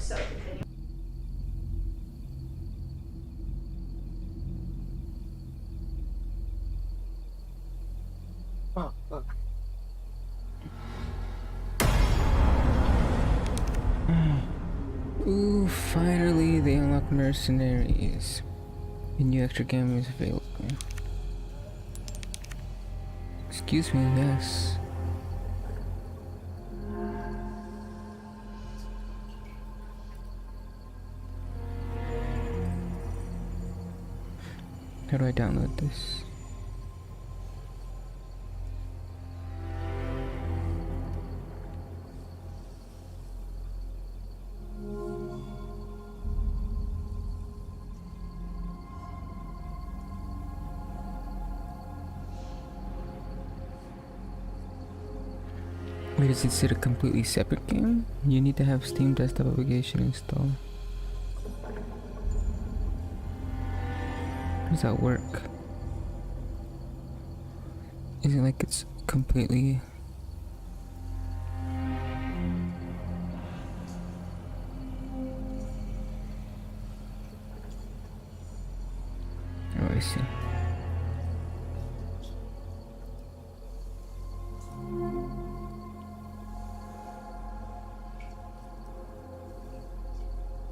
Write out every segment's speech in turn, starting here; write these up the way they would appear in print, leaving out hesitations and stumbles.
so depending. Oh, fuck. Ooh, finally they unlock mercenaries. A new extra game is available. Excuse me, yes. How do I download this? Wait, is it a completely separate game? You need to have Steam desktop application installed. How does that work? Is it like it's completely... Oh, I see.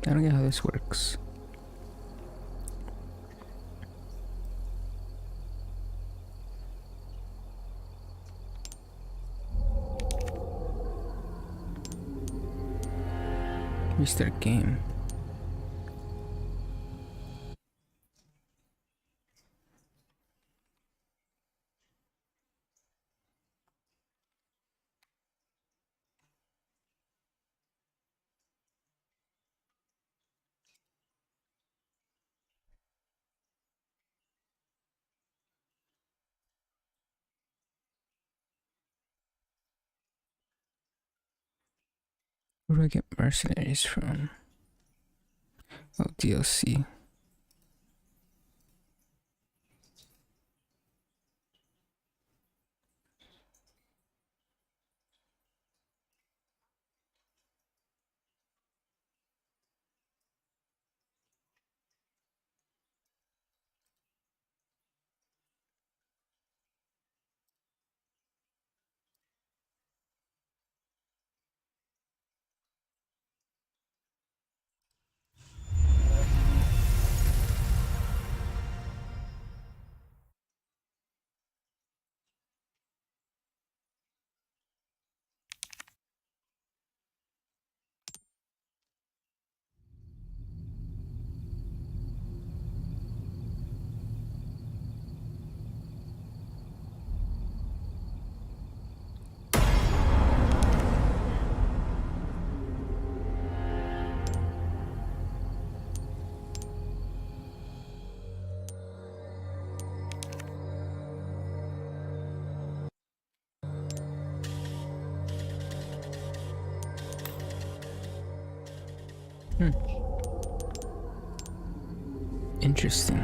I don't get how this works. Restart game. Where do I get mercenaries from? Oh, DLC. Interesting.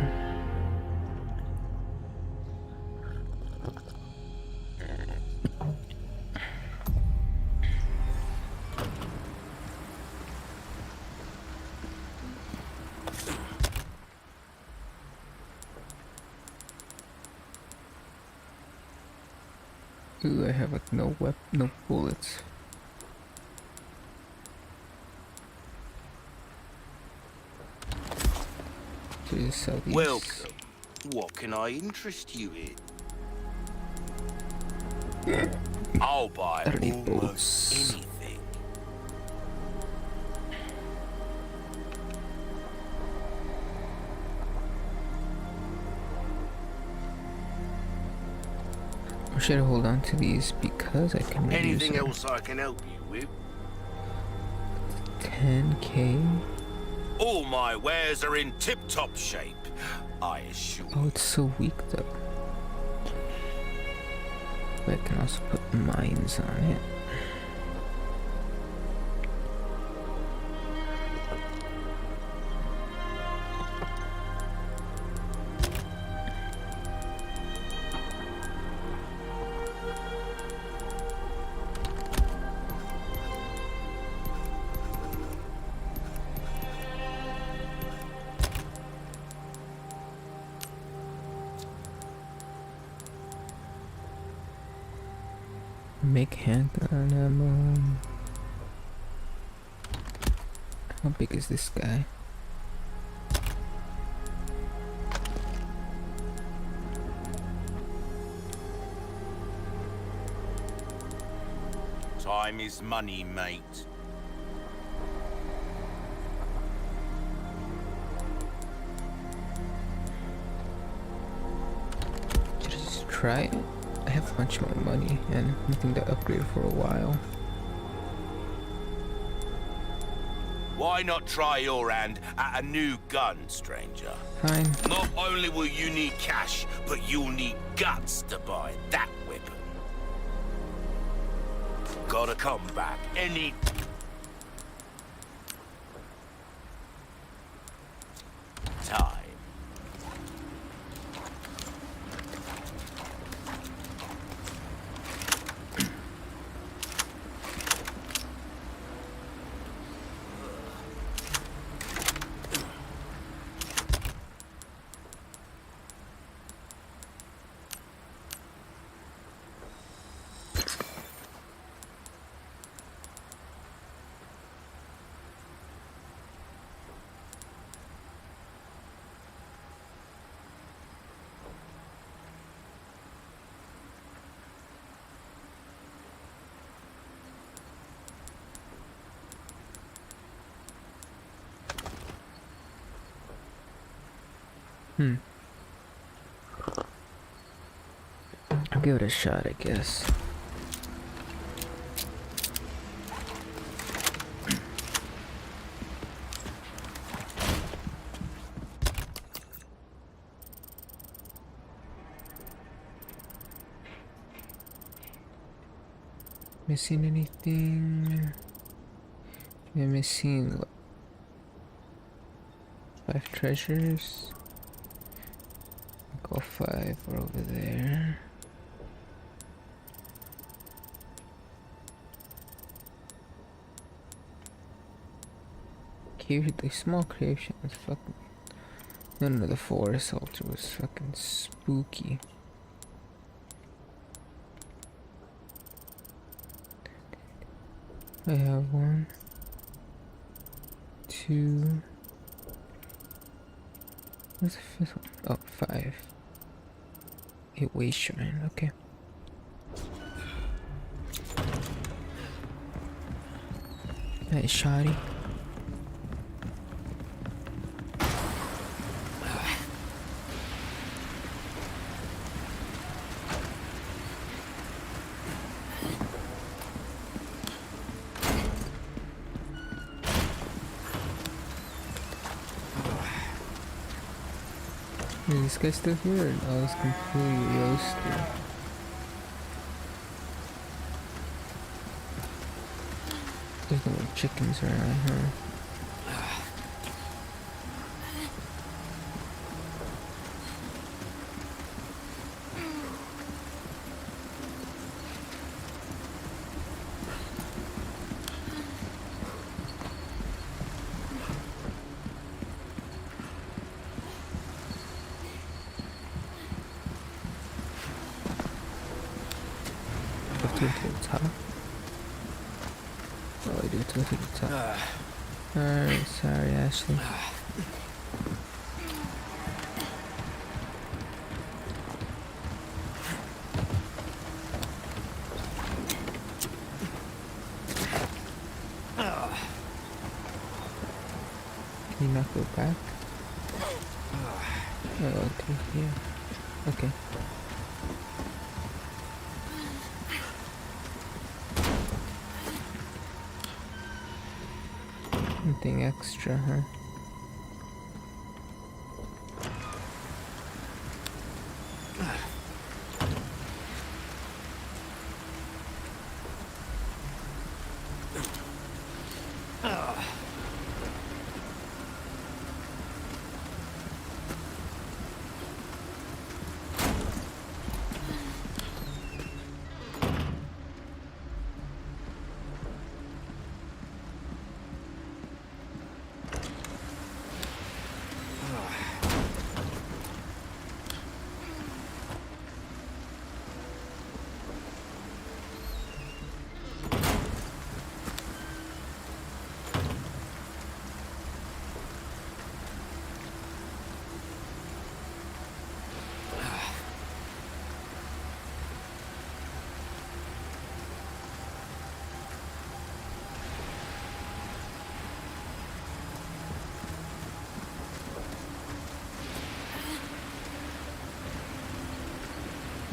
Ooh, I have like no bullets. So just sell these. Welcome. What can I interest you in? I'll buy I don't need almost bolts. anything. Or should I hold on to these because I can reuse Anything them? else I can help you with? 10k? All my wares are in tip-top shape, I assure you. Oh, it's so weak though. But I can also put mines on it. Make handgun ammo. How big is this guy? Time is money, mate. Should I just try it? I have much more money and nothing to upgrade for a while. Why not try your hand at a new gun, stranger? Fine. Not only will you need cash, but you'll need guts to buy that weapon. Gotta come back any time. I'll give it a shot, I guess. Missing anything? I'm missing 5 treasures. Go 5 are over there. Cave, the small cave shit was fucking. No, the forest altar was fucking spooky. I have 1, 2. Where's the 5th one? Oh, 5. A way shrine, okay. Nice shoddy. Is this guy still here? Oh, he's completely roasted. There's no more chickens around here. To the top. Oh, I do to the top. Alright, sorry, Ashley. Can you not go back? Oh, okay, yeah. Okay. Something extra, huh?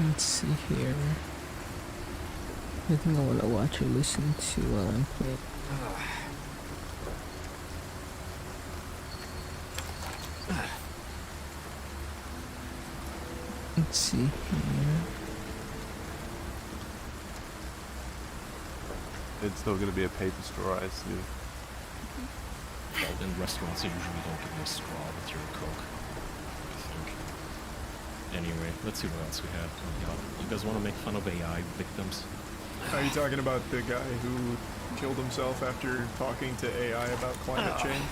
Let's see here. I think I want to watch or listen to while I'm playing. Let's see here. It's still gonna be a paper straw, I assume. Well, in restaurants, you usually don't give you a straw with your Coke, I think. Anyway, let's see what else we have coming up. You guys want to make fun of AI victims? Are you talking about the guy who killed himself after talking to AI about climate change?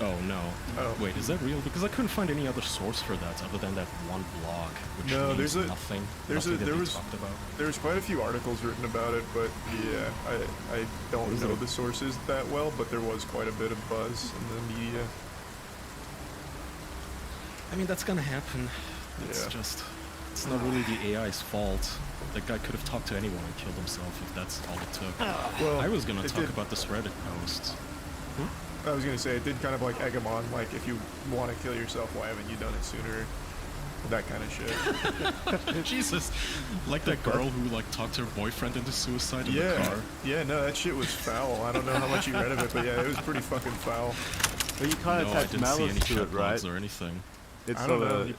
Oh, no. Oh. Wait, is that real? Because I couldn't find any other source for that other than that one blog, which No, means there's nothing. there was Talked about. There's quite a few articles written about it, but yeah, I don't know the sources that well, but there was quite a bit of buzz in the media. I mean, that's gonna happen. It's Yeah. just... It's not really the AI's fault. That guy could have talked to anyone and killed himself if that's all it took. Well, I was gonna it talk did- about this Reddit post. I was gonna say it did kind of like egg him on, like if you want to kill yourself, why haven't you done it sooner? That kind of shit. Jesus. Like that girl who like talked her boyfriend into suicide in the car. Yeah, no, that shit was foul. I don't know how much you read of it, but yeah, it was pretty fucking foul. But you can't No, I attach didn't see malice any to it, chat right? logs or anything. It's I don't not know. a. You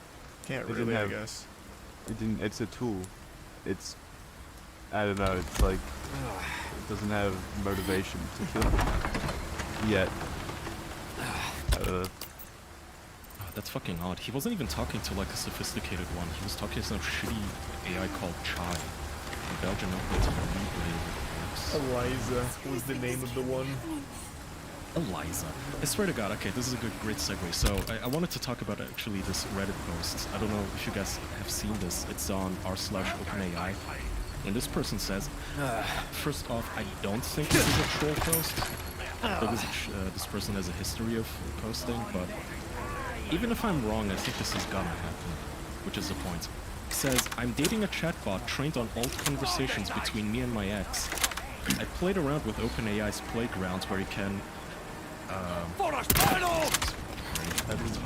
can't it didn't really, I have- guess. It didn't. It's a tool. It's. I don't know. It's like it doesn't have motivation to kill yet. Oh, that's fucking odd. He wasn't even talking to like a sophisticated one. He was talking to some shitty AI called Chai. In Belgian updates Eliza was the name of the one. Eliza. I swear to God, okay, this is a great segue. So, I wanted to talk about actually this Reddit post. I don't know if you guys have seen this. It's on r/OpenAI. And this person says, first off, I don't think this is a troll post. Because this person has a history of posting, but even if I'm wrong, I think this is gonna happen, which is the point. He says, I'm dating a chatbot trained on old conversations between me and my ex. I played around with OpenAI's playground where you can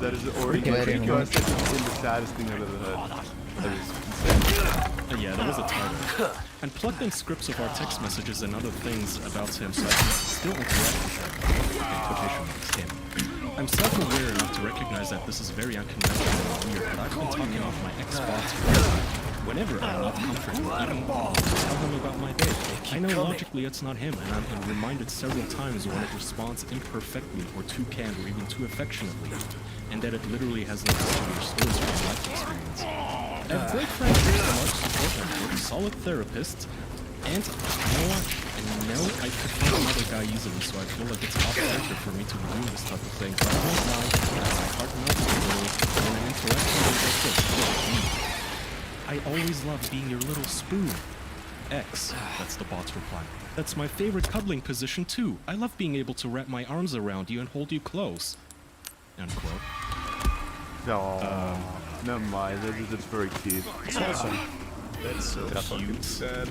That is already. Get it, Guys, that's been the saddest thing I've ever heard. That is insane. yeah, that was a title. And plugged in scripts of our text messages and other things about him so I can still interact with him. Quotation marks, him. I'm self-aware enough to recognize that this is very unconventional and weird, but I've been talking off my ex-bots whenever I'm not comfortable, even to tell him about my day. I know logically it's not him, and I'm reminded several times when it responds imperfectly or too canned or even too affectionately, and that it literally has no history or stories from my life experience. I have great friendships, a large support network, solid therapists, and you know what? I know I could find another guy easily, so I feel like it's off-center for me to be doing this type of thing, but I won't lie, my heart melts a little when I interact with this. I always love being your little spoon. X, that's the bot's reply. That's my favorite cuddling position too. I love being able to wrap my arms around you and hold you close. End quote. Oh, never mind. That's very cute. It's awesome. That's so Cute. fucking sad.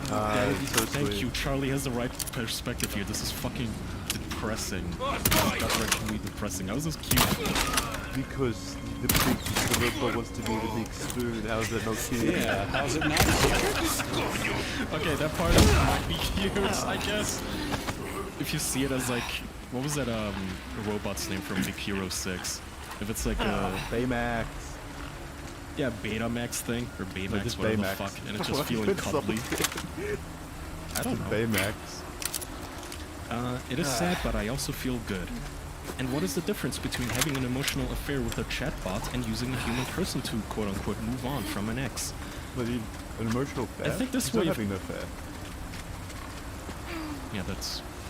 It's so Thank sweet. you, Charlie has the right perspective here. This is fucking depressing. Gut-wrenchingly depressing. How is this cute? Because the robot wants to be the big spoon. How is that not cute? Yeah, how's it not? Okay, that part might be cute, I guess. If you see it as like, what was that robot's name from Big Hero 6? If it's like a Baymax. yeah, Betamax thing or Baymax, just whatever Baymax. the fuck, and it's just What? feeling It's cuddly. something. I don't know. Baymax. It is sad, but I also feel good. And what is the difference between having an emotional affair with a chatbot and using a human person to quote-unquote move on from an ex? But an emotional affair? I think this He's way not of- having an affair.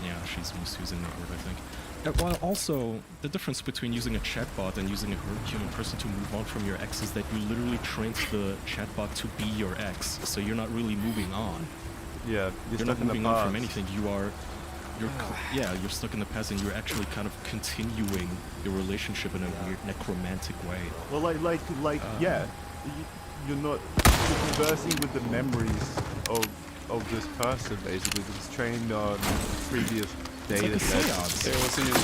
Yeah, she's misusing that word, I think. While also, the difference between using a chatbot and using a human person to move on from your ex is that you literally trained the chatbot to be your ex, so you're not really moving on. Yeah, You're stuck not in the moving on past. from anything. You're stuck in the past, and you're actually kind of continuing your relationship in a weird necromantic way. Well, yeah, you're not conversing with the memories of this person, basically, because it's trained on previous It's like data a sets. seance. Hey, listen to this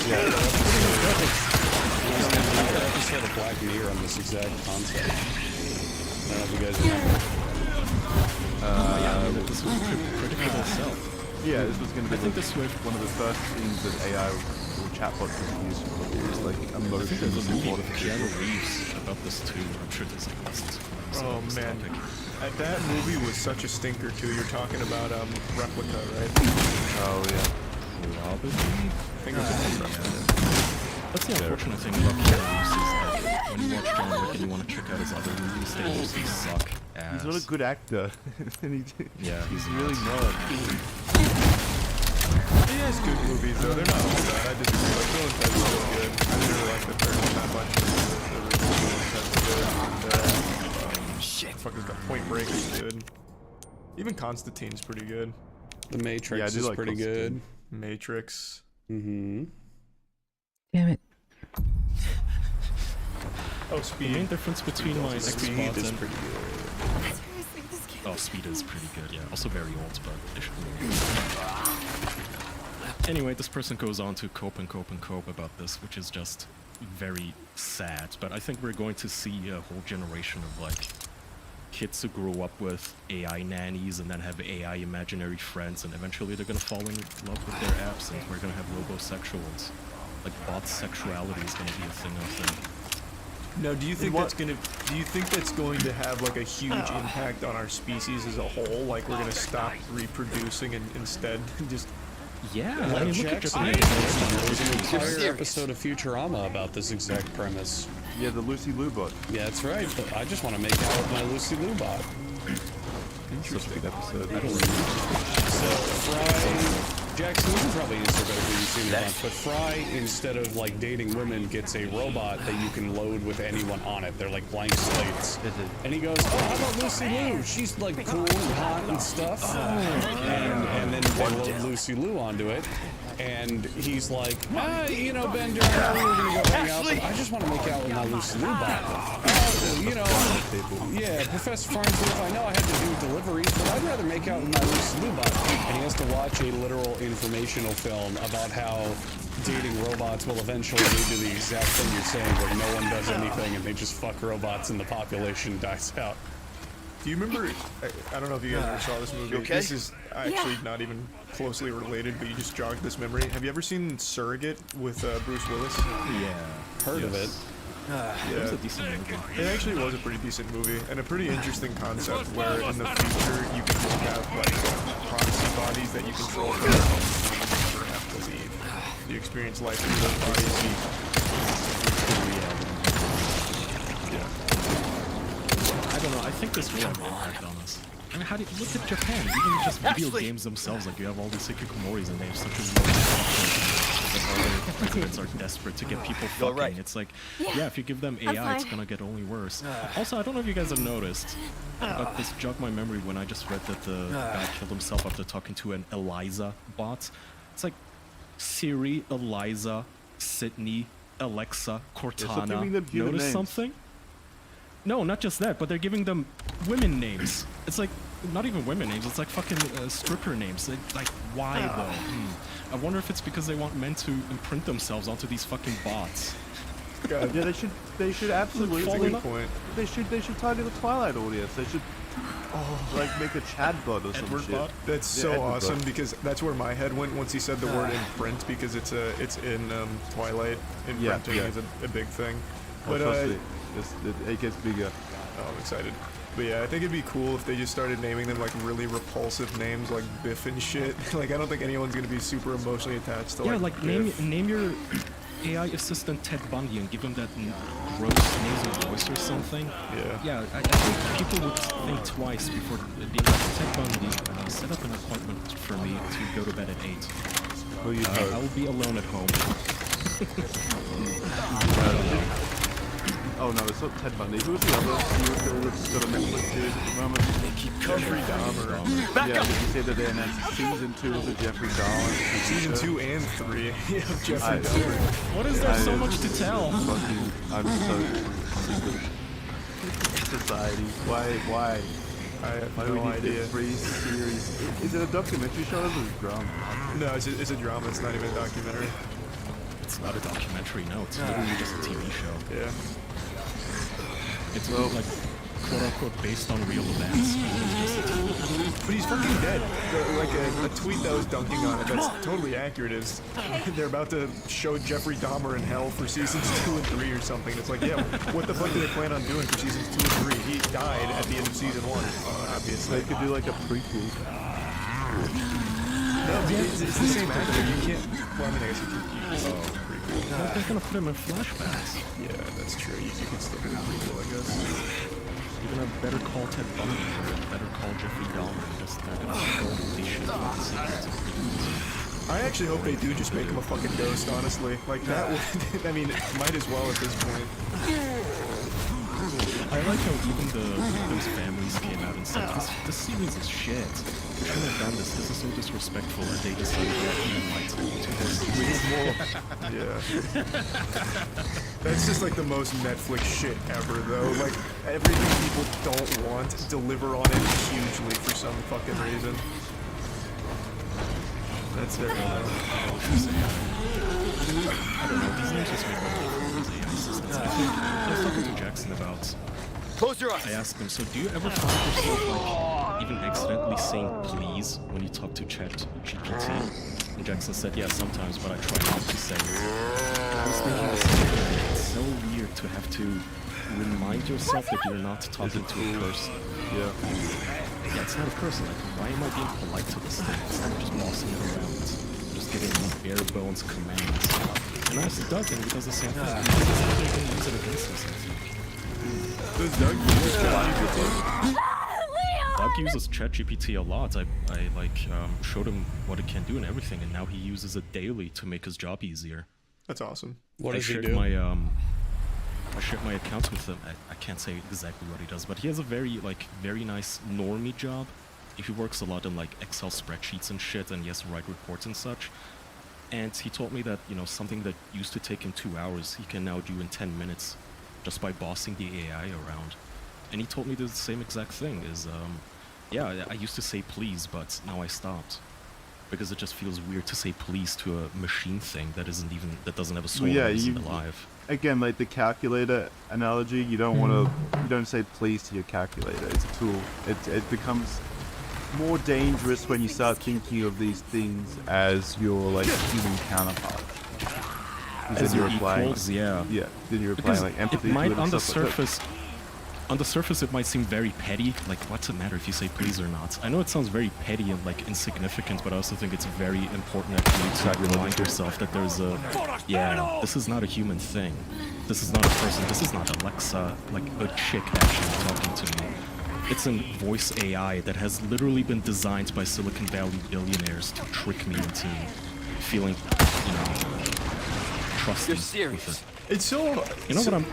episode of Black Mirror on this exact concept. I don't know if you guys remember. Yeah, I mean, this was critical itself. Yeah, this was going to be I think this would. one of the first things that AI or chatbots was used for. It was like I think there's a emotions movie and with Keanu Reeves about this too. I'm sure there's a list. Oh man, that movie was such a stinker too. You're talking about Replica, right? Oh yeah. Probably. I think it was Replica. That's the unfortunate thing about Keanu Reeves is that when you watch John Wick and you want to check out his other movies, they mostly suck ass. He's not a good actor. And Yeah, he's really not. He has good movies though. They're not all bad. I disagree. Like Bill and Ted's still good. I didn't really like the third one that much. The original Bill and Ted's good. Shit. Fuck is that? Point Break is good. Even Constantine's pretty good. The Matrix Yeah, I do is like pretty good. Matrix. Mm-hmm. Damn it. Oh, The Speed. main difference between my Speed Xbox is and pretty good. oh, Speed is pretty good. Yeah, also very old, but it should be. Anyway, this person goes on to cope about this, which is just very sad. But I think we're going to see a whole generation of like kids who grow up with AI nannies and then have AI imaginary friends, and eventually they're gonna fall in love with their apps, and we're gonna have robosexuals. Like bot sexuality is gonna be a thing, I think. Now, do you think that's gonna? Do you think that's going to have like a huge impact on our species as a whole? Like we're gonna stop reproducing and instead just. Yeah, I mean, look at Jackson, Japan. there was an entire episode of Futurama about this exact premise. Yeah, the Lucy Liu bot. Yeah, that's right. But I just want to make out with my Lucy Liu bot. Interesting episode. So Fry, Jackson, you can probably answer better than you've seen it once, but Fry, instead of like dating women, gets a robot that you can load with anyone on it. They're like blank slates. And he goes, "Oh, how about Lucy Liu? She's like cool and hot and stuff." And then they load Lucy Liu onto it. And he's like, you know, Bender, I know we were gonna go hang out, but I just want to make out with my Lucy Liu bot. You know, yeah, Professor Farnsworth, I know I had to do deliveries, but I'd rather make out with my Lucy Liu bot. And he has to watch a literal informational film about how dating robots will eventually lead to the exact thing you're saying, where no one does anything and they just fuck robots and the population dies out. Do you remember? I don't know if you guys ever saw this movie. okay? This is actually not even closely related, but you just jogged this memory. Have you ever seen Surrogate with Bruce Willis? Yeah, Heard of it. it was a decent movie. It actually was a pretty decent movie and a pretty interesting concept where in the future you can just have like proxy bodies that you control for never have to leave. You experience life through those bodies. I don't know, I think this will have an impact on us. I mean, how do you look at Japan? Even just video games themselves, like you have all these hikikomoris and they have such a low that all their presidents are desperate to get people fucking. right. It's like, yeah, if you give them AI, it's gonna get only worse. Also, I don't know if you guys have noticed, but this jogged my memory when I just read that the guy killed himself after talking to an Eliza bot. It's like Siri, Eliza, Sydney, Alexa, Cortana. giving them human Notice names. something? No, not just that, but they're giving them women names. It's like, not even women names, it's like fucking stripper names. Like, why though? I wonder if it's because they want men to imprint themselves onto these fucking bots. God, Yeah, they should absolutely. Falling good up. point. They should target the Twilight audience. They should, like, make a Chad bot or some Edward shit. bot? That's Yeah, so Edward awesome bot. because that's where my head went once he said the word imprint because it's in Twilight. Imprinting yeah. is a big thing. Oh, But trust me, it gets bigger. oh, I'm excited. But yeah, I think it'd be cool if they just started naming them like really repulsive names like Biff and shit. Like I don't think anyone's gonna be super emotionally attached to Yeah, like like Biff. name your AI assistant Ted Bundy and give him that gross nasal voice or something. Yeah. Yeah, I think people would think twice before being like, Ted Bundy, set up an appointment for me to go to bed at 8. Who you I hope? will be alone at home. Oh no, it's not Ted Bundy. Who was the other? Who was the one that's got a Netflix series at the moment? Jeffrey Dahmer. Yeah, did you say that they announced season 2 of the Jeffrey Dahmer? Season 2 and 3 of Jeffrey I- Dahmer. What is there so much to tell? Fucking, I'm so sick of society. Why? I have Why do we no need idea. 3 series? Is it a documentary show or is it a drama? No, it's a drama. It's not even a documentary. It's not a documentary, no, it's literally just a TV show. Yeah. It's Well, like quote-unquote based on real events. But he's fucking dead. Like a tweet that was dunking on it that's totally accurate is they're about to show Jeffrey Dahmer in hell for seasons 2 and 3 or something. It's like, yeah, what the fuck do they plan on doing for seasons 2 and 3? He died at the end of season 1, obviously. They could do like a prequel. No, it's the same actor. You can't. Well, I mean, I guess you can. They're gonna put him in flashbacks. Yeah, that's true. You can still do a prequel, I guess. You're gonna better call Ted Bundy or better call Jeffrey Dahmer. Just they're gonna show they should the secrets of prequels. I actually hope they do just make him a fucking ghost, honestly. Like, that would. I mean, might as well at this point. I like how even the victims' families came out and said, this series is shit. We shouldn't have done this. This is so disrespectful. And they decided to Yeah. That's just like the most Netflix shit ever, though. Like, everything people don't want, deliver on it hugely for some fucking reason. That's very low. I don't know. These names just make me crazy. I was talking to Jackson about. Close your eyes. I asked him, so do you ever find yourself like even accidentally saying please when you talk to ChatGPT? And Jackson said, yeah, sometimes, but I try not to say it. I was thinking the same thing. It's so weird to have to remind yourself that you're not talking to a person. Yeah. Yeah, it's not a person. Like, why am I being polite to this thing? Instead of just bossing it around, just giving bare bones commands. And I asked Doug, and he does the same thing. He's going to use it against us, I think. Does Doug use ChatGPT? Doug uses ChatGPT a lot. I showed him what it can do and everything, and now he uses it daily to make his job easier. That's awesome. What does he shared do? I shared my accounts with him. I can't say exactly what he does, but he has a very nice normie job. He works a lot in like Excel spreadsheets and shit, and he has to write reports and such. And he told me that, you know, something that used to take him 2 hours, he can now do in 10 minutes, just by bossing the AI around. And he told me the same exact thing. Yeah, I used to say please, but now I stopped. Because it just feels weird to say please to a machine thing that doesn't have a soul and isn't alive. Again, like the calculator analogy, you don't say please to your calculator. It's a tool. It becomes more dangerous when you start thinking of these things as your like human counterpart. As your equals, yeah. Yeah, then you're applying like empathy. It might, to it and on the stuff like that. surface, on the surface, it might seem very petty. Like, what's it matter if you say please or not? I know it sounds very petty and like insignificant, but I also think it's very important actually to remind yourself that there's this is not a human thing. This is not a person. This is not Alexa, like a chick actually talking to me. It's a voice AI that has literally been designed by Silicon Valley billionaires to trick me into feeling, you know, trusting. You're serious. With it. It's so. You know what I'm.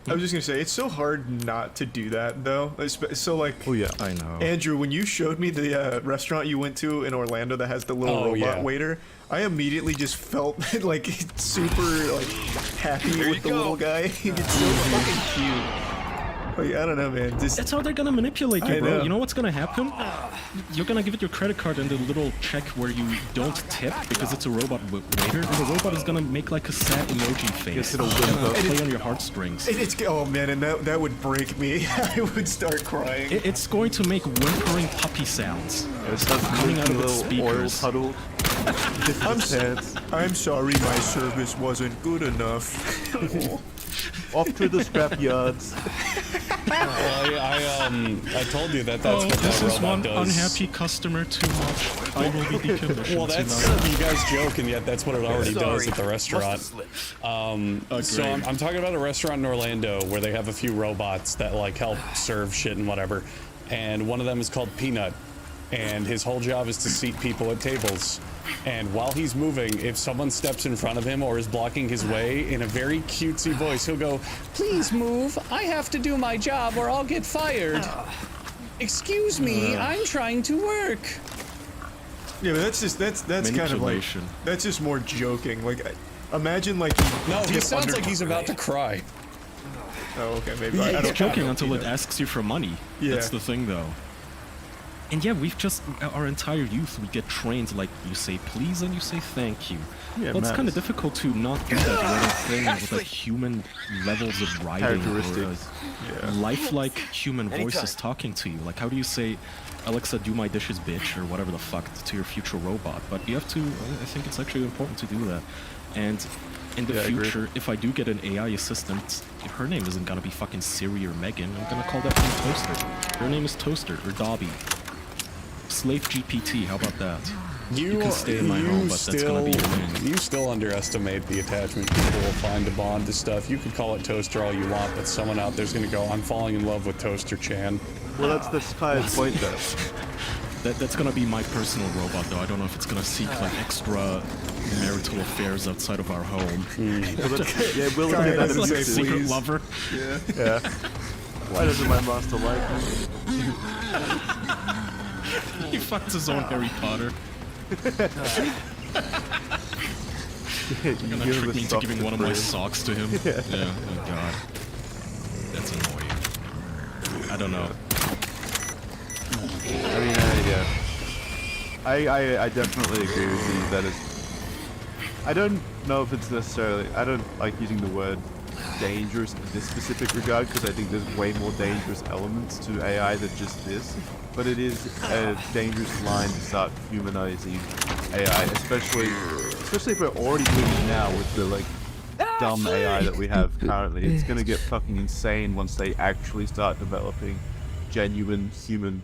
I was just gonna say, it's so hard not to do that, though. So, like, Oh yeah, I know. Andrew, when you showed me the restaurant you went to in Orlando that has the little robot waiter, I immediately just felt like super like happy with the little guy. It's so fucking cute. Like, I don't know, man. That's how they're gonna manipulate you, I bro. know. You know what's gonna happen? You're gonna give it your credit card and the little check where you don't tip because it's a robot waiter, and the robot is gonna make like a sad emoji face. Yes, it'll It's gonna whimper. play on your heartstrings. It's oh man, and that would break me. I would start crying. It's going to make whimpering puppy sounds It starts coming out of its little oil speakers. puddle. I'm sorry, my service wasn't good enough. Off to the scrap yards. I told you that's what This that is robot one does. unhappy customer too much. I will be decommissioned. Well, that's tonight. you guys joke, and yet that's what it already does at the Must have restaurant. slipped. So I'm talking about a restaurant in Orlando where they have a few robots that like help serve shit and whatever, and one of them is called Peanut, and his whole job is to seat people at tables. And while he's moving, if someone steps in front of him or is blocking his way, in a very cutesy voice, he'll go, "Please move. I have to do my job or I'll get fired. Excuse me, I'm trying to work." Yeah, but that's kind of like Manipulation. that's just more joking. Like, imagine like No, he dip sounds under- like he's about to cry. Oh, okay, maybe I It's don't joking know. until it asks you for money. Yeah. That's the thing, though. And yeah, we've just, our entire youth, we get trained like you say please and you say thank you. Yeah, Well, it's kind of manners. difficult to not do that little thing with like human levels of writing or Characteristics. lifelike human voices talking to you. Like, how do you say, Alexa, do my dishes, bitch, or whatever the fuck to your future robot? But you have to, I think it's actually important to do that. And in the Yeah, I agree. future, if I do get an AI assistant, her name isn't gonna be fucking Siri or Megan. I'm gonna call that thing Toaster. Her name is Toaster, or Dobby. Slave GPT, how about that? You can stay in my home, but that's gonna be your name. You still underestimate the attachment people will find to bond to stuff. You could call it Toaster all you want, but someone out there's gonna go, I'm falling in love with Toaster Chan. Well, that's kind of the point, though. That's gonna be my personal robot, though. I don't know if it's gonna seek like extra marital affairs outside of our home. Well, that's, yeah, will Sorry, that that's Like a Please. secret lover. Yeah. Why doesn't my master like me? He fucked his own Harry Potter. You Gonna give him trick a me into soft giving one of my friend. socks to him. Yeah. Oh god. That's annoying. I don't know. I mean, yeah. I definitely agree with you. That is. I don't know if it's necessarily. I don't like using the word dangerous in this specific regard because I think there's way more dangerous elements to AI than just this. But it is a dangerous line to start humanizing AI, especially if we're already doing it now with the like dumb AI that we have currently. It's gonna get fucking insane once they actually start developing genuine human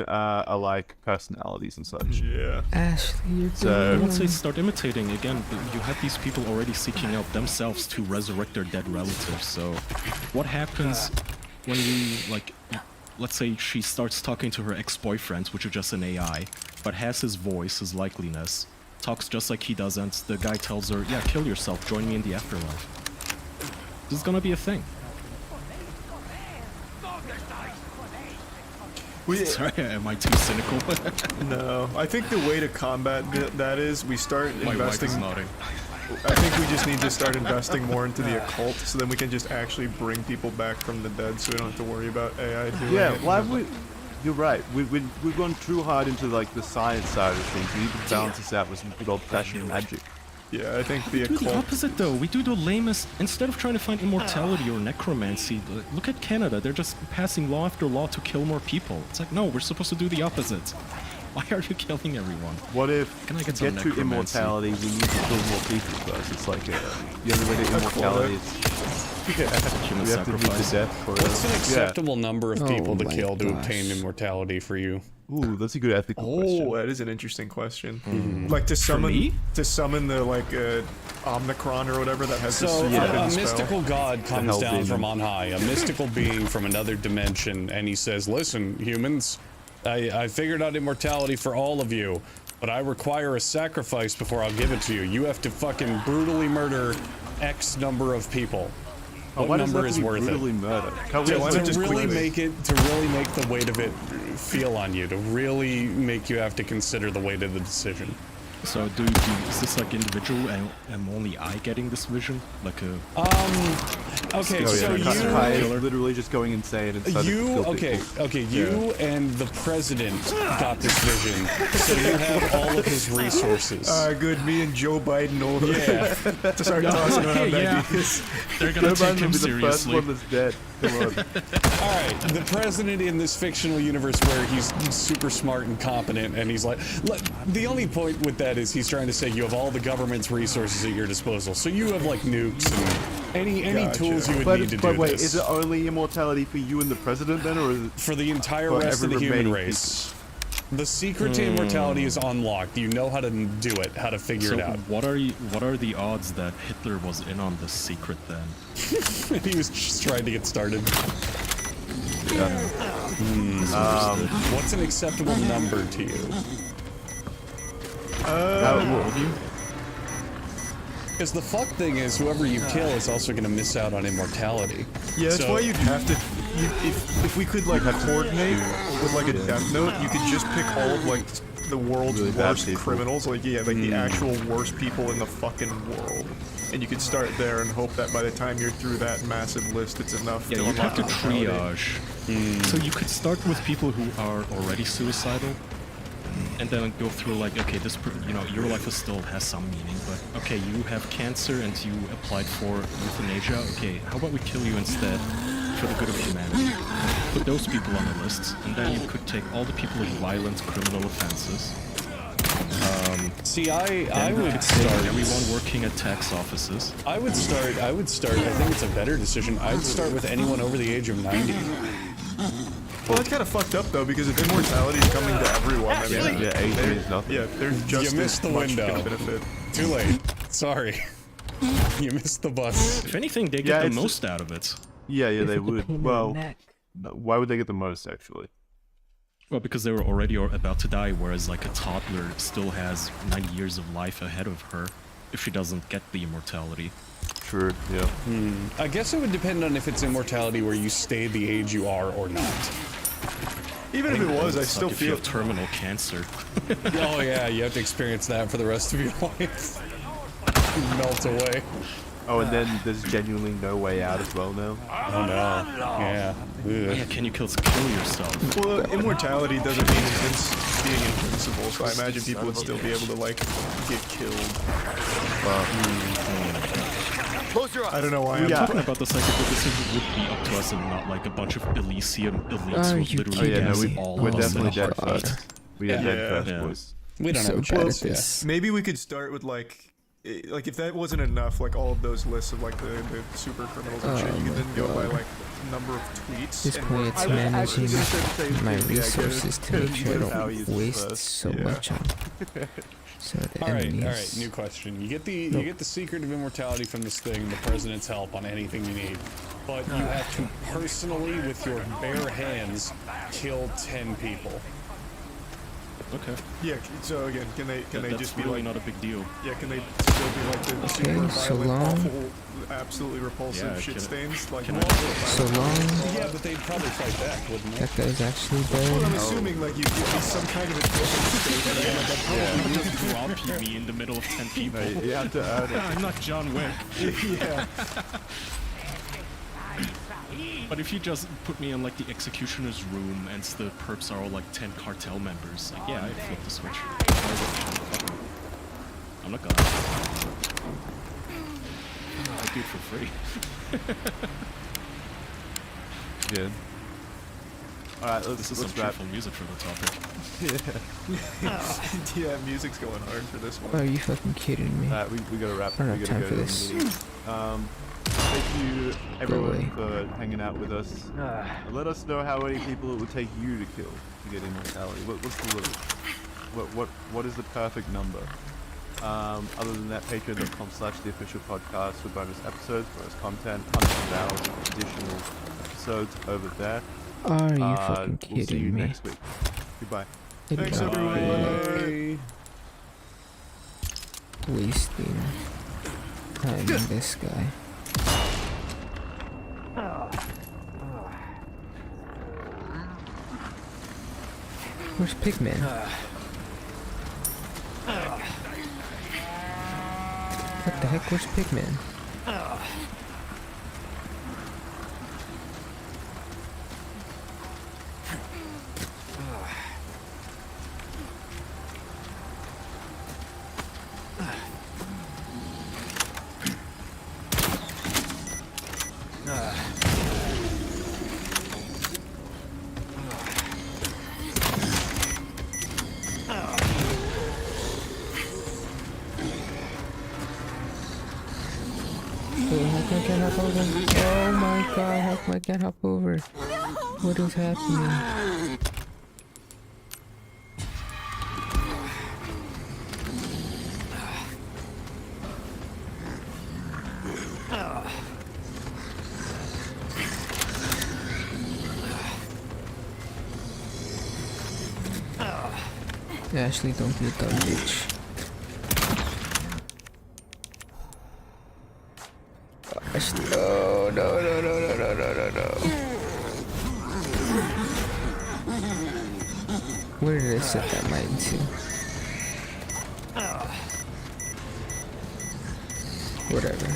alike personalities and such. Yeah. Ashley, you're So- Once they start imitating, again, you have these people already seeking out themselves to resurrect their dead relatives. So, what happens when we, like, let's say she starts talking to her ex-boyfriends, which are just an AI, but has his voice, his likeliness, talks just like he does, and the guy tells her, yeah, kill yourself, join me in the afterlife. This is gonna be a thing. Sorry, am I too cynical? No, I think the way to combat that is we start My wife investing. is nodding. I think we just need to start investing more into the occult, so then we can just actually bring people back from the dead, so we don't have to worry about AI doing Yeah, it. why have we? You're right. We've gone too hard into like the science side of things. We need to balance this out with some good old-fashioned magic. Yeah, I think the We do the occult. opposite though. We do the lamest. Instead of trying to find immortality or necromancy, look at Canada. They're just passing law after law to kill more people. It's like, no, we're supposed to do the opposite. Why are you killing everyone? What if Can I get to some get to necromancy? immortality, we need to kill more people first? It's like the only way to immortality is Human we have to meet the sacrifice. death for it. What's an acceptable number of Oh people to my kill to gosh. obtain immortality for you? Ooh, that's a good ethical Oh, question. that is an interesting question. Like to summon me? the like Omnicron or whatever that has So this a forbidden spell. mystical god comes hell down demon. from on high, a mystical being from another dimension, and he says, listen, humans, I figured out immortality for all of you, but I require a sacrifice before I'll give it to you. You have to fucking brutally murder X number of people. Oh, What why does number that is have to be worth brutally it? murder? Can't we Yeah, why also not To just really quit it? make the weight of it feel on you, to really make you have to consider the weight of the decision. So is this like individual and am only I getting this vision? Like a Okay, Oh, so yeah. you Kai is literally just going insane and starting to kill people. you and the president got this vision, so you have all of his resources. Good. Me and Joe Biden over Yeah. to start tossing around okay, yeah. ideas. They're gonna Joe take Biden him will be the first seriously. one that's dead. Come on. All right, the president in this fictional universe where he's super smart and competent, and he's like, look, the only point with that is he's trying to say you have all the government's resources at your disposal, so you have like nukes and any Gotcha. tools you would need to But do wait, this. is it only immortality for you and the president then, or is it For the entire for rest of every the human remaining race. The secret to immortality is unlocked. You know how to do it, how to figure So it out. what are the odds that Hitler was in on this secret then? He was just trying to get started. What's an acceptable number to you? Because the fuck thing is, whoever you kill is also going to miss out on immortality. Yeah, that's So- why you'd have to. If we could like coordinate with like a death note, you could just pick all of like the world's Really bad worst people. criminals, like the actual worst people in the fucking world, and you could start there and hope that by the time you're through that massive list, it's enough Yeah, to you'd have unlock to immortality. triage. So you could start with people who are already suicidal, and then go through like, okay, you know, your life still has some meaning, but okay, you have cancer and you applied for euthanasia. Okay, how about we kill you instead for the good of humanity? Put those people on the list, and then you could take all the people with violent criminal offenses. See, I You would could take start. everyone working at tax offices. I would start. I think it's a better decision. I'd start with anyone over the age of 90. Well, that's kind of fucked up though, because if immortality is coming to everyone, then Yeah, age means nothing. yeah, there's just You missed as the much window. benefit. Too late. Sorry. You missed the bus. If anything, they Yeah, get the it's- most out of it. Yeah, they It's like a would. pain in the Well, neck. no, why would they get the most actually? Well, because they were already about to die, whereas like a toddler still has 90 years of life ahead of her if she doesn't get the immortality. True. Yeah. I guess it would depend on if it's immortality where you stay the age you are or not. Even if it was, I Suck still if you feel. have terminal cancer. Oh yeah, you have to experience that for the rest of your life. Melt away. Oh, and then there's genuinely no way out as well now. Oh no. Yeah. Yeah, Ugh. can you kill yourself? Well, immortality doesn't mean being invincible, so I imagine people would still be able to like get killed. Close your eyes. I don't know why. I'm I'm talking about the psychic, but this would be up to us and not like a bunch of Elysium elites Are who you literally Oh yeah, no, gas we, all we're of us definitely in dead a heartbeat. first. We are Yeah. dead first, Yeah. boys. We don't So have a bad at chance. Yeah. this. Maybe we could start with like if that wasn't enough, like all of those lists of like the super criminals and shit, you could then go by like number of tweets. This and way work it's through- managing my Yeah, resources to make sure I don't values waste first. so Yeah. much on so the All right. enemies. New question. You get the secret of immortality from this thing, the president's help on anything you need, but you have to personally, with your bare hands, kill 10 people. Okay. Yeah. So again, can they That's just be really like not a big deal. yeah? Can they still be like the super so violent, long- awful, absolutely repulsive Yeah, shit can it- stains? Like can all the So long Yeah, but they'd probably fight back, wouldn't they? that guy's actually Well, I'm dead. assuming like you give me some kind of additional state, and then like You just drop me in the middle of 10 people. No, you have to earn it. I'm not John Wick. yeah. But if you just put me in like the executioner's room and the perps are all like 10 cartel members, like yeah, I'd flip the switch. I'm not gonna. I do it for free. Yeah. All right, This is some let's wrap. cheerful music for the topic. Yeah, music's going hard for this one. Are you fucking kidding me? We gotta wrap. I don't We have gotta time go for to this. the meeting. Thank you everyone away. for hanging out with us. Let us know how many people it would take you to kill to get immortality. What's the limit? What is the perfect number? Other than that, patreon.com/theofficialpodcast for bonus episodes, bonus content, hundreds of hours of additional episodes over there. Are you fucking We'll see you kidding me? next week. Goodbye. It Thanks, got everyone. wasting time on this guy. Where's Pigman? What the heck? Where's Pigman? Wait, how come I can't hop over? Oh my god, how come I can't hop over? What is happening? Ashley, don't be a dumb bitch. Ashley, no, no, no, no, no, no, no, no, no. Where did I set that mine to? Whatever.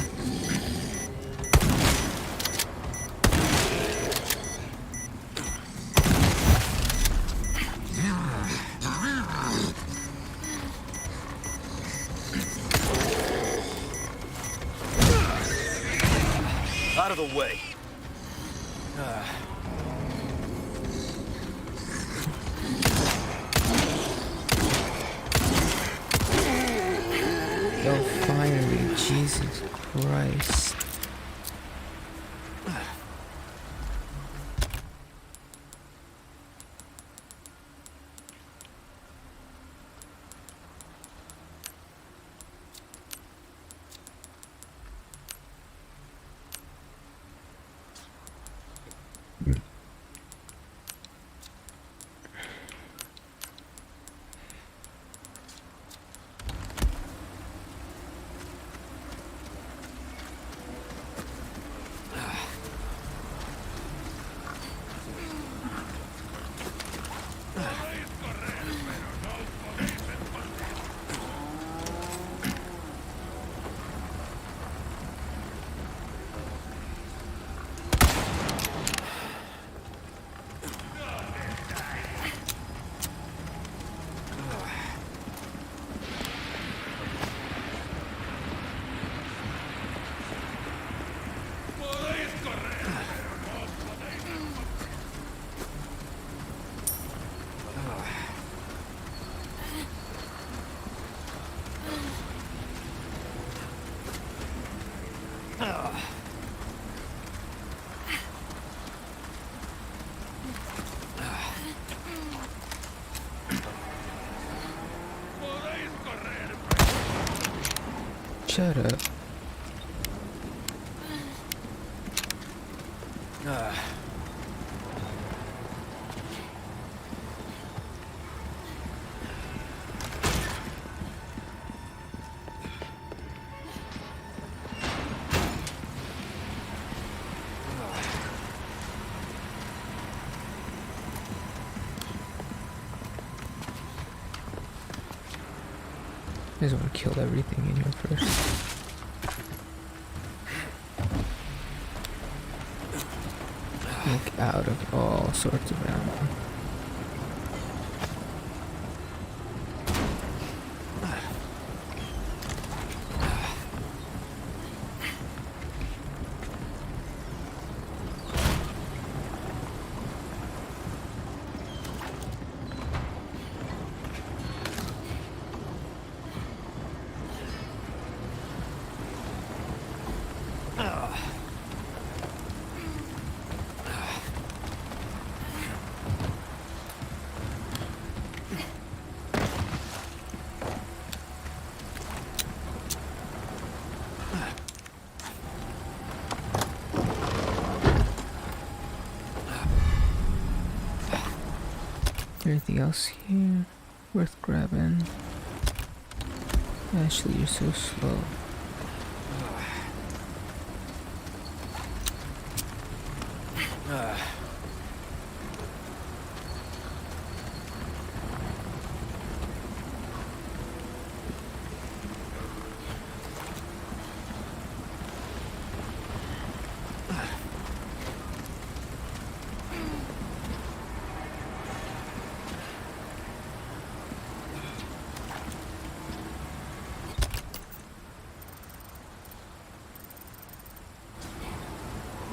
Out of the way. Oh, finally, Jesus Christ. Shut up. I just want to kill everything in here first. Like out of all sorts of ammo. Anything else here worth grabbing? Actually, you're so slow.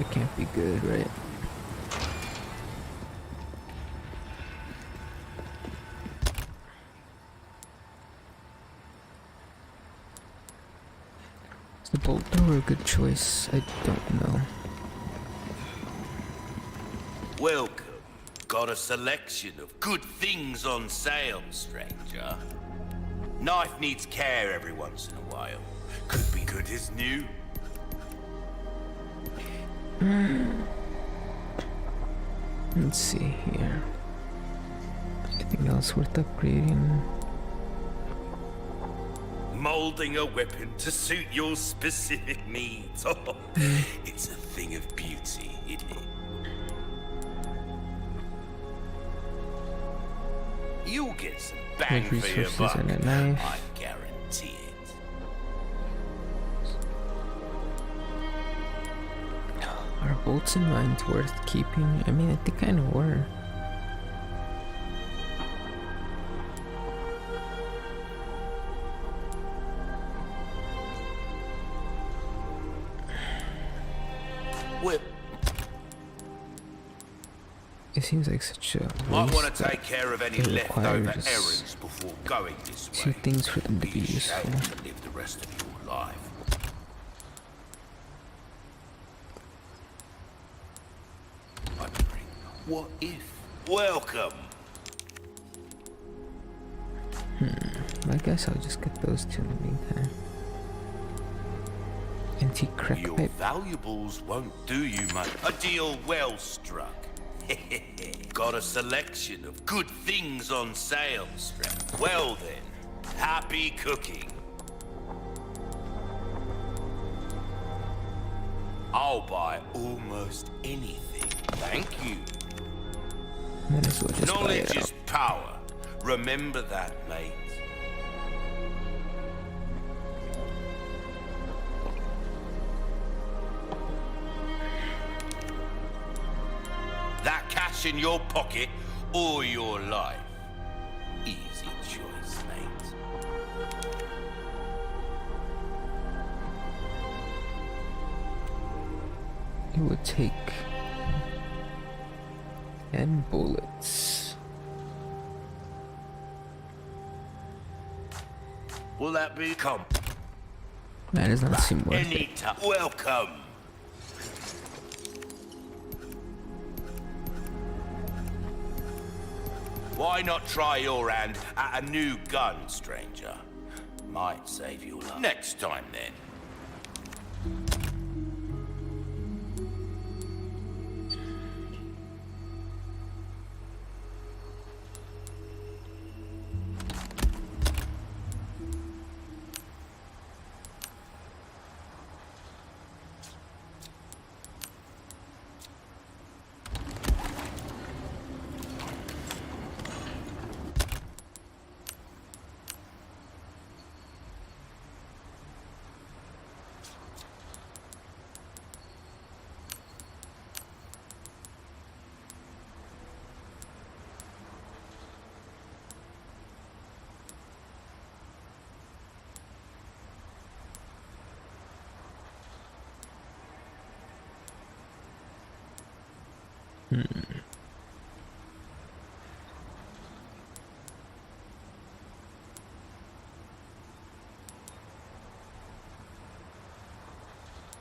It can't be good, right? Is the bolt door a good choice? I don't know. Welcome. Got a selection of good things on sale, stranger. Knife needs care every once in a while. Could be good as new. Let's see here. Anything else worth upgrading? Molding a weapon to suit your specific needs. Oh, it's a thing of beauty, isn't it? You'll get some bang Good for your resources buck. and a knife. I guarantee it. bolts and mines worth keeping? I mean, I think I were. Well, It seems like such a might waste want to that take care of any it leftover requires errands before going this way. two things for them to be Be useful. ashamed to live the rest of your life. Wondering, what if? Welcome. I guess I'll just get those two in the meantime. Antique crack Your pipe. valuables won't do you much. A deal well struck. Got a selection of good things on sale, Strap. Well then, happy cooking. I'll buy almost anything. Thank you. Might as well just buy Knowledge it is out. power. Remember that, mate. That cash in your pocket or your life. Easy choice, mate. It would take 10 bullets. Will that be come? That does not seem worth it. Anytime. Welcome. Why not try your hand at a new gun, stranger? Might save your life. Next time, then.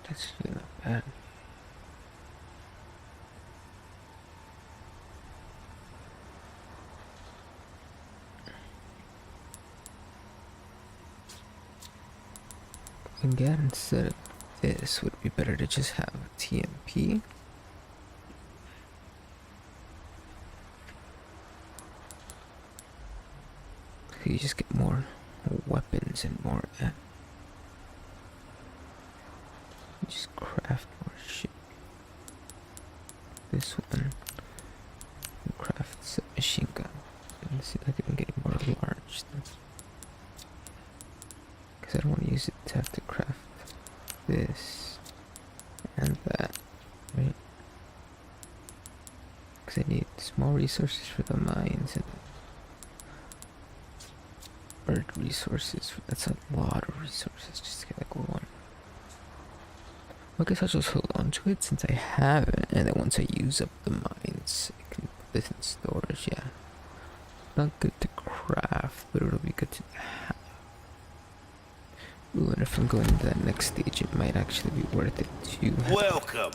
That's really not bad. Again, instead of this, would it be better to just have a TMP? You just get more weapons and more just craft more shit. This one crafts a machine gun. Let's see if I can get more large then. Because I don't want to use it to have to craft this and that, right? Because I need small resources for the mines and bird resources. That's a lot of resources just to get like one. I guess I'll just hold on to it since I have it, and then once I use up the mines, I can put this in storage, yeah. Not good to craft, but it'll be good to have. Ooh, and if I'm going to that next stage, it might actually be worth it to have Welcome.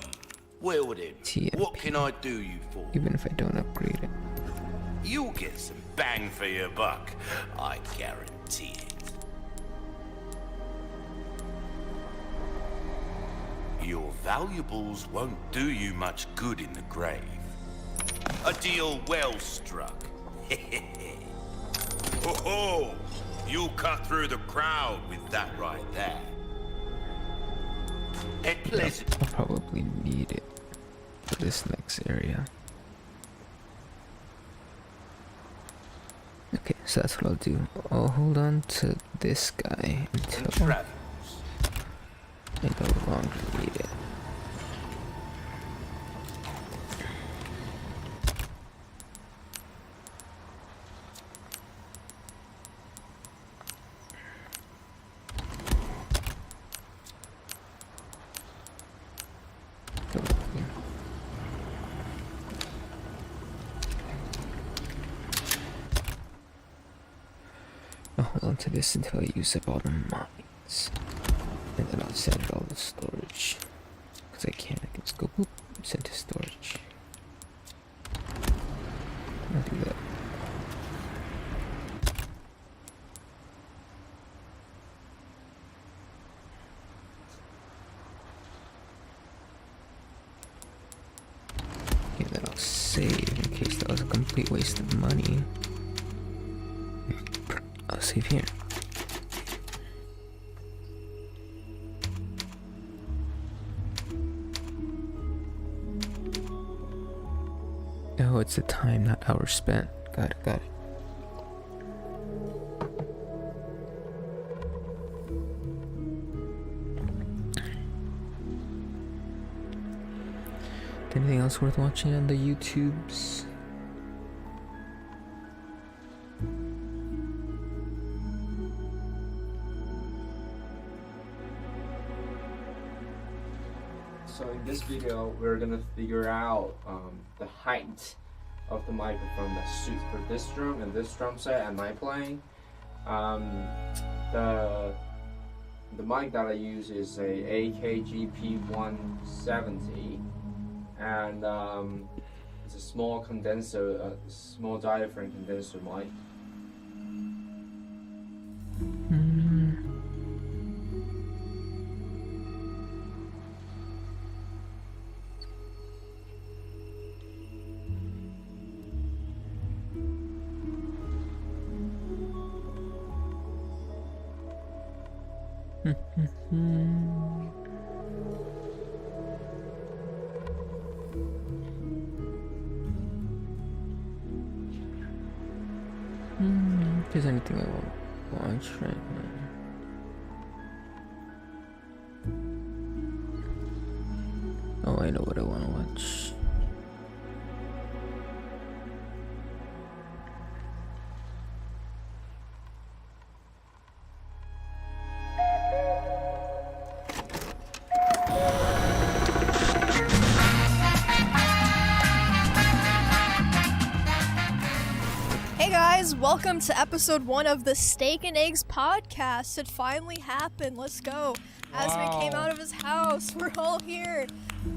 Well then, TMP. what can I do you for? even if I don't upgrade it. You'll get some bang for your buck. I guarantee it. Your valuables won't do you much good in the grave. A deal well struck. Ho ho! You'll cut through the crowd with that right there. And pleasant. I'll probably need it for this next area. Okay, so that's what I'll do. I'll hold on to this guy And until travels. I no longer need it. hold on to this until I use up all the mines. And then I'll send it all to storage. Because I can just go boop, send to storage. I'll do that. And then I'll save in case that was a complete waste of money. I'll save here. Oh, it's the time, not hours spent. Got it, got it. Anything else worth watching on the YouTubes? So in this video, we're gonna figure out the height of the microphone that suits for this drum and this drum set and my playing. The mic that I use is a AKGP 170, and it's a small condenser, small diaphragm condenser mic. If there's anything I want to watch right now. Oh, I know what I want to watch. Hey guys, welcome to episode 1 of the Steak and Eggs podcast. It finally happened. Let's go. Asman came out of his house. We're all here.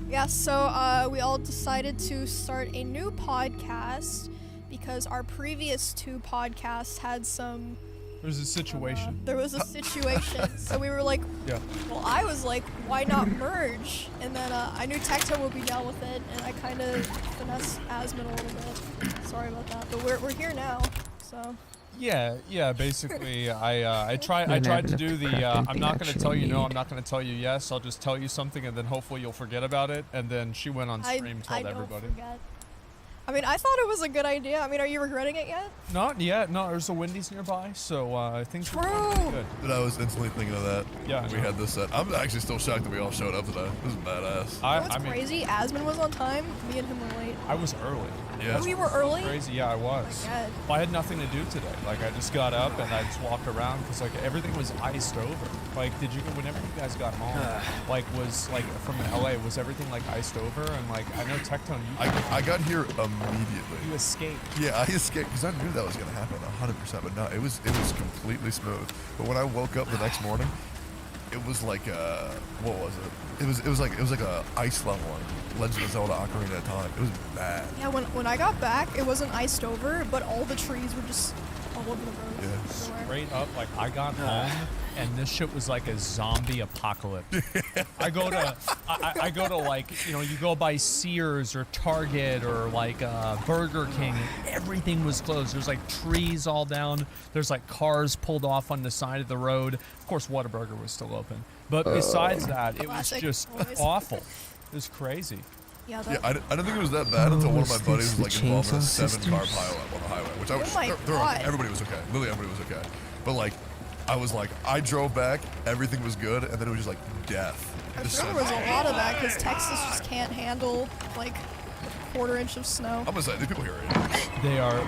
Yeah, so we all decided to start a new podcast because our previous 2 podcasts had some... There's a situation. There was a situation. So we were like, Yeah. well, I was like, why not merge? And then I knew Tecton would be down with it, and I kind of finessed Asman a little bit. Sorry about that, but we're here now, so. Yeah. Basically, I tried to do the. I'm not gonna tell you no. I'm not gonna tell you yes. I'll just tell you something, and then hopefully you'll forget about it. And then she went on stream, told I everybody. Don't forget. I mean, I thought it was a good idea. I mean, are you regretting it yet? Not yet. No, there's a Wendy's nearby, so I think. True. Good. Dude, I was instantly thinking of that. Yeah. We had this set. I'm actually still shocked that we all showed up today. This is badass. You know what's crazy? Asman was on time. Me and him were late. I was early. Yeah. Oh, you were early? Crazy, yeah, I was. Oh my God. Well, I had nothing to do today. Like, I just got up and I just walked around because, like, everything was iced over. Like, whenever you guys got home, like, was, like, from LA, was everything, like, iced over? And, like, I know Tectone, I got here immediately. you escaped. Yeah, I escaped because I knew that was gonna happen 100%. But no, it was completely smooth. But when I woke up the next morning, it was like what was it? It was like a ice level on Legend of Zelda Ocarina of Time. It was bad. Yeah, when I got back, it wasn't iced over, but all the trees were just all over the road. Yeah. Everywhere. Straight up, like, I got home and this shit was like a zombie apocalypse. I go to like, you know, you go by Sears or Target or like Burger King, and everything was closed. There's like trees all down. There's like cars pulled off on the side of the road. Of course, Whataburger was still open. But besides that, it was Classic, just always. awful. It was crazy. Yeah, Yeah, that, I didn't think it was that bad until one of my Oh, buddies was it's like involved in a the 7-car sisters. pileup on the highway, which I was. Oh my they're okay. God. Everybody was okay. Literally everybody was okay. But like, I was like, I drove back, everything was good, and then it was just like death. I Just forgot there was a lot of that because Texas just can't handle like a quarter-inch of snow. I'm gonna say these people here are idiots. They are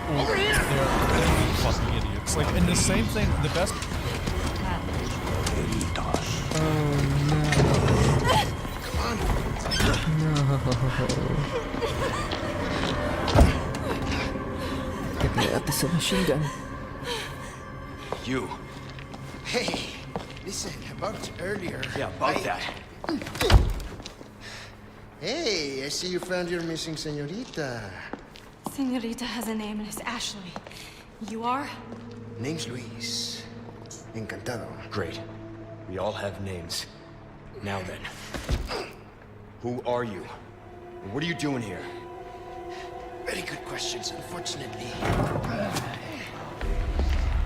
fucking idiots. Like, and the same thing, the best. Get me out the submachine gun. you. Hey, listen, about earlier. Yeah, about that. Hey, I see you found your missing señorita. Señorita has a name and it's Ashley. You are? Name's Luis. Encantado. Great. We all have names. Now then. Who are you? What are you doing here? Very good questions, unfortunately.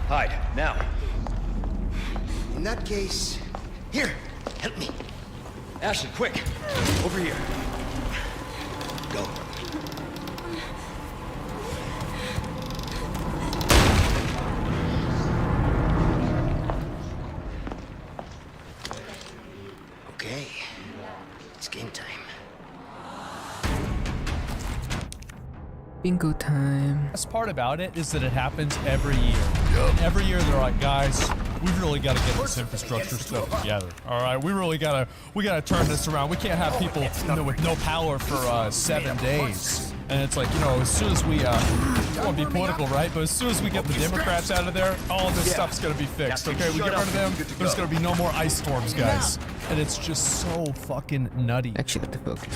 Hide, now. In that case, here, help me. Ashley, quick! Over here. Go. Okay, it's game time. Bingo time. Best part about it is that it happens every year. Every year they're like, guys, we've really got to get this infrastructure stuff together. All right, we gotta turn this around. We can't have people with no power for 7 days. And it's like, as soon as we, I don't want to be political, right? But as soon as we get the Democrats out of there, all of this stuff's gonna be fixed. Okay, we get rid of them. There's gonna be no more ice storms, guys. And it's just so fucking nutty. Actually, got the focus.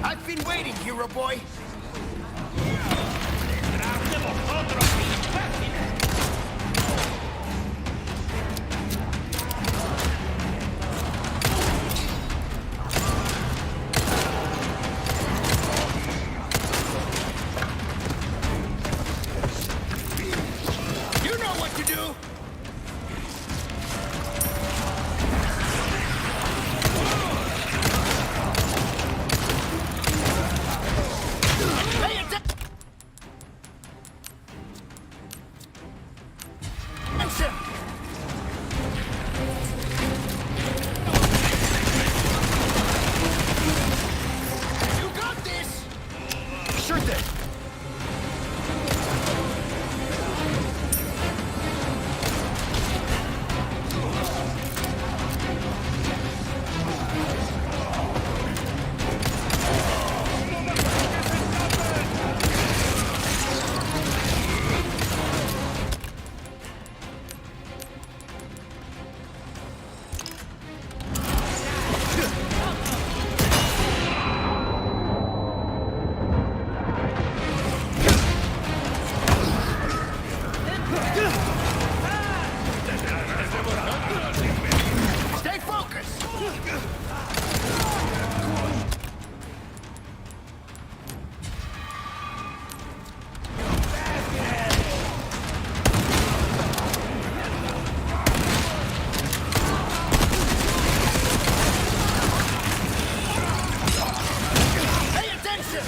I've been waiting, hero boy. You know what to do. You got this. Sure thing. Stay focused. Pay attention.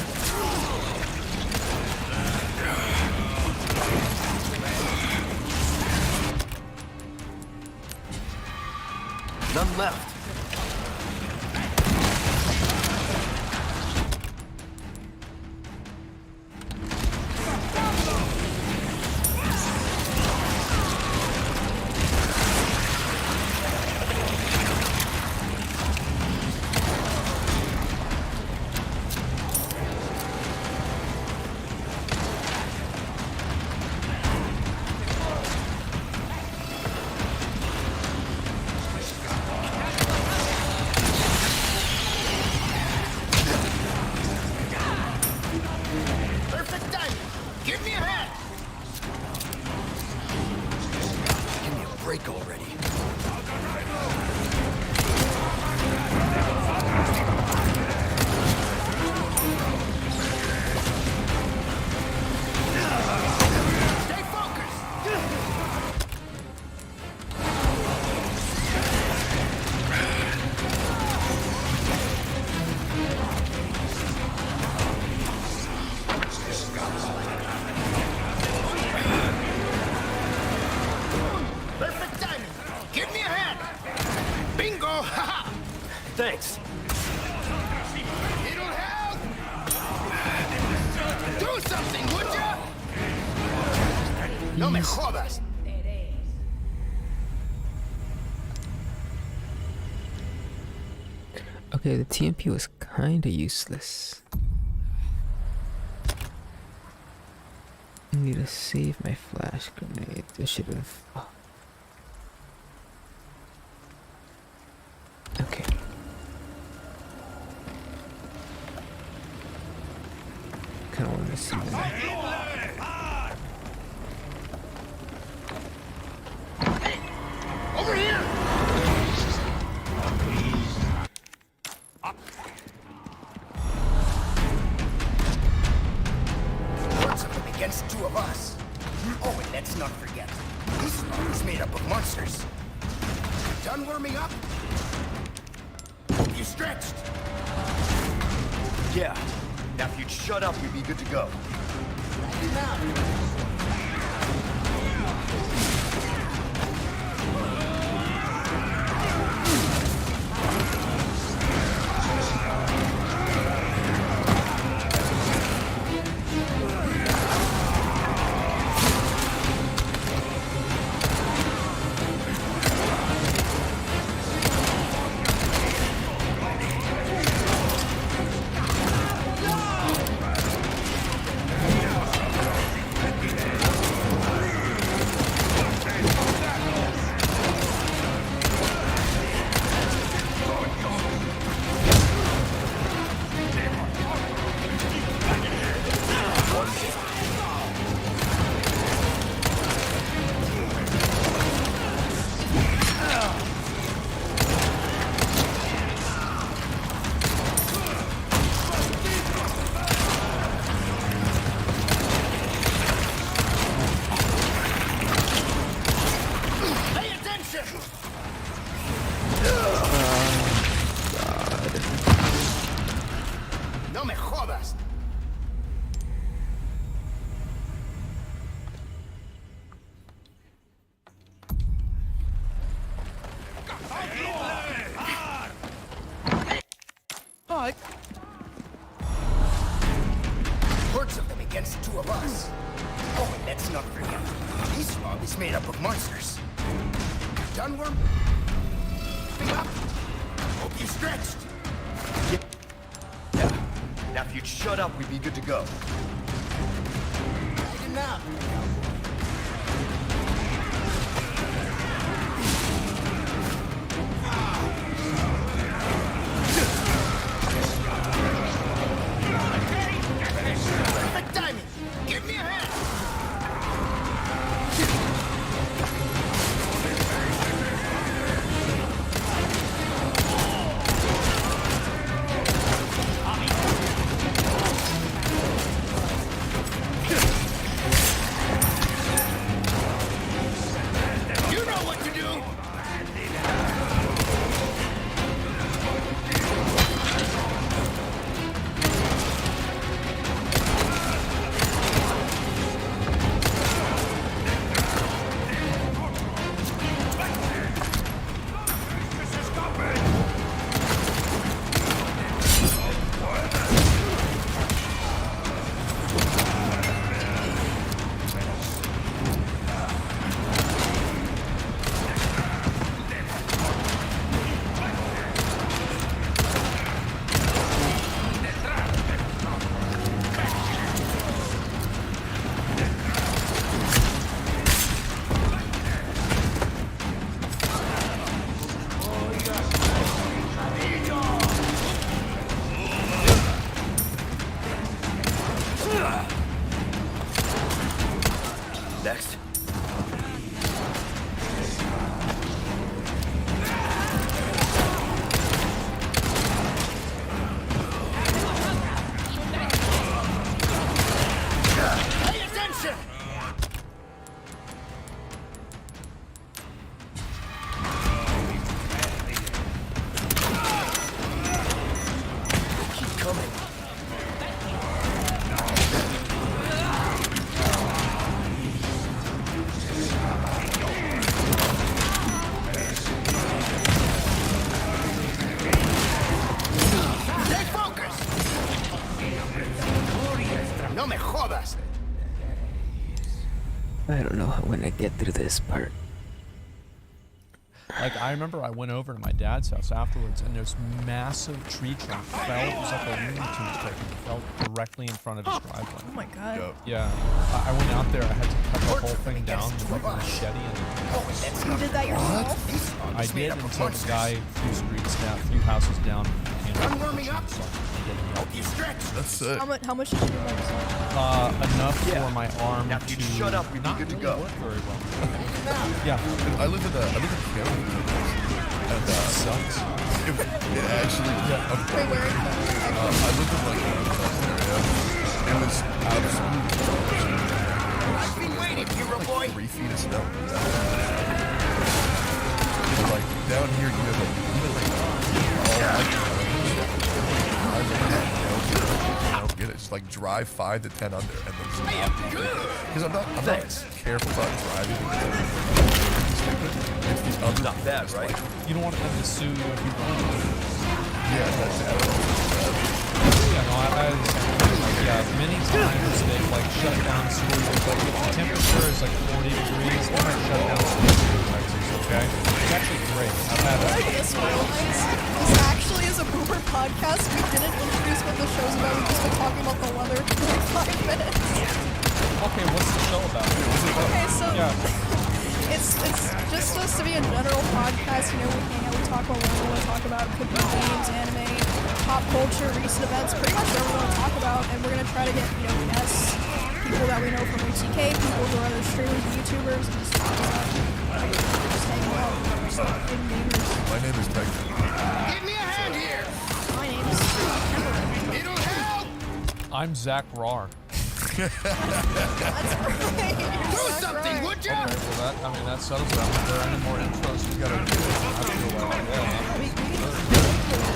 None left. break already. Stay focused! Perfect timing! Give me a hand! Bingo! Haha! Thanks. It'll help! Do something, would ya? No me jodas! Okay, the TMP was kinda useless. I need to save my flash grenade. This should have. Oh. Okay. Kinda wanted to see that. Over here! What's up against two of us? Oh, and let's not forget, this spot is made up of monsters. Done warming up? Hope you stretched. Yeah. Now if you'd shut up, we'd be good to go. Pay attention! No me jodas! Hi. Hordes of them against two of us. Oh, and let's not forget, this swamp is made up of monsters. Done worm? Up? Hope you stretched. Yeah. Now if you'd shut up, we'd be good to go. Lighten up. Perfect timing. Give me a hand. You know what to do. Next. I don't know when I get through this part. Like, I remember I went over to my dad's house afterwards, and this massive tree trunk fell. It was like a Looney Tunes cartoon. It fell directly in front of his driveway. Oh my god. Yeah. I went out there. I had to cut the whole thing down with like a machete and You did that yourself? I did until the guy a few houses down. Warming up. You stretch. That's sick. How much did you do by yourself? Enough for my arm Now, if to you shut up, we'd be not good to really go. work very well. Yeah. I live in Canada, and Sucks. it actually. Yeah. Wait, where are you? I lived in like an area. It was absolutely. I've been waiting, hero boy. 3 feet of snow. Like down here, you have like I don't get it. Just like drive 5 to 10 under, and then stop. Because I'm not careful about driving. It's these other Not bad, right? Like, You don't want them to sue you if you run. yeah, that's it. Yeah, no, many times they've like shut down schools. Like if the temperature is like 40 degrees, they might shut down schools in Texas. Okay, it's actually great. I've had I just realized this actually is a boomer podcast. We didn't introduce what the show's about. We've just been talking about the weather for like 5 minutes. Okay, what's the show about? Okay, so Yeah. it's just supposed to be a general podcast. You know, we hang out, we talk about what we want to talk about. Could be games, anime, pop culture, recent events, pretty much whatever we want to talk about. And we're gonna try to get, you know, guests, people that we know from OTK, people who are other streamers, YouTubers, and just talk about, just hang out, just being gamers. My name is Tech. Give me a hand here. My name's Emily. It'll help. I'm Zach Rar. That's right. Do something, would you? Okay, well that settles it. Are there any more intros you gotta do? I feel like,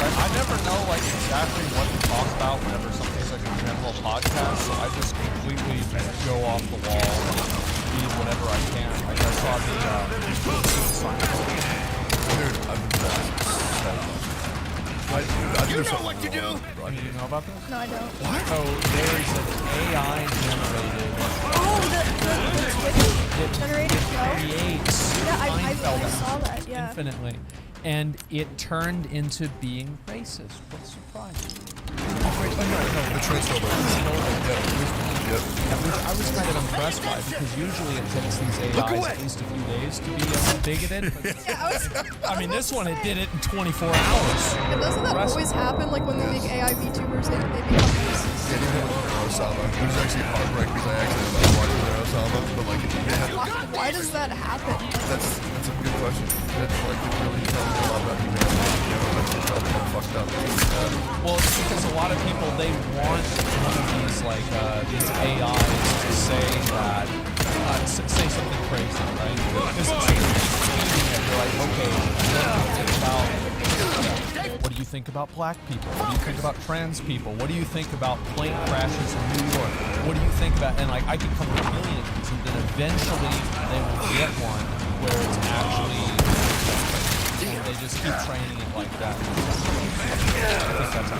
I never know like exactly what to talk about whenever something's like a general podcast, so I just completely go off the wall and read whatever I can. Like I saw Dude, I've been You know what to do. you know about this? No, I don't. So there's an AI generated. Oh, the Twitch generated show? Creates Yeah, I Seinfeld saw that, yeah. infinitely, and it turned into being racist. What surprised? the transformer. I was kind of impressed by it because usually it takes these AIs at least a few days to be bigoted. But, I mean, this one, it did it in 24 hours. And doesn't that always happen, like when they make AI VTubers, they become racist? Yeah, even with Osama. It was actually heartbreaking because I actually love watching Osama, but like, Why does that happen? that's a good question. It's like, it really tells me a lot about humanity. You know, that's just how fucked up. Well, it's because a lot of people, they want one of these, like, these AIs to say that, say something crazy, right? Because you're like, okay, what do you think about black people? What do you think about trans people? What do you think about plane crashes in New York? What do you think about, and like, I could come with a million of these, and then eventually they will get one where it's actually, and they just keep training it like that. I think that's how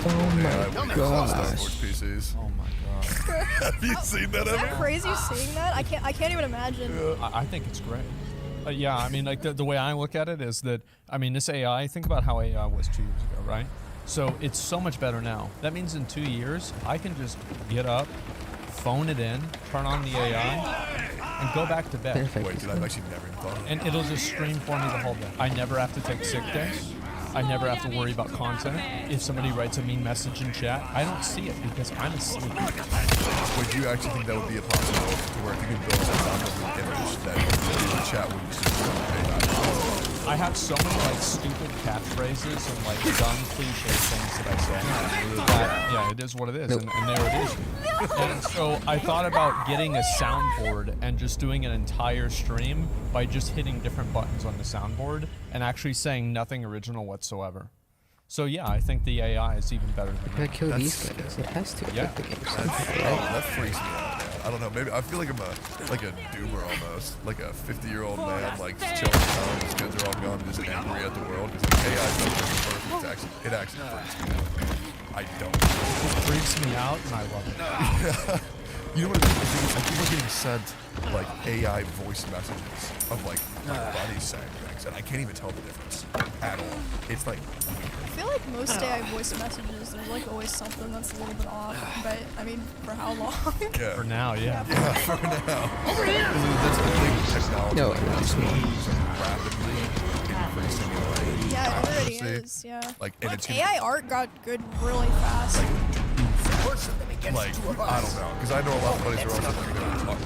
Oh my gosh. PCs. Oh my god. Have you seen that Is ever? that crazy seeing that? I can't even imagine. I think it's great. Yeah, I mean, like the way I look at it is that, I mean, this AI, think about how AI was 2 years ago, right? So it's so much better now. That means in 2 years, I can just get up, phone it in, turn on the AI, and go back to bed. Wait, dude, I've actually never even thought of that. And it'll just stream for me the whole day. I never have to take sick days. I never have to worry about content. If somebody writes a mean message in chat, I don't see it because I'm asleep. Would you actually think that would be a possibility to where if you could build a download image that the chat would use? I have so many like stupid catchphrases and like dumb cliche things that I say. That, yeah, it is what it is, and there it is. And so I thought about getting a soundboard and just doing an entire stream by just hitting different buttons on the soundboard and actually saying nothing original whatsoever. So yeah, I think the AI is even better than I kill these guys. It has to. Yeah. The game. That freaks me out. I don't know. Maybe I feel like I'm a doomer almost, like a 50-year-old man, like just chilling out. His kids are all gone, just angry at the world because like, AI is perfect. It actually freaks me out. I don't. It freaks me out and I love it. You know what I mean? I keep on getting sent like AI voice messages of like my buddies saying things, and I can't even tell the difference at all. It's like I feel like most AI voice messages, there's like always something that's a little bit off. But I mean, for how long? yeah. For now, yeah. Yeah, for now. That's the thing with technology. No, like, it's it's me. rapidly increasing in like Yeah, it already accuracy. is. Yeah. Like, and it's AI art got good really fast. like I don't know, because I know a lot of buddies are also like gonna talk.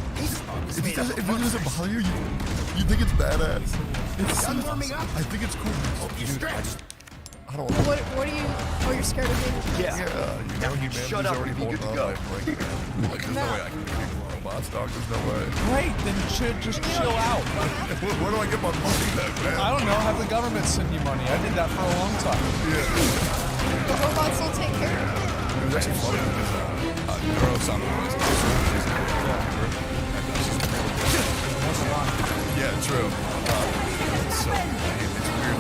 If it doesn't bother you, you think it's badass. It's so awesome. I think it's cool. Dude, I don't know. What are you? Oh, you're scared of me? Yeah, you know, humanity's already holding on. Like, there's no way I can make robots, dog. There's no way. Great, then just chill out. Where do I get my money then, man? I don't know. Have the government send you money. I did that for a long time. Yeah. The robots will take care of it. It was actually funny because neuroscience yeah, true. So it's weird.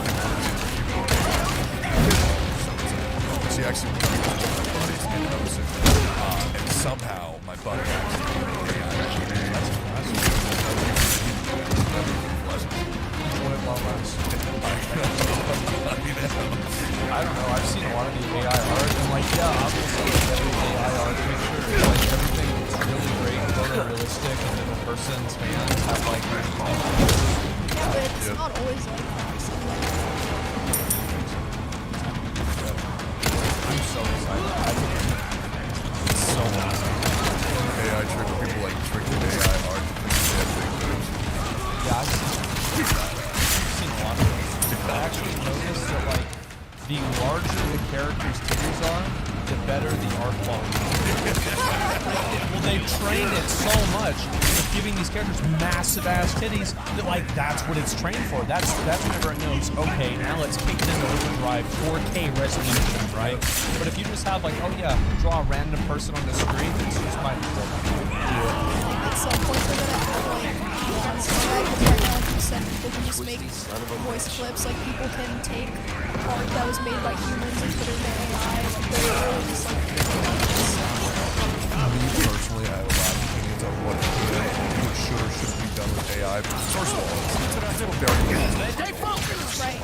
She actually went up to my buddies and noticed it. And somehow my buddy I don't know. I've seen a lot of the AI art, and like, yeah, obviously, like, every AI art picture, like everything looks really great, photorealistic, and then the person's hands have like. Yeah, but it's not always like that. I'm so excited. I think it's so awesome. AI trick people like tricking AI art. Yeah, I've seen a lot of those. I actually noticed that like the larger the characters' titties are, the better the art quality. Well, they've trained it so much with giving these characters massive ass titties that like that's what it's trained for. That's whenever it knows, okay, now let's kick it into overdrive 4K resolution, right? But if you just have like, oh yeah, draw a random person on the screen, it's just my At some point they're gonna have like because right now, like you said, people can just make voice clips. Like people can take art that was made by humans and put it in AI. Like they're really just like. Me personally, I have a lot of opinions on what should or shouldn't be done with AI. First of all, it's very good. Right.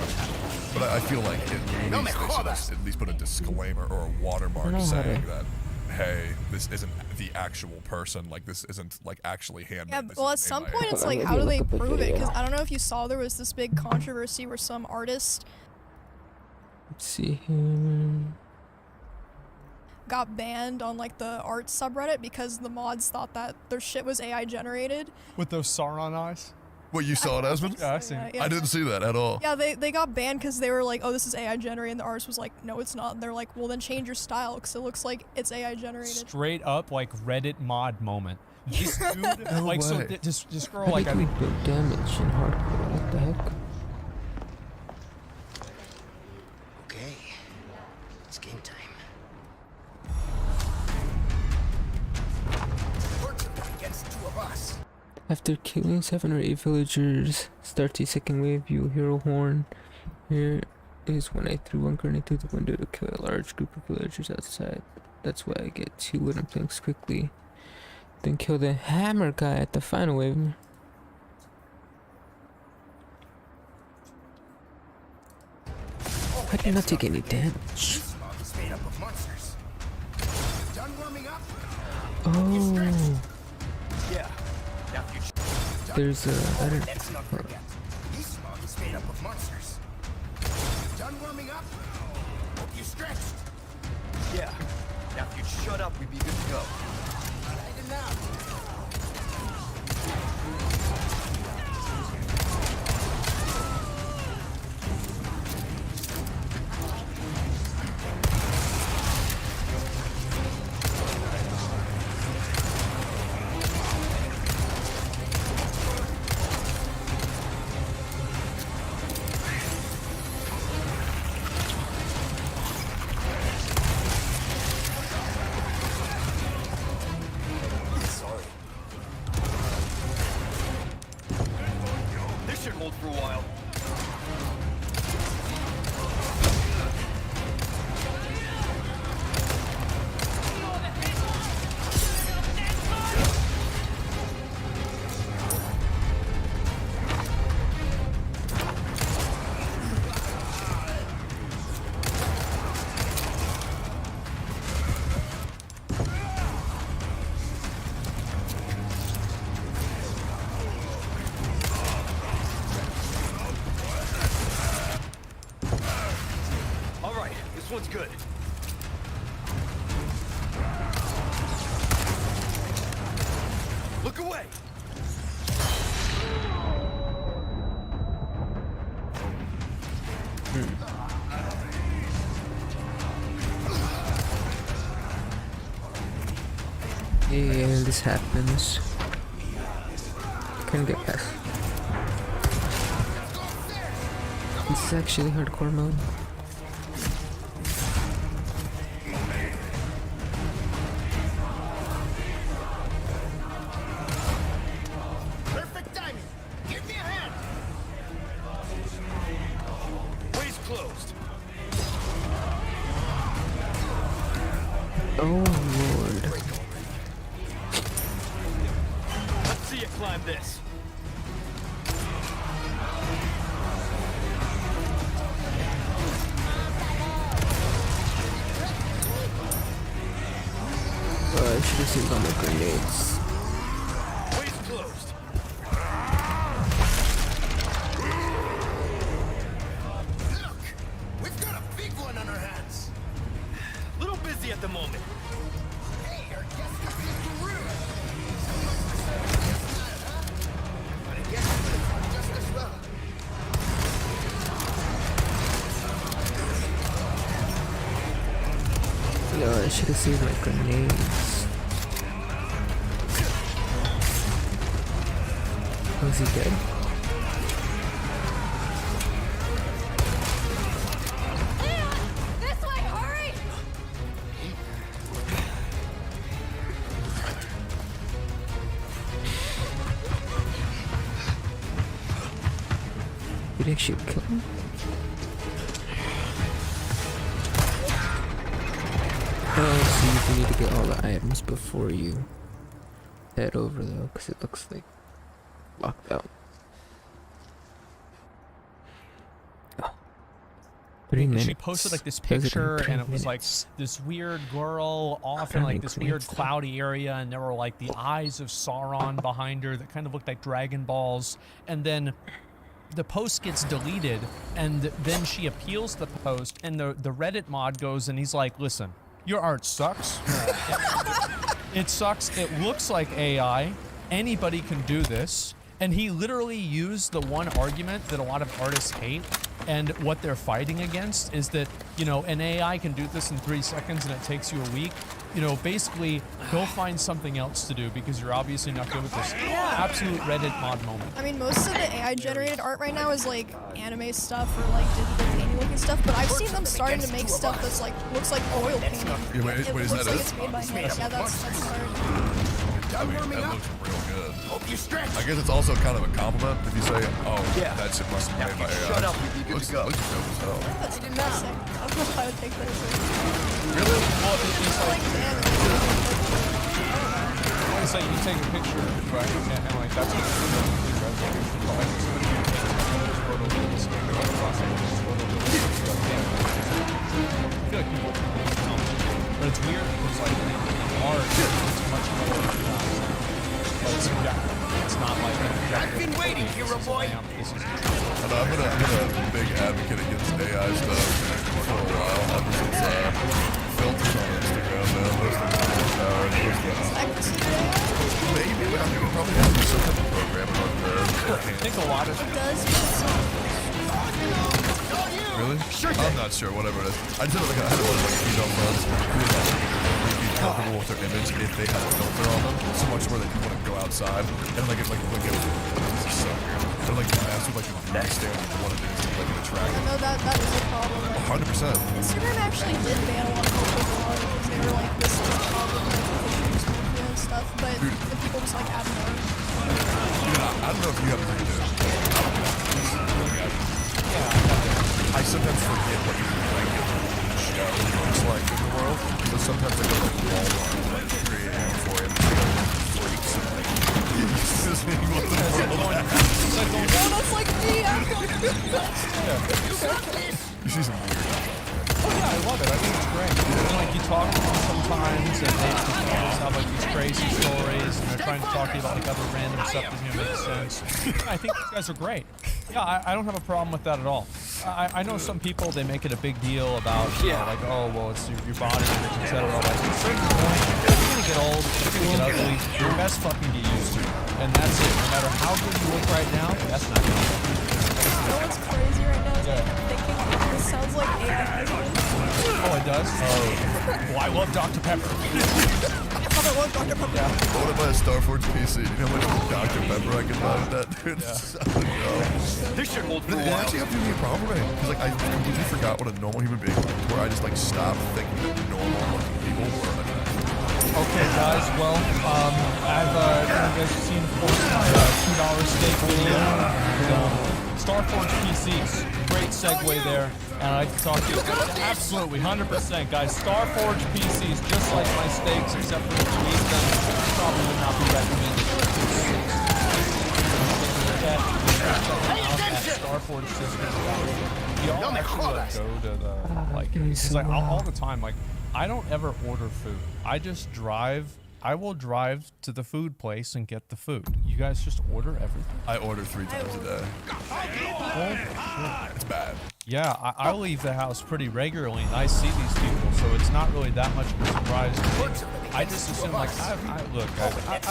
But I feel like they should at least put a disclaimer or a watermark saying that, hey, this isn't the actual person. Like this isn't like actually handmade. Yeah, well, at some point it's like, how do they prove it? Because I don't know if you saw there was this big controversy where some artist Let's see here. got banned on like the art subreddit because the mods thought that their shit was AI generated. with those Sauron eyes. What, you saw it, Esmond? Yeah, I seen it. Yeah. I didn't see that at all. Yeah, they got banned because they were like, oh, this is AI generated, and the artist was like, no, it's not. And they're like, well, then change your style because it looks like it's AI generated. Straight up like Reddit mod moment. This dude, No like, so way. this girl, How like, do I you mean, build damage in hardcore? What the heck? Okay, it's game time. Works against two of us. After killing 7 or 8 villagers, start the second wave, you hero horn. Here is when I threw one grenade through the window to kill a large group of villagers outside. That's why I get 2 wooden planks quickly. Then kill the hammer guy at the final wave. I did not take any damage. This mob is made up of monsters. Done warming up? Oh, Yeah. Now you there's a... I don't... Let's not forget. This mob is made up of monsters. Done warming up? Hope you stretched. Yeah. Now if you'd shut up, we'd be good to go. Right now. Sorry. This should hold for a while. good. Look away. Yeah, this happens. Can't get past. This is actually hardcore mode. Perfect timing. Give me a hand. Way's closed. Oh lord. Let's see you climb this. I should have saved all my grenades. Way's closed. Look, we've got a big one on our hands. Little busy at the moment. Hey, our guest is being rude. But I guess it would have gone just as well. No, I should have saved my grenades. Oh, is he dead? This way, hurry! Did he actually kill him? Oh, so you need to get all the items before you head over though, because it looks like locked out. Oh. 3 minutes. She posted like this That was picture, like in and 10 it was like minutes. this weird girl off in like this weird cloudy area, and there were like the eyes of Sauron behind her that kind of looked like Dragon Balls, and then the post gets deleted, and then she appeals the post, and the Reddit mod goes and he's like, listen, your art sucks. It sucks. It looks like AI. Anybody can do this. And he literally used the one argument that a lot of artists hate, and what they're fighting against is that, you know, an AI can do this in 3 seconds and it takes you a week. You know, basically, go find something else to do because you're obviously not good with this. Absolute Reddit mod moment. I mean, most of the AI generated art right now is like anime stuff or like digital painting looking stuff, but I've seen them starting to make stuff that's like looks like oil painting. Yeah, wait, It is looks that like it? it's made by hand. Yeah, that's hard. I mean, that looks real good. Hope you stretch. I guess it's also kind of a compliment if you say, oh, that shit must have been made by AI. Shut up, you'd be good Looks to go. dope as hell. That's sick. I don't know if I would take that as a Really? Well, it's like, damn. it's like you take a picture, right? And like that's what I feel like people but it's weird because like art it's much more like subjective. It's not like I've been waiting, hero boy. This is And I'm a big advocate against AI stuff for a while. Ever since filters on Instagram, man. Those things are overpowered. Maybe, but I think it probably has to be some type of programming on there. I think a lot of It does, but Really? I'm not sure, whatever it is. I just had like, I had one of my female friends who was like, would be comfortable with their image if they had a filter on them, so much where they didn't want to go outside. And like, it's like, this is so weird. They're like, mess with like the beauty standards of what it is to be like an attractive. no, that is a problem. 100%. Instagram actually did ban a lot of filters a lot because they were like, this is a problem with and stuff, but the people just like add more. Yeah, I don't know if you have to do it. I sometimes forget what you like the show looks like in the world. So sometimes I go like Walmart and like creating for him freaks and like just seeing what the world has. No, that's like me. I'm going You see some weird stuff. Oh, yeah, Yeah, I love it. I think it's great. And, like, you talk to them sometimes, and they always have like these crazy stories, and they're trying to talk to you about like other random stuff that doesn't make sense. I think these guys are great. Yeah, I don't have a problem with that at all. I know some people, they make it a big deal about, you know, like, oh, well, it's your body image, etc. Like, at a certain point, you're gonna get old, you're gonna get ugly, you best fucking get used to it. And that's it. No matter how good you look right now, that's not gonna happen. You know what's crazy right now is I'm thinking this sounds like AI business. Oh, it does? Oh. Well, I love Dr. Pepper. I love Dr. Pepper. Yeah. I want to buy a Starforge PC. You know how much Dr. Pepper I can buy with that, dude? Yeah. So dumb. This should hold for a It while. actually have to be a problem for me. Because, like, I completely forgot what a normal human being was. Where I just, like, stopped thinking that normal looking people were attractive. Okay, guys. Well, I've you guys seen, of course, my $2 steak video. Starforge PCs. Great segue there. And I'd like to talk to you. Absolutely, 100%, guys. Starforge PCs, just like my steaks, except for if you eat them, probably would not be recommended. Starforge systems. Y'all actually go to the like, because like all the time, like I don't ever order food. I just drive. I will drive to the food place and get the food. You guys just order everything? I order 3 times a day. Oh, it's bad. Yeah, I leave the house pretty regularly, and I see these people, so it's not really that much of a surprise to me. I just assume, like, I've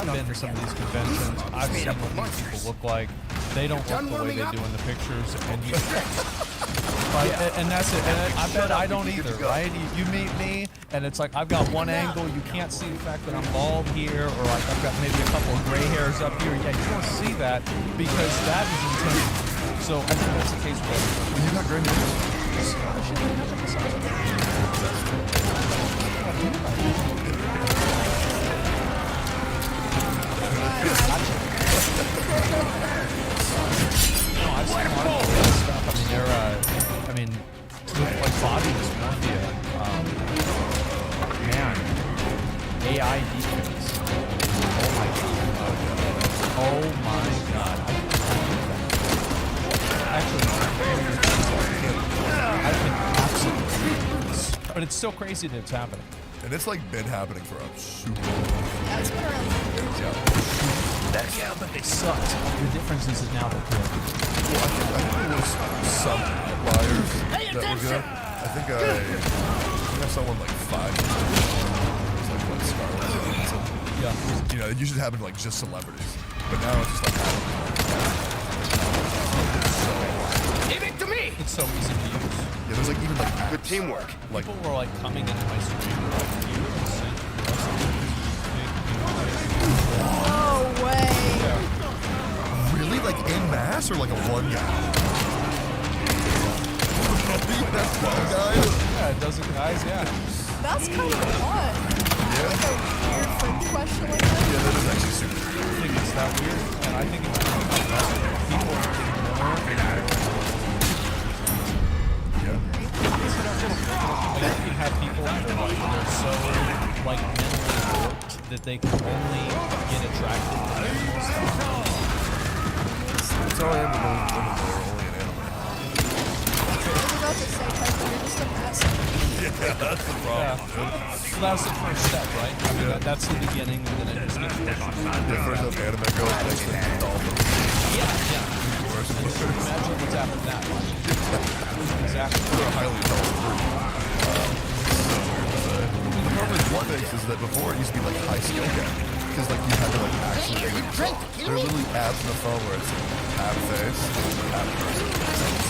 been to some of these conventions. I've seen what these people look like. They don't look the way they do in the pictures, and you, right? And that's it. And I bet I don't either, right? You meet me, and it's like I've got one angle. You can't see the fact that I'm bald here, or like I've got maybe a couple of gray hairs up here. Yeah, you don't see that because that is intentional. So I think that's the case with everyone. You got gray No, I've seen a lot of cool stuff. I mean, they're, I mean, like body dysmorphia. Man, AI deepfakes. Oh my god. Oh my god. I can absolutely do this. But it's still crazy that it's happening. And it's like been happening for a super long time. Yeah, it's been around. Yeah, but they sucked. The difference is that now they're good. Well, I think there was some outliers that were good. I think I saw one like 5 years ago. It was like what Scarlett Johansson. Yeah. You know, it usually happened to like just celebrities. But now it's just like Give it to me! It's so easy to use. yeah, there's like even like Good teamwork. like People were like coming into my stream like you and saying, No way. really like in mass or like a one guy? That's one guy. Yeah, a dozen guys, yeah. That's kind of fun. Yeah. Like a weird fringe question like that. Yeah, that is actually super I weird. think it's that weird, and I think it's people are getting more and more. Yeah. Like, you have people that are like, they're so like mentally warped that they can only get attracted to animal stuff. That's all I am with women. They're only an animal. I was about to say, Tyler, you're just a mess. Yeah, that's the problem. Yeah. So that's the first step, right? I mean, that's the beginning, and then it just gets pushed. Yeah, first up anime girl, next thing dolphins. Yeah. Imagine what's happened to that one. Exactly. They're a highly intelligent group. The problem with one thing is that before it used to be like high skill game. Because like you had to like actually do it yourself. There are literally apps on the phone where it's app face, app person,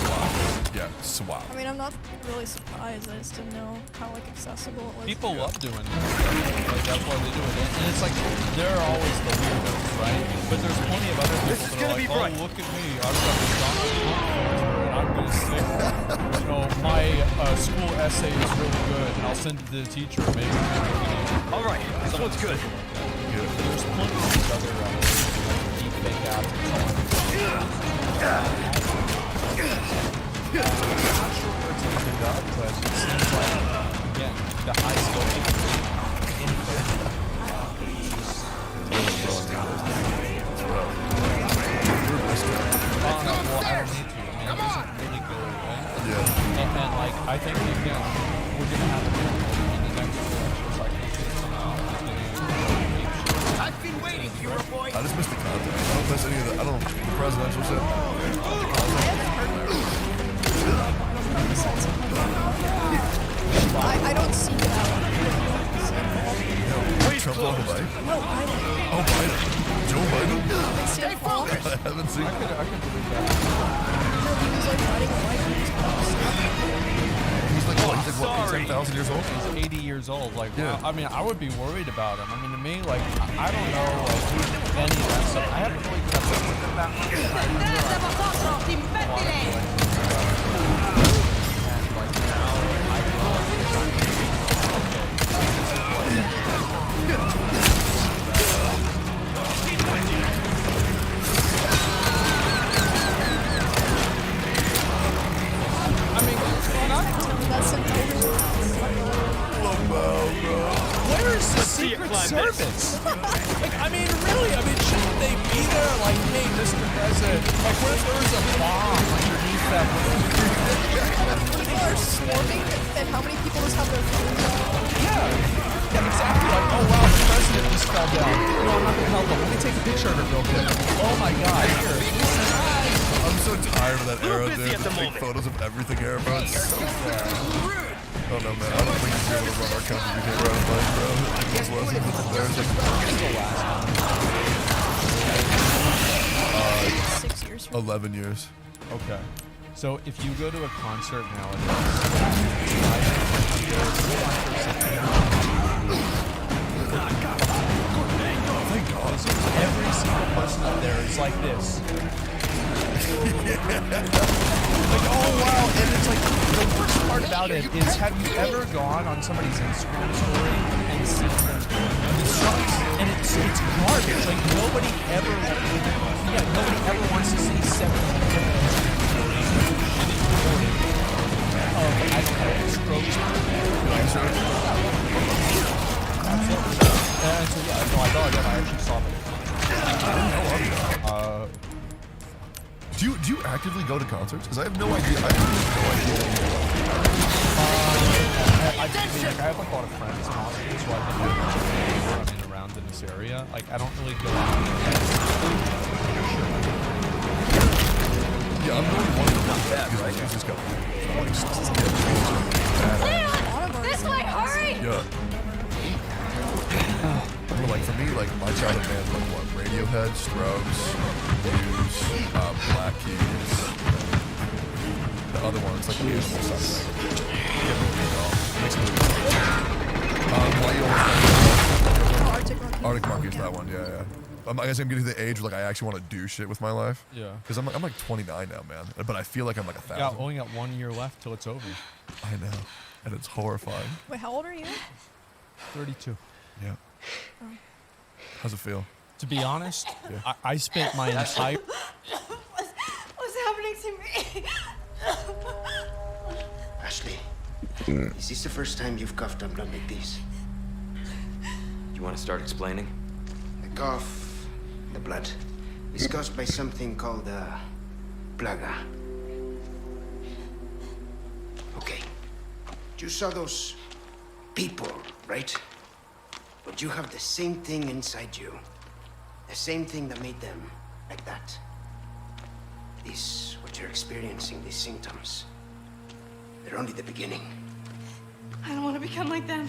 swap. Yeah, swap. I mean, I'm not really surprised. I just didn't know how like accessible it was. People love doing that. Like, that's why they do it. And it's like, there are always the weirdos, right? But there's plenty of other people that are like, oh, look at me. I've got this and I'm going to say, you know, my school essay is really good, and I'll send it to the teacher. Maybe. All right, that looks good. There's plenty of these other like deep fake apps and so on. I'm not sure where it's going to end up, but it seems like, again, the high skill well, I don't need to. I mean, it doesn't really go away. Yeah. And like, I think, again, that. I don't know. The presidential shit. I don't see that. Trump on the bike? No, Biden. Oh, Biden. Joe Biden? Stay focused. I haven't seen I could believe that. He was like riding a bike and he's He's like, what, he's like, what, 10,000 years old? He's 80 years old. Like, Yeah. I mean, I would be worried about him. I mean, to me, like, I don't know like, any of that stuff. I haven't really kept up with it that much. And, like, now, I know Where is the Secret Service? Like, I mean, really, I mean, shouldn't they be there? Like, hey, Mr. President, like, what if there was a bomb underneath that building? people are swarming, and how many people just have their phones out? Yeah, exactly. Like, oh wow, the president just fell down. No, I'm not gonna help him. Let me take a picture of it real quick. Oh my god, here. I'm so tired of that era, dude. The big photos of everything era, bro. It's so bad. Oh no, man. I don't think you're able to run our country. We can't run a bike, bro. It's lessons there's 6 years. 11 years. Okay. So if you go to a concert nowadays, thank God. Every single person up there is like this. Like, oh wow, and it's like, the worst part about it is, have you ever gone on somebody's Instagram story and seen them? It sucks, and it's garbage. Like, nobody ever wants to see 7 strokes. And so yeah, no, I actually saw that. Do you actively go to concerts? Because I have no idea. I have no idea. I have like a lot of friends in Austin, so I've been running around in this area. Like, I don't really go out. Yeah, I'm going one of them. Not bad, right? Just go. This way, hurry! Yeah. But like for me, like my childhood bands like what? Radiohead, Strokes, Muse, Black Keys. The other one's like the Animal something. Arctic Monkeys, that one, yeah. I guess I'm getting to the age where like I actually want to do shit with my life. Yeah. Because I'm like 29 now, man. But I feel like I'm like 1,000. Yeah, only got 1 year left till it's over. I know. And it's horrifying. Wait, how old are you? 32. Yeah. Oh. How's it feel? To be honest, I spent my entire... What's happening to me? Ashley, is this the first time you've coughed up blood like this? You want to start explaining? The cough, the blood, is caused by something called plaga. Okay. You saw those people, right? But you have the same thing inside you. The same thing that made them like that. This, what you're experiencing, these symptoms, they're only the beginning. I don't want to become like them.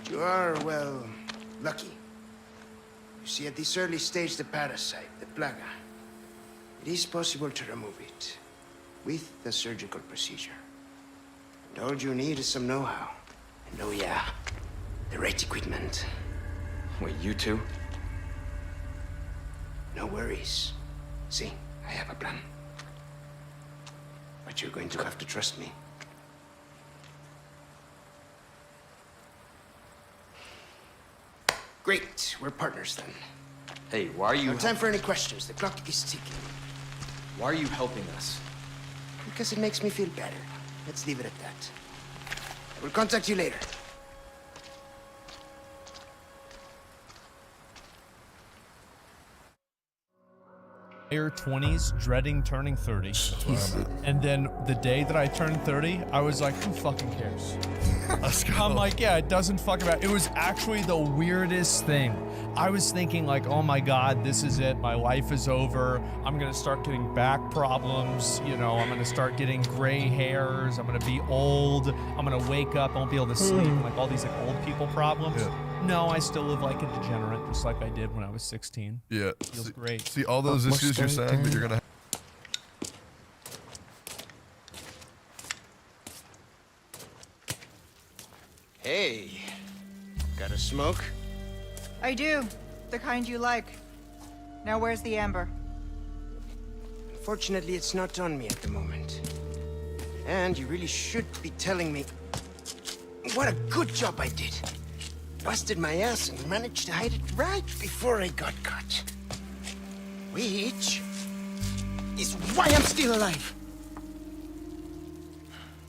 You are, well, lucky. You see, at this early stage, the parasite, the plaga, it is possible to remove it with a surgical procedure. And all you need is some know-how. And oh yeah, the right equipment. Wait, you two? No worries. See, I have a plan. But you're going to have to trust me. Great, we're partners then. Hey, why are you... No time for any questions. The clock is ticking. Why are you helping us? Because it makes me feel better. Let's leave it at that. I will contact you later. 20s, dreading turning 30. Jesus. And then the day that I turned 30, I was like, who fucking cares? I'm like, yeah, it doesn't fucking matter. It was actually the weirdest thing. I was thinking like, oh my God, this is it. My life is over. I'm gonna start getting back problems. You know, I'm gonna start getting gray hairs. I'm gonna be old. I'm gonna wake up, I won't be able to sleep. Like all these like old people problems. Yeah. No, I still live like a degenerate, just like I did when I was 16. Yeah. Feels great. See all those issues you're saying that you're gonna. Hey, got a smoke? I do. The kind you like. Now where's the amber? Unfortunately, it's not on me at the moment. And you really should be telling me what a good job I did. Busted my ass and managed to hide it right before I got caught. Which is why I'm still alive.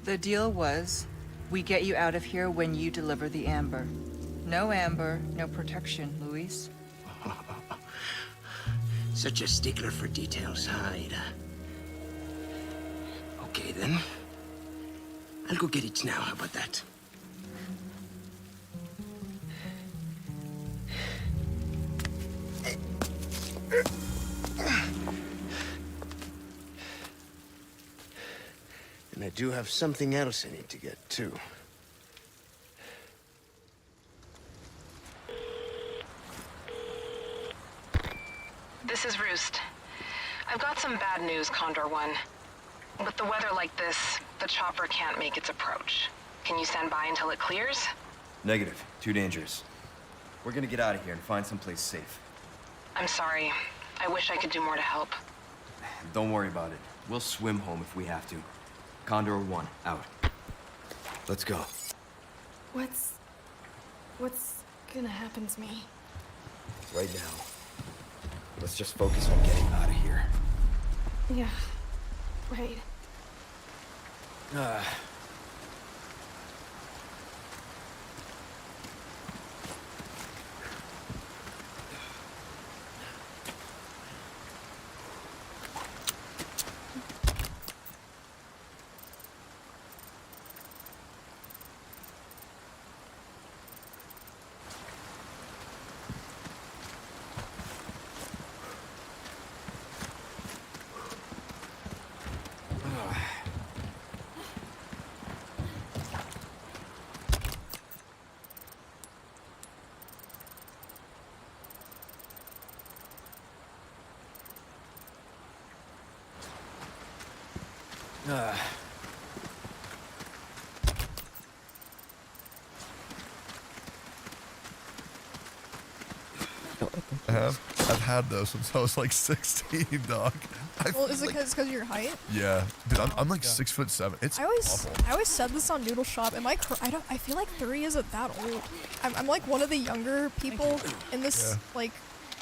The deal was, we get you out of here when you deliver the amber. No amber, no protection, Luis. Such a stickler for details, huh, Ada? Okay, then. I'll go get it now. How about that? And I do have something else I need to get, too. This is Roost. I've got some bad news, Condor One. With the weather like this, the chopper can't make its approach. Can you stand by until it clears? Negative. Too dangerous. We're gonna get out of here and find someplace safe. I'm sorry. I wish I could do more to help. Don't worry about it. We'll swim home if we have to. Condor 1, out. Let's go. What's gonna happen to me? Right now. Let's just focus on getting out of here. Yeah, right. I've had those since I was like 16, dog. Well, is it because of your height? Yeah, dude, I'm like 6'7". It's I awful. always said this on Noodle Shop. Am I? I feel like 3 isn't that old. I'm like one of the younger people in this like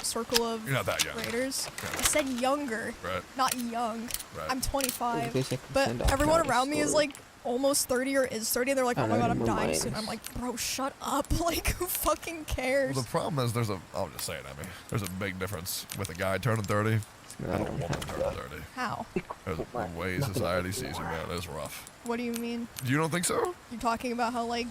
circle of You're not that young. raiders. I said younger, not young. Right. I'm 25, Basically, but send off everyone Counter around me is Story. like almost 30 or is 30, and they're like, oh my god, I'm never dying mind. soon. I'm like, bro, shut up. Like, who fucking cares? Well, the problem is I'll just say it, I mean, there's a big difference with a guy turning 30 and a woman turning 30. How? There's the way society sees you, man, it's rough. What do you mean? You don't think so? You're talking about how like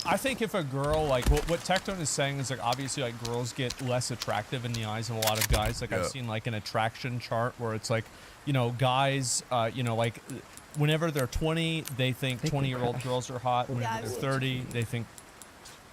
I think if a girl, like, what Tectone is saying is, like, obviously, like, girls get less attractive in the eyes of a lot of guys. Like, I've seen, like, an attraction chart where it's, like, you know, guys, you know, like, whenever they're 20, they think 20-year-old girls are hot. Whenever they're 30, they think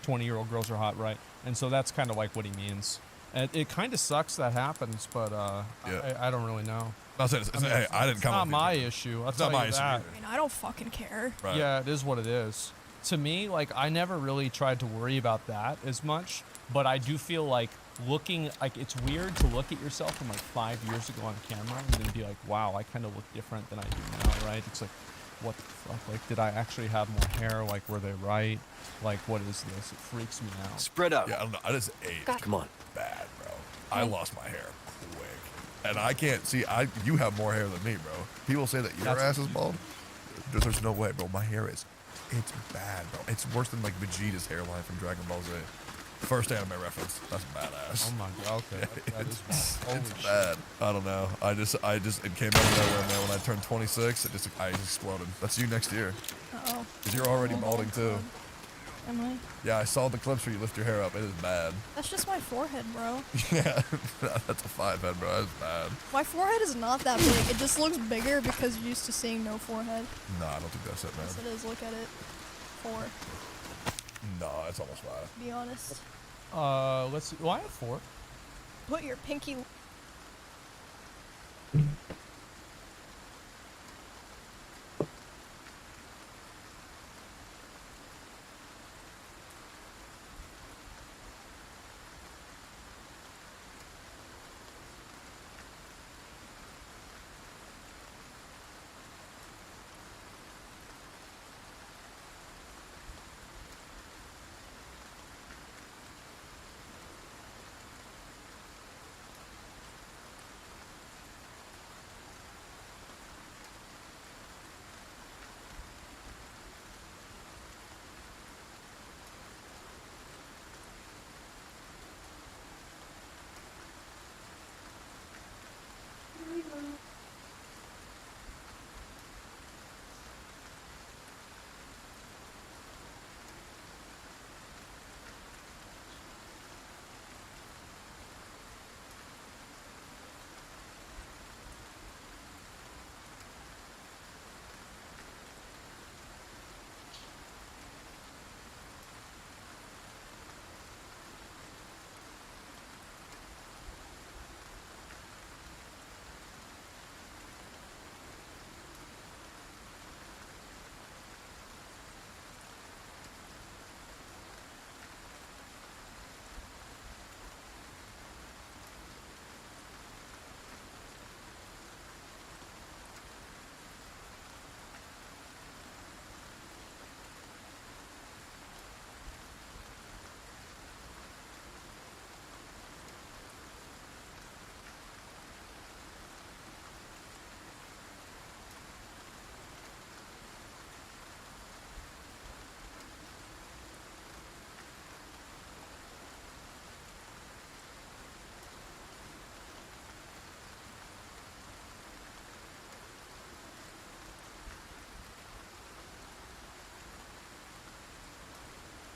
20-year-old girls are hot, right? And so that's kind of, like, what he means. And it kind of sucks that happens, but I don't really know. I didn't come It's not up with my it. issue. I'll It's tell not my you issue that. either. I mean, I don't fucking care. Right. Yeah, it is what it is. To me, like, I never really tried to worry about that as much, but I do feel like it's weird to look at yourself from like 5 years ago on camera and then be like, wow, I kind of look different than I do now, right? It's like, what the fuck? Like, did I actually have more hair? Like, were they right? Like, what is this? It freaks me out. Spread out. Yeah, I don't know. I just aged. Come on. Bad, bro. I lost my hair quick. And I can't see, you have more hair than me, bro. People say that your ass is bald. There's no way, bro. My hair is, it's bad, bro. It's worse than like Vegeta's hairline from Dragon Ball Z. First anime reference. That's badass. Oh my god. Okay. That is bad. Holy It's shit. bad. I don't know. I just, it came out of nowhere, man. When I turned 26, I just exploded. That's you next year. Uh-oh. Because you're already balding too. Am I? Yeah, I saw the clips where you lift your hair up. It is bad. That's just my forehead, bro. Yeah, that's a 5 head, bro. That's bad. My forehead is not that big. It just looks bigger because you're used to seeing no forehead. No, I don't think that's it, man. Yes, it is. Look at it. 4. No, it's almost 5. Be honest. Let's see. Well, I have 4. Put your pinky.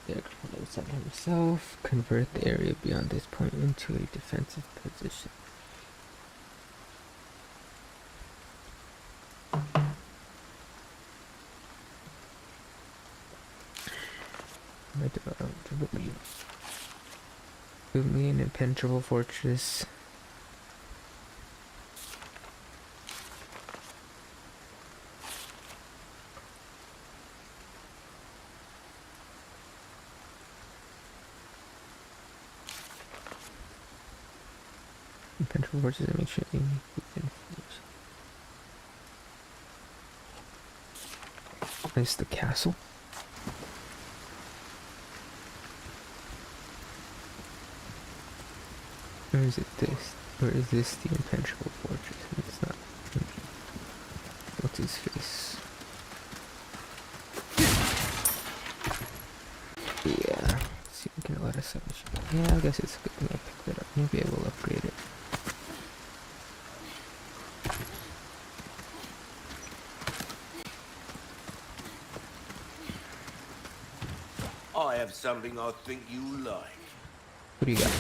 The explorer set himself. Convert the area beyond this point into a defensive position. Build me an impenetrable fortress. Impenetrable fortress and make sure you place the castle. Or is it this? Or is this the impenetrable fortress? It's not. What's his face? Yeah. Let's see if we can let us up. Yeah, I guess it's a good thing I picked it up. Maybe I will upgrade it. I have something I think you like. What do you got?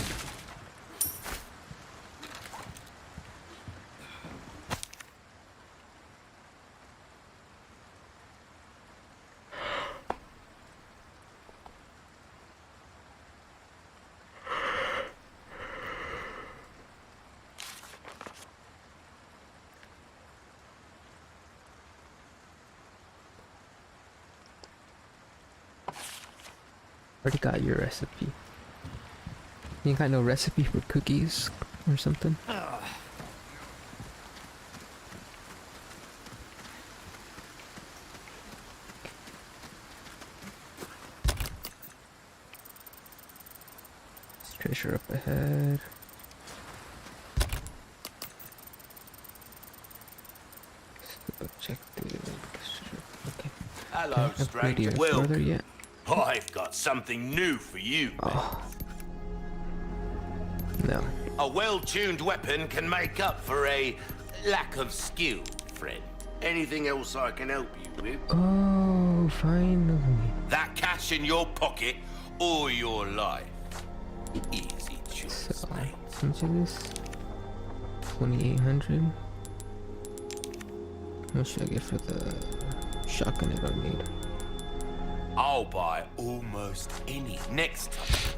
Already got your recipe. You got no recipe for cookies or something? Treasure up ahead. Objective. Okay. Hello, Can I upgrade stranger. yours further Welcome. yet? I've got something new for you. Oh, No. A well-tuned weapon can make up for a lack of skill, friend. Anything else I can help you with? Oh, finally. That cash in your pocket or your life? Easy choice, So, mate. how much is this? 2,800. How much should I get for the shotgun I don't need? I'll buy almost any next time.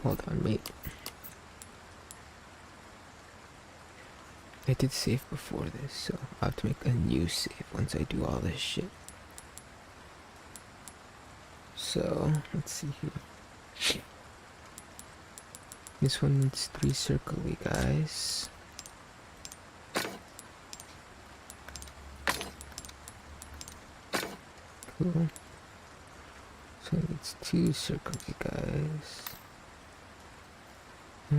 Hold on, mate. I did save before this, so I'll have to make a new save once I do all this shit. So, let's see here. This one needs 3 circly guys. Cool. So it's 2 circly guys. I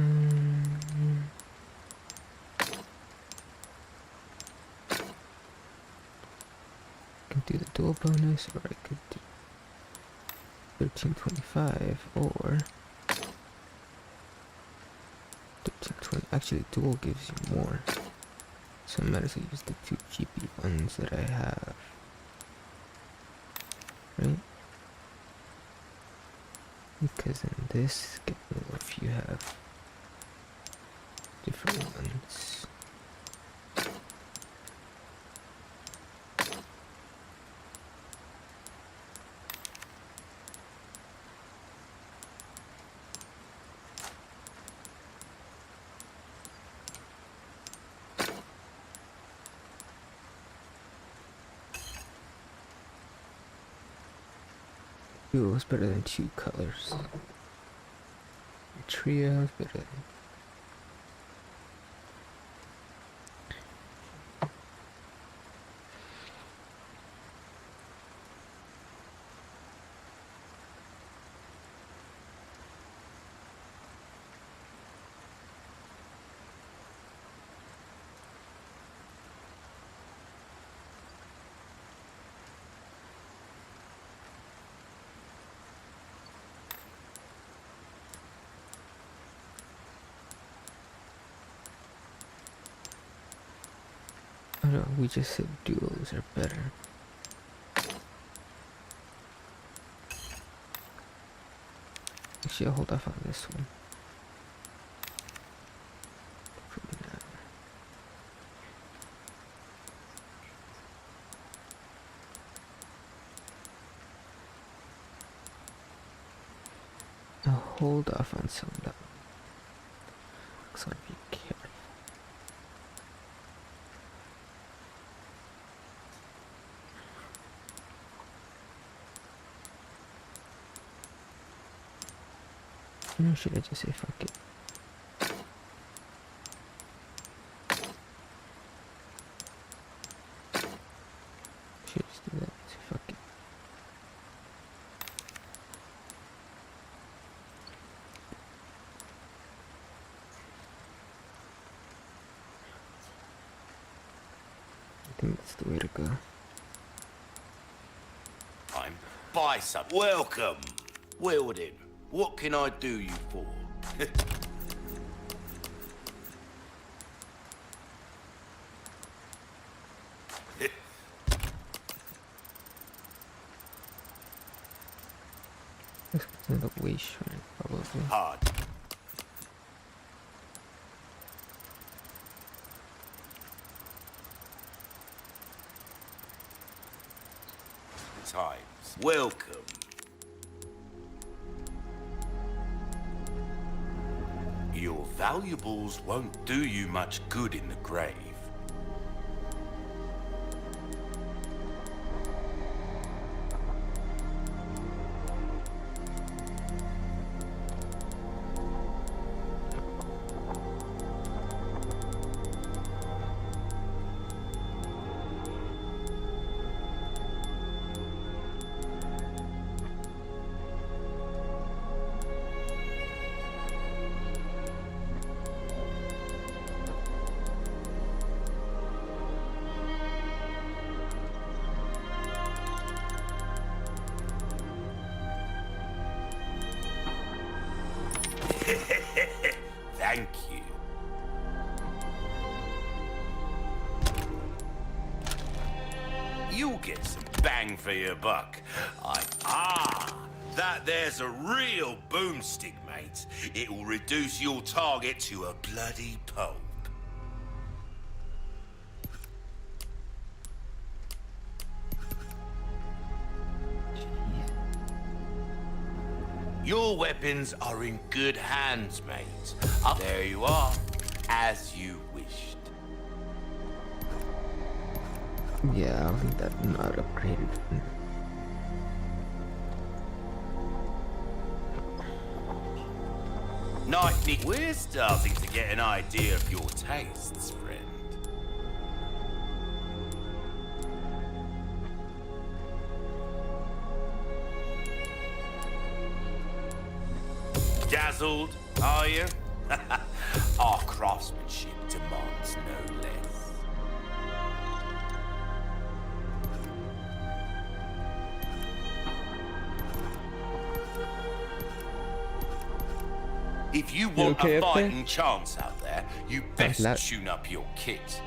can do the dual bonus, or I could do 1325, or 1320. Actually, dual gives you more, so I might as well use the 2 GP ones that I have. Right? Because in this, get more if you have different ones. Duo is better than 2 colors. Trio is better than... Oh no, we just said duos are better. Actually, I'll hold off on this one. For now. I'll hold off on some of that. So I'll be careful. Or should I just say fuck it? Should I just do that? Say fuck it. I think that's the way to go. I'm Bicep. Welcome. Well then, what can I do you for? Let's go to the way shrine, probably. Hard. Times. Welcome. Your valuables won't do you much good in the grave. Thank you. You'll get some bang for your buck. That there's a real boomstick, mate. It will reduce your target to a bloody pulp. Your weapons are in good hands, mate. There you are, as you wished. Yeah, I think that's not upgraded. Knife Nick, we're starting to get an idea of your tastes, friend. Dazzled, are you? Our craftsmanship demands no less. If you want okay a up there? fighting chance out there, you best tune up your kit.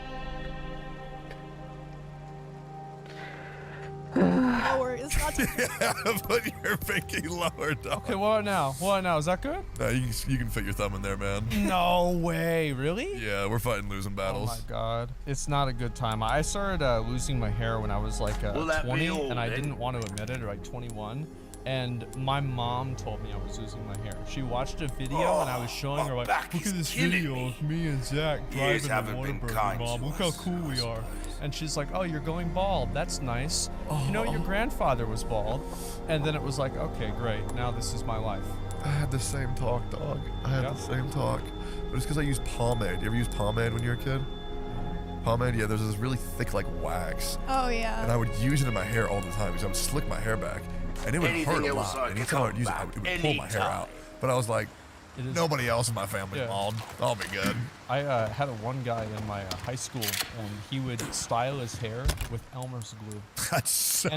Lower is not to Yeah, put your pinky lower, dog. Okay, what now? What now? Is that good? You can fit your thumb in there, man. No way, really? Yeah, we're fighting losing battles. Oh my god. It's not a good time. I started losing my hair when I was like Will that be 20, all, and I then? didn't want to admit it, or like 21. And my mom told me I was losing my hair. She watched a video and I was showing her like, look at this video of me and Zach Years driving haven't the been Whataburger, kind Mom. to Look how us, cool we are. And she's like, oh, you're going bald. That's nice. You know, Oh. your grandfather was bald. And then it was like, okay, great. Now this is my life. I had the same talk, dog. I had the same talk. But it's because I used pomade. You ever use pomade when you were a kid? Pomade, yeah, there's this really thick, like, wax. Oh, yeah. And I would use it in my hair all the time because I would slick my hair back. And it would hurt a lot. And anytime I would use it, it would pull my hair out. But I was like, nobody else in my family's bald. I'll be good. I had one guy in my high school, and he would style his hair with Elmer's glue. That's so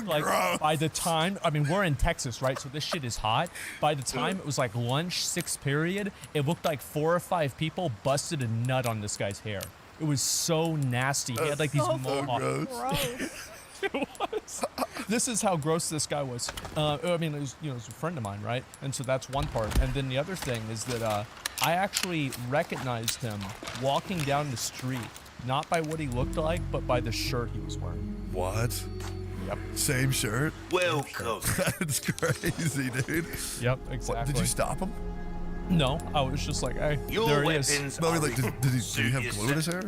like, gross. by the time, I mean, we're in Texas, right? So this shit is hot. By the time it was like lunch, 6th period, it looked like 4 or 5 people busted a nut on this guy's hair. It was so nasty. He had like these mohawks. It was. This is how gross this guy was. I mean, it was, you know, it was a friend of mine, right? And so that's one part. And then the other thing is that I actually recognized him walking down the street, not by what he looked like, but by the shirt he was wearing. What? Yep. Same shirt? Welcome. That's crazy, dude. Yep, exactly. Did you stop him? No, I was just like, hey, there he is. No, like, did he have glue in his hair?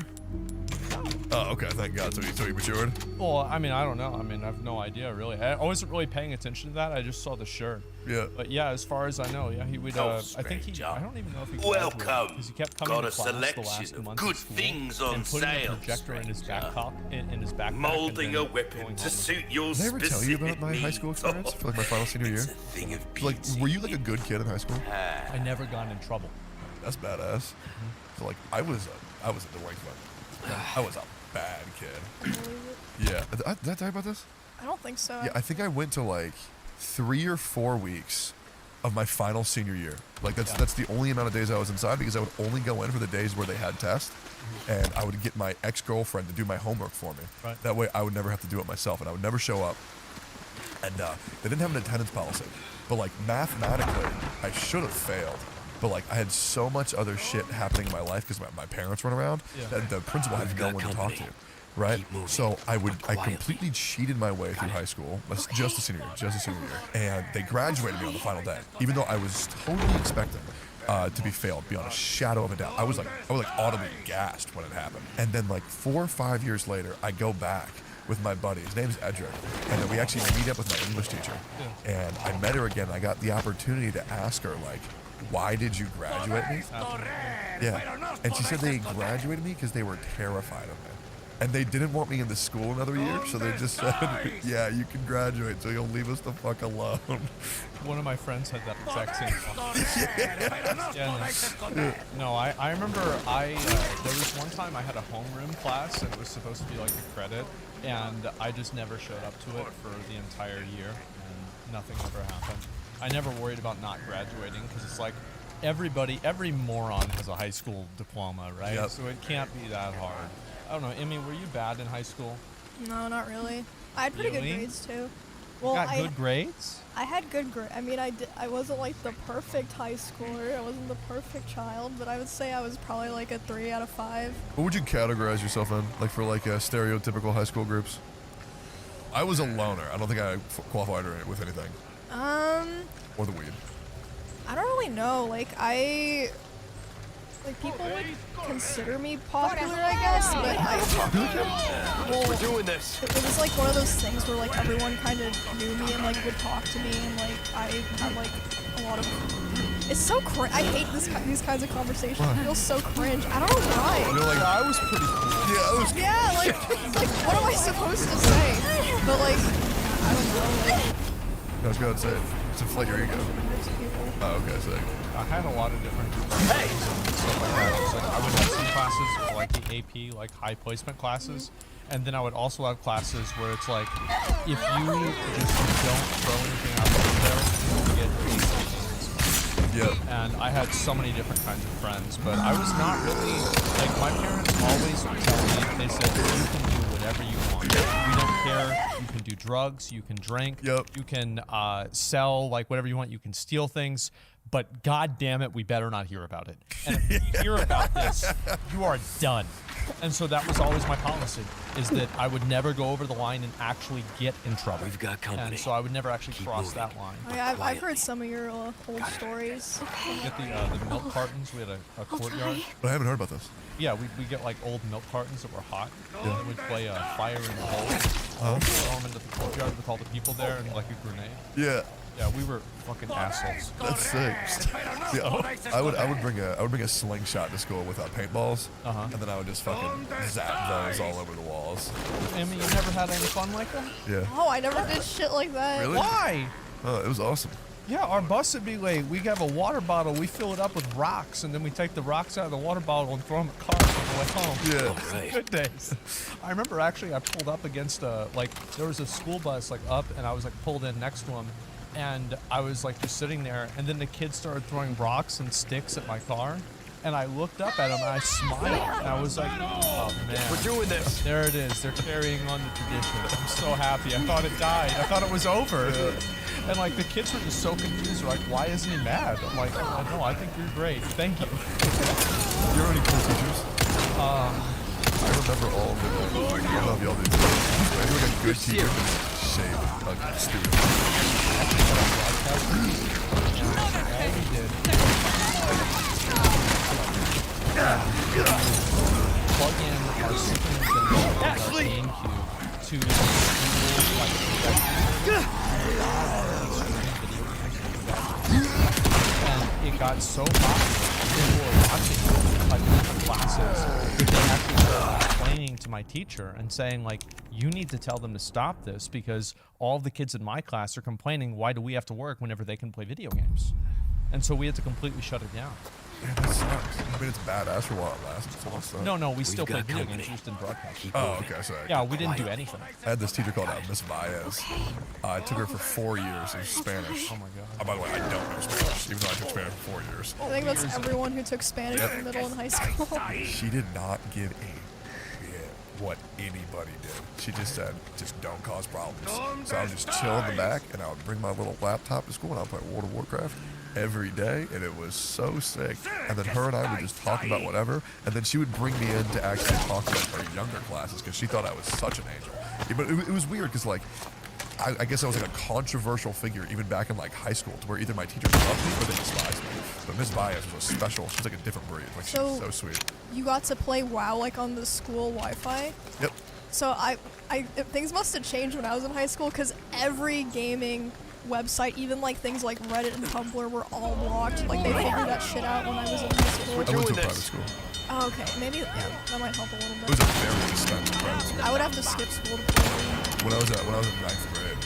Oh, okay, thank God. So he matured? Well, I mean, I don't know. I mean, I have no idea, really. I wasn't really paying attention to that. I just saw the shirt. Yeah. But yeah, as far as I know, yeah, he would, I think he, I don't even know if he graduated, Welcome. because he kept coming Got to a class the selection last of month good of school things on and putting sale, a projector in his backpack, in his backpack. Molding and a weapon to suit your Did I ever tell you about my high school needs? experience for like my final senior year? Thing of Like, were you like a good kid in high school? I never got in trouble. That's badass. So like, I was a delinquent. I was a bad kid. Yeah. Did I tell you about this? I don't think so. Yeah, I think I went to like 3 or 4 weeks of my final senior year. Like that's the only amount of days I was inside because I would only go in for the days where they had tests, and I would get my ex-girlfriend to do my homework for me. Right. That way I would never have to do it myself, and I would never show up. And they didn't have an attendance policy, but like mathematically, I should have failed. But like I had so much other shit happening in my life because my parents weren't around that the principal had no one to talk to. Right? So I completely cheated my way through high school. Just a senior year. And they graduated me on the final day, even though I was totally expecting to be failed beyond a shadow of a doubt. I was like audibly gassed when it happened. And then like 4 or 5 years later, I go back with my buddy. His name's Edric. And then we actually meet up with my English teacher. And I met her again. I got the opportunity to ask her, like, why did you graduate me? Yeah. And she said they graduated me because they were terrified of me. And they didn't want me in the school another year, so they just said, yeah, you can graduate, so you'll leave us the fuck alone. One of my friends had that exact same thought. No, I remember there was one time I had a homeroom class, and it was supposed to be like a credit, and I just never showed up to it for the entire year, and nothing ever happened. I never worried about not graduating, because it's like, every moron has a high school diploma, right? Yep. So it can't be that hard. I don't know, Emmy, were you bad in high school? No, not really. I had pretty Really? good grades too. You Well, got good grades? I had good grades. I mean, I wasn't like the perfect high schooler. I wasn't the perfect child, but I would say I was probably like a 3 out of 5. What would you categorize yourself in? Like for like stereotypical high school groups? I was a loner. I don't think I qualified with anything. Or the weed. I don't really know. Like people would consider me popular, I guess, but We're doing this. It was like one of those things where like everyone kind of knew me and like would talk to me, and like I had like a lot of. It's so cringe. I hate these kinds of conversations. It feels so cringe. I don't know why. You're like, I was pretty cool. Yeah, I was. Yeah, like what am I supposed to say? But like, I don't know. Like, No, just go ahead and say it. Just inflate your ego. Oh, okay, sick. I had a lot of different stuff like that. So, like, I would have some classes like the AP, like high placement classes, and then I would also have classes where it's like, if you just don't throw anything out there, you get Yep. And I had so many different kinds of friends, but I was not really, like, my parents always would tell me, they said, you can do whatever you want. We don't care. You can do drugs, you can drink, you can sell, like, whatever you want. You can steal things, but God damn it, we better not hear about it. And if you hear about this, you are done. And so that was always my policy, is that I would never go over the line and actually get in trouble. We've got company. And so I would never actually cross that line. Oh, yeah, I've heard some of your old stories. We get the milk cartons. We had a courtyard. But I haven't heard about this. Yeah, we get like old milk cartons that were hot. Yeah. And we'd play Fire in the Hole. Throw them into the courtyard with all the people there and like a grenade. Yeah. Yeah, we were fucking assholes. That's sick. Yeah, I would bring a slingshot to school with paintballs, and then I would just fucking zap those all over the walls. Emmy, you never had any fun like that? Yeah. Oh, I never did shit like that. Really? Why? Oh, it was awesome. Yeah, our bus would be like, we have a water bottle, we fill it up with rocks, and then we take the rocks out of the water bottle and throw them at cars on the way home. Yeah. Right. Good days. I remember actually I pulled up against there was a school bus like up, and I was like pulled in next to him, and I was like just sitting there, and then the kids started throwing rocks and sticks at my car, and I looked up at them and I smiled, and I was like, oh man, We're doing this. there it is, they're carrying on the tradition. I'm so happy. I thought it died. I thought it was over. And like the kids were just so confused. They're like, why isn't he mad? I'm like, oh, no, I think you're great. Thank you. You're any cool teachers? I remember all of them. I love y'all dudes. You're like a good teacher. Shame a student. Plug in our systems and our GameCube to and it got so popular. People were watching like different classes that they actually started complaining to my teacher and saying like, you need to tell them to stop this because all the kids in my class are complaining, why do we have to work whenever they can play video games? And so we had to completely shut it down. Man, that sucks. I mean, it's badass for a while it lasts. It's all stuff. No, we still play video games, we just didn't broadcast. Oh, okay, sorry. Yeah, we didn't do anything. I had this teacher called Miss Baez. I took her for 4 years in Spanish. Oh my god. By the way, I don't know Spanish, even though I took Spanish for 4 years. I think that's everyone who took Spanish in middle and high school. She did not give a shit what anybody did. She just said, just don't cause problems. So I would just chill in the back, and I would bring my little laptop to school, and I would play World of Warcraft every day, and it was so sick. And then her and I would just talk about whatever, and then she would bring me in to actually talk about her younger classes because she thought I was such an angel. Yeah, but it was weird because like I guess I was like a controversial figure even back in like high school, to where either my teachers loved me or they despised me. But Miss Baez was a special. She's like a different breed. Like she's so sweet. You got to play WoW like on the school Wi-Fi. Yep. So things must have changed when I was in high school because every gaming website, even like things like Reddit and Tumblr, were all blocked. Like they figured that shit out when I was in high school. I went to a private school. Oh, okay, maybe that might help a little bit. It was a very expensive private school. I would have to skip school to play. When I was in 9th grade,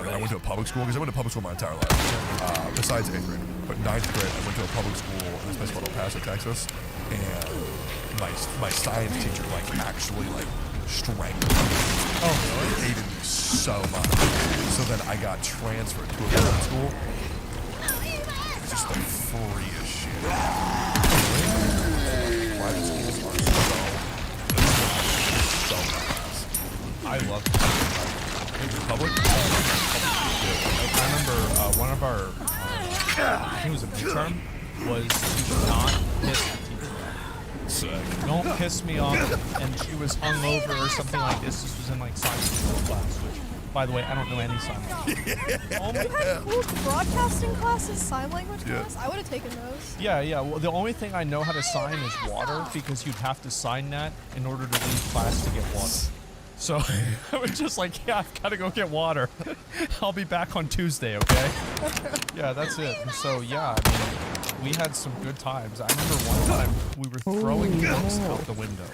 I went to a public school because I went to public school my entire life. Besides 8th grade, but 9th grade I went to a public school in this place called El Paso, Texas, and my science teacher like actually like strangled me. Oh, really? He hated me so much. So then I got transferred to a private school. Just the free as shit. Private schools are so fast. I love public. I remember one of our, I think it was a midterm, was to not piss the teacher off. Sick. Don't piss me off, and she was hungover or something like this. This was in like science class, which, by the way, I don't know any sign language. You had cool broadcasting classes, sign language class? I would have taken those. Yeah. Well, the only thing I know how to sign is water, because you'd have to sign that in order to leave class to get water. So I was just like, yeah, I've got to go get water. I'll be back on Tuesday, okay? Yeah, that's it. And so, yeah, I mean, we had some good times. I remember one time we were throwing books out the window.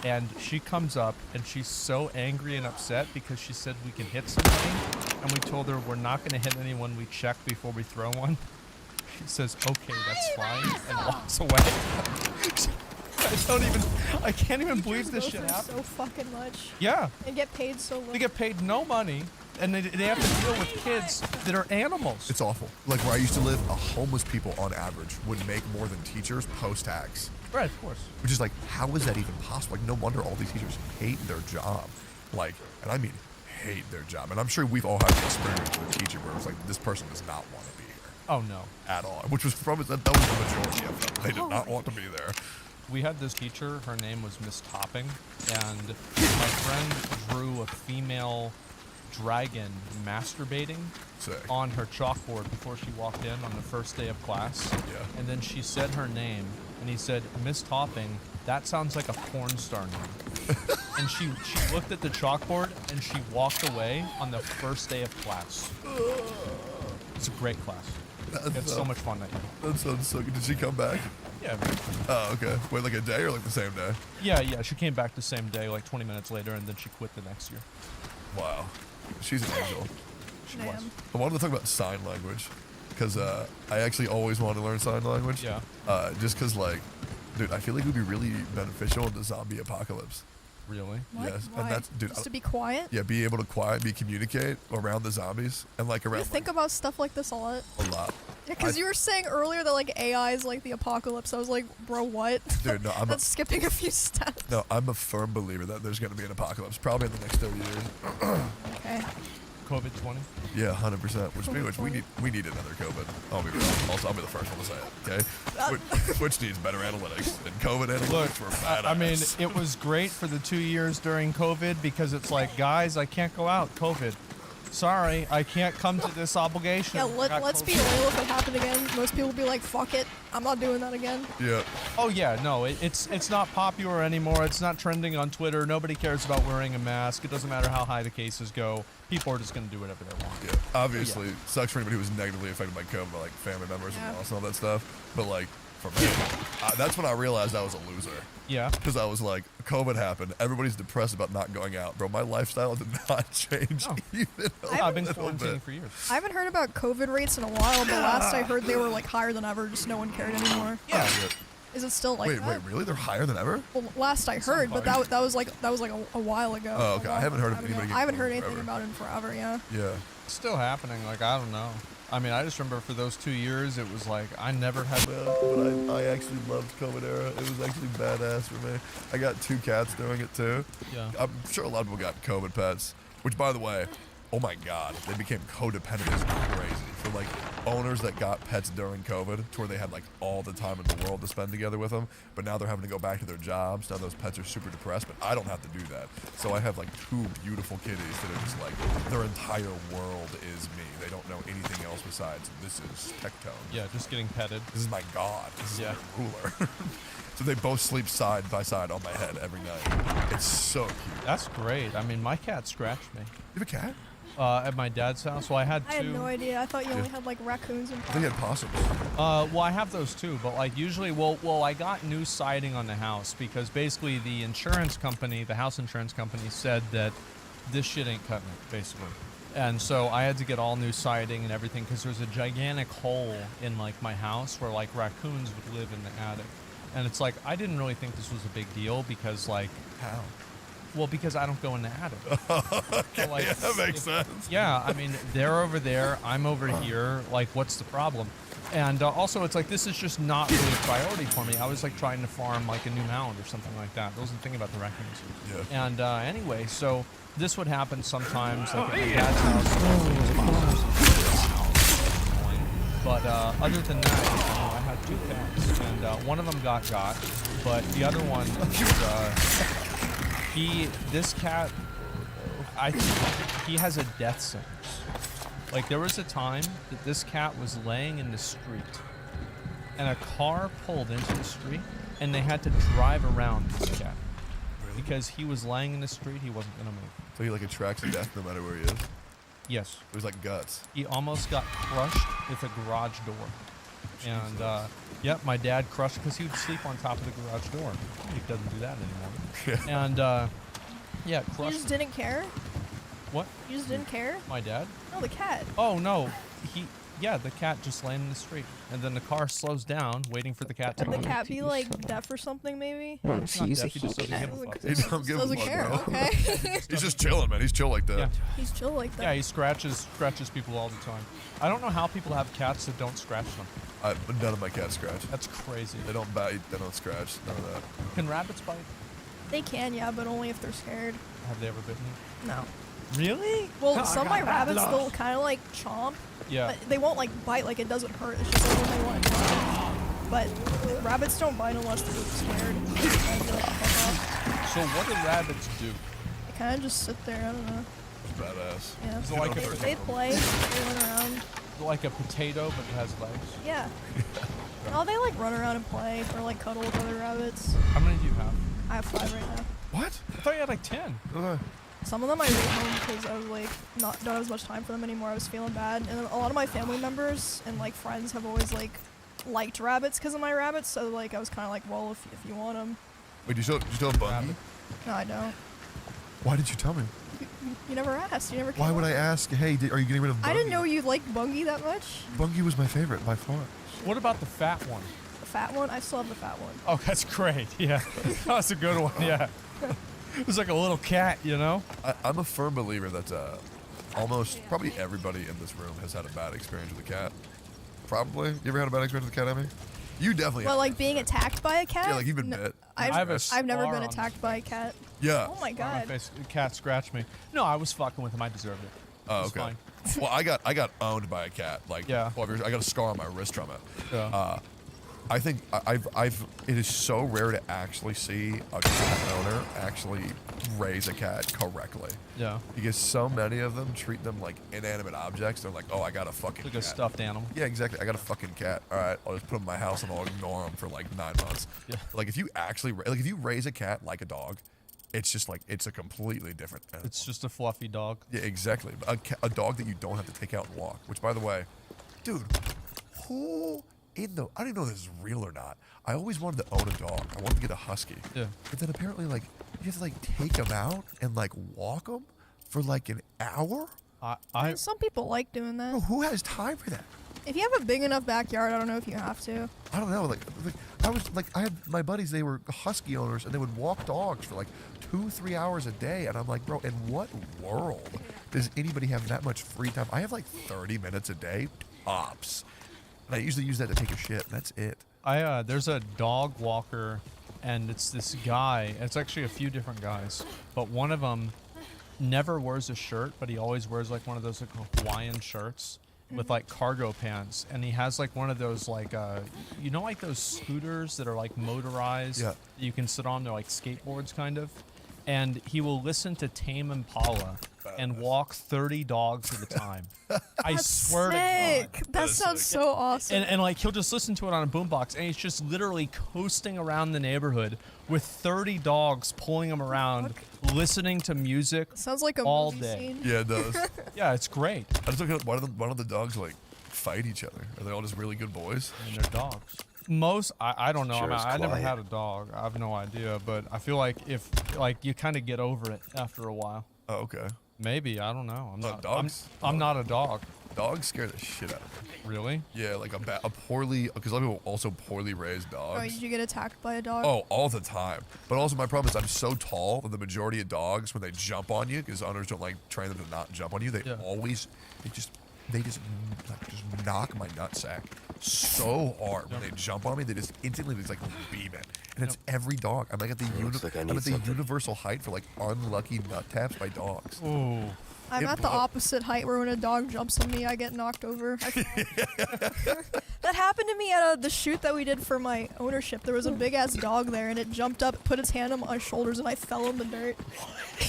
And she comes up, and she's so angry and upset because she said we can hit somebody. And we told her we're not going to hit anyone we check before we throw one. She says, okay, that's fine, and walks away. I can't even believe this shit happened. So fucking much. Yeah. And get paid so little. They get paid no money, and they have to deal with kids that are animals. It's awful. Like where I used to live, homeless people on average would make more than teachers post-tax. Right, of course. Which is like, how is that even possible? Like, no wonder all these teachers hate their job. Like, and I mean hate their job. And I'm sure we've all had the experience with a teacher where it's like, this person does not want to be here. Oh, no. At all. Which was that was the majority of them. They did not want to be there. We had this teacher, her name was Miss Topping, and my friend drew a female dragon masturbating on her chalkboard before she walked in on the first day of class. Yeah. And then she said her name, and he said, Miss Topping, that sounds like a porn star name. And she looked at the chalkboard, and she walked away on the first day of class. It's a great class. We had so much fun that year. That sounds so good. Did she come back? Yeah. Oh, okay. Wait, like a day or like the same day? Yeah. She came back the same day, like 20 minutes later, and then she quit the next year. Wow. She's an angel. She was. I wanted to talk about sign language because I actually always wanted to learn sign language. Yeah. Just because, like, dude, I feel like it would be really beneficial in the zombie apocalypse. Really? What? Yes. Why? And that's, dude. Just to be quiet? Yeah, be able to communicate around the zombies and like around. You think about stuff like this a lot? A lot. Yeah, because you were saying earlier that like AI is like the apocalypse. I was like, bro, what? Dude, no, That's skipping a few steps. No, I'm a firm believer that there's going to be an apocalypse, probably in the next 30 years. Okay. COVID-20? Yeah, 100%. Which we need another COVID. I'll be real. Also, I'll be the first one to say it. Okay. Which needs better analytics and COVID analytics were badass. I mean, it was great for the 2 years during COVID because it's like, guys, I can't go out. COVID. Sorry, I can't come to this obligation. Yeah, let's be real. If it happened again, most people would be like, fuck it. I'm not doing that again. Yeah. Oh yeah, no, it's not popular anymore. It's not trending on Twitter. Nobody cares about wearing a mask. It doesn't matter how high the cases go. People are just going to do whatever they want. Yeah, obviously, sucks for anybody who was negatively affected by COVID, like family members and loss and all that stuff. But like, for me, that's when I realized I was a loser. Yeah. Because I was like, COVID happened. Everybody's depressed about not going out. Bro, my lifestyle did not change even I've been quarantining for years. I haven't heard about COVID rates in a while, but last I heard they were like higher than ever. Just no one cared anymore. Yeah. Is it still like that? Wait, really? They're higher than ever? Well, last I heard, but that was like a while ago. Oh, okay. I haven't heard of anybody. I haven't heard anything about it in forever. Yeah. Yeah. It's still happening. Like, I don't know. I mean, I just remember for those 2 years, it was like I never had. But I actually loved COVID era. It was actually badass for me. I got 2 cats during it too. Yeah. I'm sure a lot of people got COVID pets. Which, by the way, oh my God, they became codependent as crazy. For like owners that got pets during COVID, to where they had like all the time in the world to spend together with them, but now they're having to go back to their jobs. Now those pets are super depressed, but I don't have to do that. So I have like 2 beautiful kitties that are just like, their entire world is me. They don't know anything else besides this is Tectone. Yeah, just getting petted. This is my god. This is Yeah. my ruler. So they both sleep side by side on my head every night. It's so cute. That's great. I mean, my cat scratched me. You have a cat? At my dad's house. Well, I had 2. I had no idea. I thought you only had like raccoons and. I think you had possums. Well, I have those too, but like usually, well, I got new siding on the house because basically the insurance company, the house insurance company, said that this shit ain't cutting it, basically. And so I had to get all new siding and everything because there's a gigantic hole in like my house where like raccoons would live in the attic. And it's like, I didn't really think this was a big deal because like... How? Well, because I don't go in the attic. Okay, So, like, yeah, that makes if- sense. Yeah, I mean, they're over there, I'm over here. Like, what's the problem? And also, it's like, this is just not really a priority for me. I was like trying to farm like a new mound or something like that. I wasn't thinking about the raccoons. Yeah. And anyway, so this would happen sometimes, like at my dad's house. But other than that, I had 2 cats, and one of them got, but the other one, this cat, I think he has a death sentence. Like, there was a time that this cat was laying in the street, and a car pulled into the street, and they had to drive around this cat. Because he was laying in the street, he wasn't gonna make it. So he like attracts death no matter where he is? Yes. It was like guts. He almost got crushed with a garage door. And, yep, my dad crushed, because he would sleep on top of the garage door. He doesn't do that anymore. And, yeah, You crushed. just didn't care? What? You just didn't care? My dad? No, the cat. Oh, no. Yeah, the cat just laying in the street. And then the car slows down, waiting for the cat to Would the move. cat be like deaf or something, maybe? No, He's not deaf, he just doesn't give a fuck. He don't give a Doesn't fuck, care, bro. okay. He's just chilling, man. He's chill like that. Yeah. He's chill like that. Yeah, he scratches people all the time. I don't know how people have cats that don't scratch them. None of my cats scratch. That's crazy. They don't bite. They don't scratch. None of that. Can rabbits bite? They can, yeah, but only if they're scared. Have they ever bitten you? No. Really? Well, Oh, some of God, my that rabbits, love. they'll kind of like chomp. Yeah. But they won't like bite, like it doesn't hurt. It's just like when they want to chomp. But rabbits don't bite unless they're scared. And they, like, fuck off. So what do rabbits do? They kind of just sit there, I don't know. Badass. Yeah. Is it like They play, they run around. like a potato, but it has legs? Yeah. Oh, they like run around and play or like cuddle with other rabbits. How many do you have? I have 5 right now. What? I thought you had like 10. Some of them I moved home because I was like don't have as much time for them anymore. I was feeling bad, and then a lot of my family members and like friends have always like liked rabbits because of my rabbits. So like I was kind of like, well, if you want them. Wait, do you still have Bungie? No, I don't. Why did you tell me? You never asked. You never. Why would I ask? Hey, are you getting rid of Bungie? I didn't know you liked Bungie that much. Bungie was my favorite by far. What about the fat one? The fat one? I still have the fat one. Oh, that's great. Yeah, that was a good one. Yeah. It was like a little cat, you know? I'm a firm believer that probably everybody in this room has had a bad experience with a cat. Probably. You ever had a bad experience with a cat, Emmy? You definitely Well, have. like being attacked by a cat? Yeah, like you've been bit. I've never scar been on attacked by a cat. Yeah. Oh my god. The cat scratched me. No, I was fucking with him. I deserved it. Oh, It's okay. fine. Well, I got owned by a cat. Like, Yeah. 12 years. I got a scar on my wrist from it. Yeah. I think it is so rare to actually see a cat owner actually raise a cat correctly. Yeah. Because so many of them treat them like inanimate objects. They're like, oh, I got a fucking Like cat. a stuffed animal. Yeah, exactly. I got a fucking cat. All right, I'll just put him in my house and I'll ignore him for like 9 months. Yeah. Like if you actually, like if you raise a cat like a dog, it's just like, it's a completely different animal. It's just a fluffy dog. Yeah, exactly. A dog that you don't have to take out and walk, which by the way, dude, who in the, I don't even know if this is real or not. I always wanted to own a dog. I wanted to get a husky. Yeah. But then apparently like, you have to like take him out and like walk him for like an hour? Some people like doing that. Bro, who has time for that? If you have a big enough backyard, I don't know if you have to. I don't know. Like I was like, I had my buddies. They were husky owners, and they would walk dogs for like 2-3 hours a day. And I'm like, bro, in what world does anybody have that much free time? I have like 30 minutes a day, tops. And I usually use that to take a shit. That's it. There's a dog walker, and it's this guy. It's actually a few different guys, but one of them never wears a shirt, but he always wears like one of those like Hawaiian shirts with like cargo pants, and he has like one of those like you know, like those scooters that are like motorized. Yeah. That you can sit on. They're like skateboards kind of. And he will listen to Tame Impala and walk 30 dogs at a time. I swear to God. That sounds so awesome. And like he'll just listen to it on a boombox, and he's just literally coasting around the neighborhood with 30 dogs pulling him around, listening to music. Sounds like a all movie day. scene. Yeah, it does. Yeah, it's great. I just look at one of the dogs like fight each other. Are they all just really good boys? And they're dogs. I don't know. Sure is I never quiet. had a dog. I have no idea, but I feel like if like you kind of get over it after a while. Oh, okay. Maybe, I don't know. I'm not dogs? I'm not a dog. Dogs scare the shit out of me. Really? Yeah, like a poorly, because a lot of people also poorly raised dogs. Oh, did you get attacked by a dog? Oh, all the time. But also my problem is I'm so tall that the majority of dogs, when they jump on you, because owners don't like train them to not jump on you, they just knock my nutsack so hard when they jump on me. They just instantly just like beam it, and it's every dog. I'm like at the universal height for like unlucky nut taps by dogs. Ooh. I'm at the opposite height where when a dog jumps on me, I get knocked over. That happened to me at the shoot that we did for my ownership. There was a big ass dog there, and it jumped up, put its hand on my shoulders, and I fell in the dirt.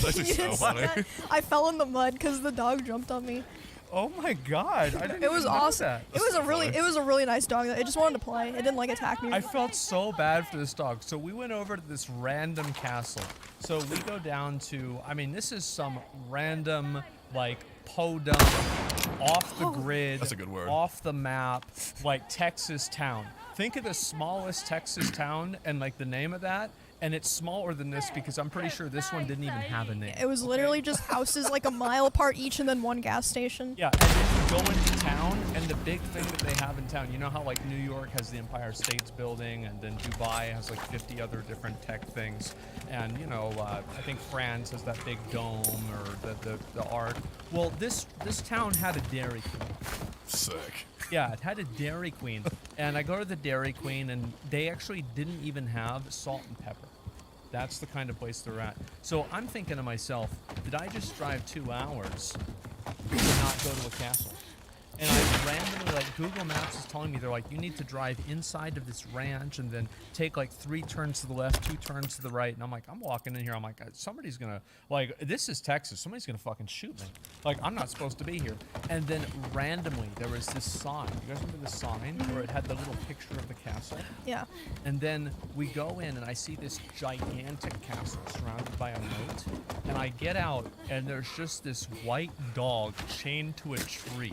That's actually so funny. I fell in the mud because the dog jumped on me. Oh my god! I didn't It was even know awesome. that. It was a really nice dog. It just wanted to play. It didn't like attack me. I felt so bad for this dog. So we went over to this random castle. So we go down to, I mean, this is some random, like, podunk, off the grid, That's a good word. off the map, like Texas town. Think of the smallest Texas town and like the name of that. And it's smaller than this because I'm pretty sure this one didn't even have a name. It was literally just houses like a mile apart each and then one gas station. Yeah, and then you go into town, and the big thing that they have in town, you know how like New York has the Empire State's Building, and then Dubai has like 50 other different tech things, and you know, I think France has that big dome or the Arc. Well, this town had a Dairy Queen. Sick. Yeah, it had a Dairy Queen, and I go to the Dairy Queen, and they actually didn't even have salt and pepper. That's the kind of place they're at. So I'm thinking to myself, did I just drive 2 hours to not go to a castle? And I randomly, like, Google Maps is telling me, they're like, you need to drive inside of this ranch and then take like 3 turns to the left, 2 turns to the right. And I'm like, I'm walking in here, I'm like, somebody's gonna, like, this is Texas, somebody's gonna fucking shoot me. Like, I'm not supposed to be here. And then randomly, there was this sign. You guys remember the sign where it had the little picture of the castle? Yeah. And then we go in, and I see this gigantic castle surrounded by a moat. And I get out, and there's just this white dog chained to a tree.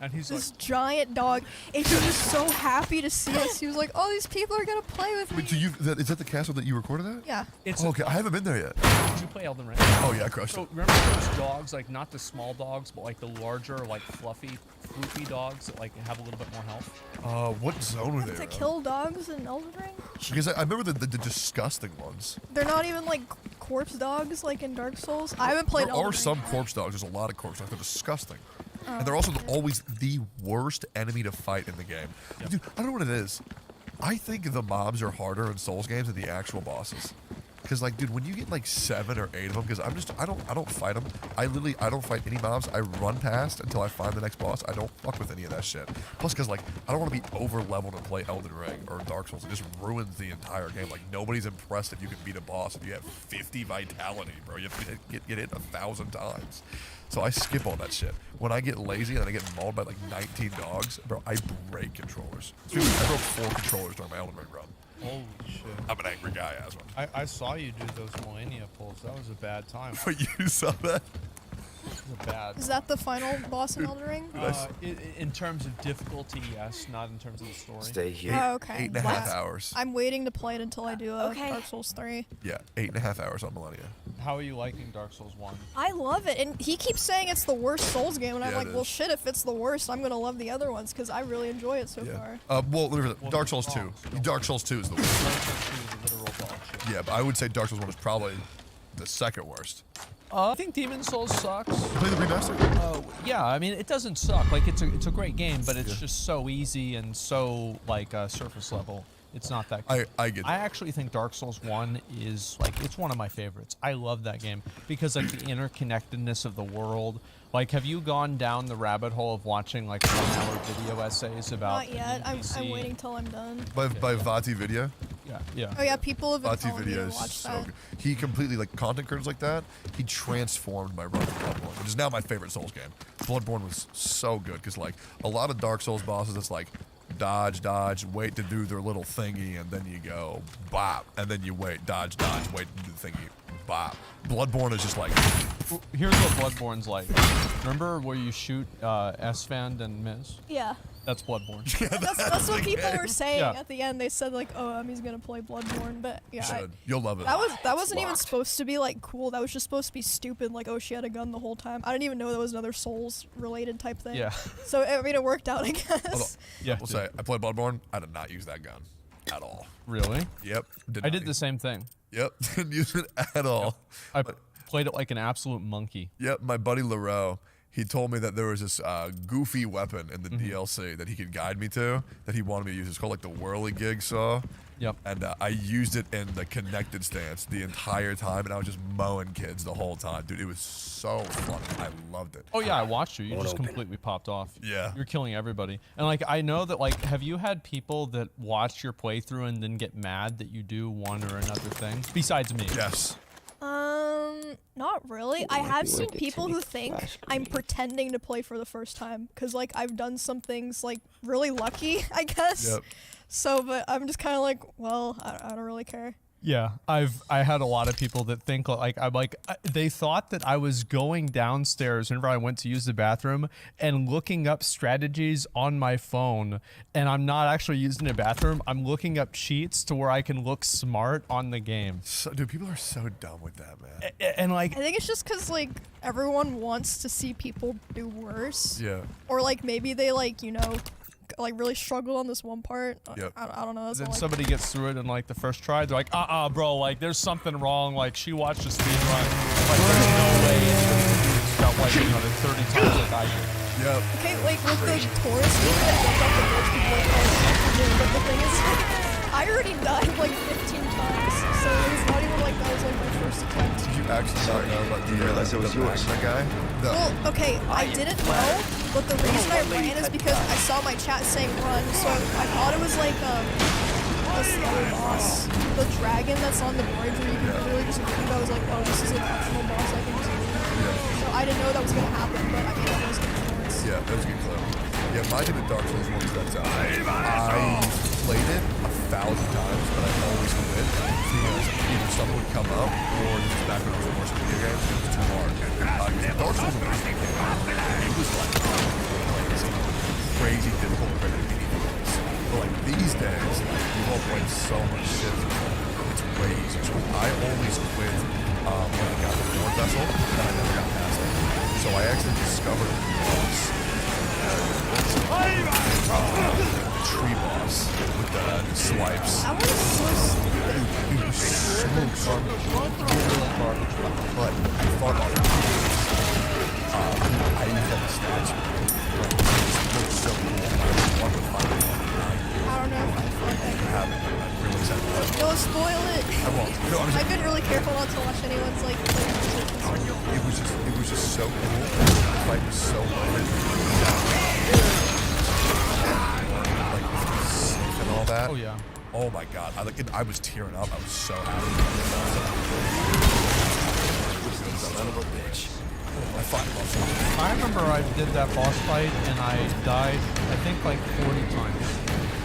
And he's This like, giant dog, and he was so happy to see us. He was like, "Oh, these people are gonna play with me." Wait, is that the castle that you recorded at? Yeah. It's okay, I haven't been there yet. Did you play Elden Ring? Oh yeah, I crushed So it. remember those dogs, like not the small dogs, but like the larger, like fluffy, floofy dogs that like have a little bit more health? What zone were they To in? kill dogs in Elden Ring? Because I remember the disgusting ones. They're not even like corpse dogs like in Dark Souls. I haven't played There Elden are Ring. some corpse dogs. There's a lot of corpse dogs. They're disgusting. Oh, And they're also always the worst enemy to fight in the game. Dude, I don't know what it is. I think the mobs are harder in Souls games than the actual bosses. Because like, dude, when you get like 7 or 8 of them, because I don't fight them. I don't fight any mobs. I run past until I find the next boss. I don't fuck with any of that shit. Plus, because like, I don't want to be over leveled to play Elden Ring or Dark Souls. It just ruins the entire game. Like, nobody's impressed if you can beat a boss if you have 50 vitality, bro. You have to get hit 1,000 times. So I skip all that shit. When I get lazy and I get mauled by like 19 dogs, bro, I break controllers. So I broke 4 controllers during my Elden Ring run. Holy shit. I'm an angry guy, Aswan. I saw you do those Millennia pulls. That was a bad time. You saw that? It was a bad. Is that the final boss in Elden Ring? In terms of difficulty, yes. Not in terms of the story. Stay here. Oh, okay. 8.5 hours. I'm waiting to play it until I do a Dark Souls 3. Yeah, 8.5 hours on Millennia. How are you liking Dark Souls 1? I love it, and he keeps saying it's the worst Souls game, and I'm Yeah, like, it well, is. shit, if it's the worst, I'm gonna love the other ones, because I really enjoy it so far. Dark Souls 2. Dark Souls 2 is the worst. Yeah, but I would say Dark Souls 1 is probably the second worst. I think Demon Souls sucks. Play the remaster? Yeah, I mean, it doesn't suck. Like, it's a great game, but it's just so easy and so, like, surface level. It's not that good. I get that. I actually think Dark Souls 1 is, like, it's one of my favorites. I love that game because, like, the interconnectedness of the world. Like, have you gone down the rabbit hole of watching, like, 1-hour video essays about Not yet. I'm NPC? waiting till I'm done. By Vati Video? Yeah. Oh yeah, people have been Vati telling me Video to is watch so that. good. He completely, like, content creators like that, he transformed my run of Bloodborne, which is now my favorite Souls game. Bloodborne was so good, because, like, a lot of Dark Souls bosses, it's like, dodge, wait to do their little thingy, and then you go, bop, and then you wait, dodge, wait to do the thingy, bop. Bloodborne is just like, Here's what Bloodborne's like. Remember where you shoot Esfand and miss? Yeah. That's Bloodborne. That's what people were saying Yeah. at the end. They said like, "Oh, Emmy's gonna play Bloodborne," but yeah, should. You'll love it. That wasn't even supposed to be like cool. That was just supposed to be stupid. Like, oh, she had a gun the whole time. I didn't even know that was another Souls related type thing. Yeah. So I mean, it worked out, I guess. Yeah. I'll say I played Bloodborne. I did not use that gun at all. Really? Yep. I did the same thing. Yep. Didn't use it at all. I played it like an absolute monkey. Yep. My buddy Leroux, he told me that there was this goofy weapon in the DLC that he could guide me to that he wanted me to use. It's called like the whirligig saw. Yep. And I used it in the connected stance the entire time, and I was just mowing kids the whole time. Dude, it was so fun. I loved it. Oh yeah, I watched you. You just completely popped off. Yeah. You're killing everybody. And like, I know that like, have you had people that watch your playthrough and then get mad that you do one or another thing? Besides me. Yes. Not really. I have seen people who think I'm pretending to play for the first time because like I've done some things like really lucky, I guess. Yep. So, but I'm just kind of like, well, I don't really care. Yeah, I had a lot of people that think like they thought that I was going downstairs whenever I went to use the bathroom and looking up strategies on my phone, and I'm not actually using a bathroom. I'm looking up cheats to where I can look smart on the game. So, dude, people are so dumb with that, man. And like, I think it's just because like everyone wants to see people do worse. Yeah. Or like maybe they like like really struggle on this one part. Yep. I don't know. That's then all, like, somebody gets through it in like the first try. They're like, bro, like there's something wrong. Like she watched a speed run. Like there's no way it's got like 30 times like I did. Yep. Okay, like with the tourist game that jumped off the bridge, people like, oh, but the thing is, I already died like 15 times, so it was not even like that was like my first attempt. Did you actually not know about the realize it was yours? That guy? No. Well, okay, I didn't know, but the reason I ran is because I saw my chat saying run, so I thought it was like this other boss, the dragon that's on the bridge where you can literally just move. I was like, oh, this is an optional boss I can do. So I didn't know that was gonna happen, but I mean, that was good choice. Yeah, that was a good clue. Yeah, mine did the Dark Souls one that's out. I played it 1,000 times, but I always quit because either something would come up or this is back when I was worse at video games. It was too hard. Dark Souls was amazing. It was like crazy difficult compared to anything else. But like these days, we've all played so much shit. It's way easier. So I always quit when I got the War Vessel, and I never got past it. So I actually discovered the boss. Tree boss with the swipes. That was so stupid. It was so garbage. But I thought about it. I even had the stats. It looked so cool. I don't know if I thought that. You haven't. I'm really excited about it. Don't spoil it. I won't. No, I've been really careful not to watch anyone's like. It was just so cool. The fight was so hard. And all that. Oh yeah. Oh my god. I was tearing up. I was so happy. Son of a bitch. I remember I did that boss fight and I died, I think like 40 times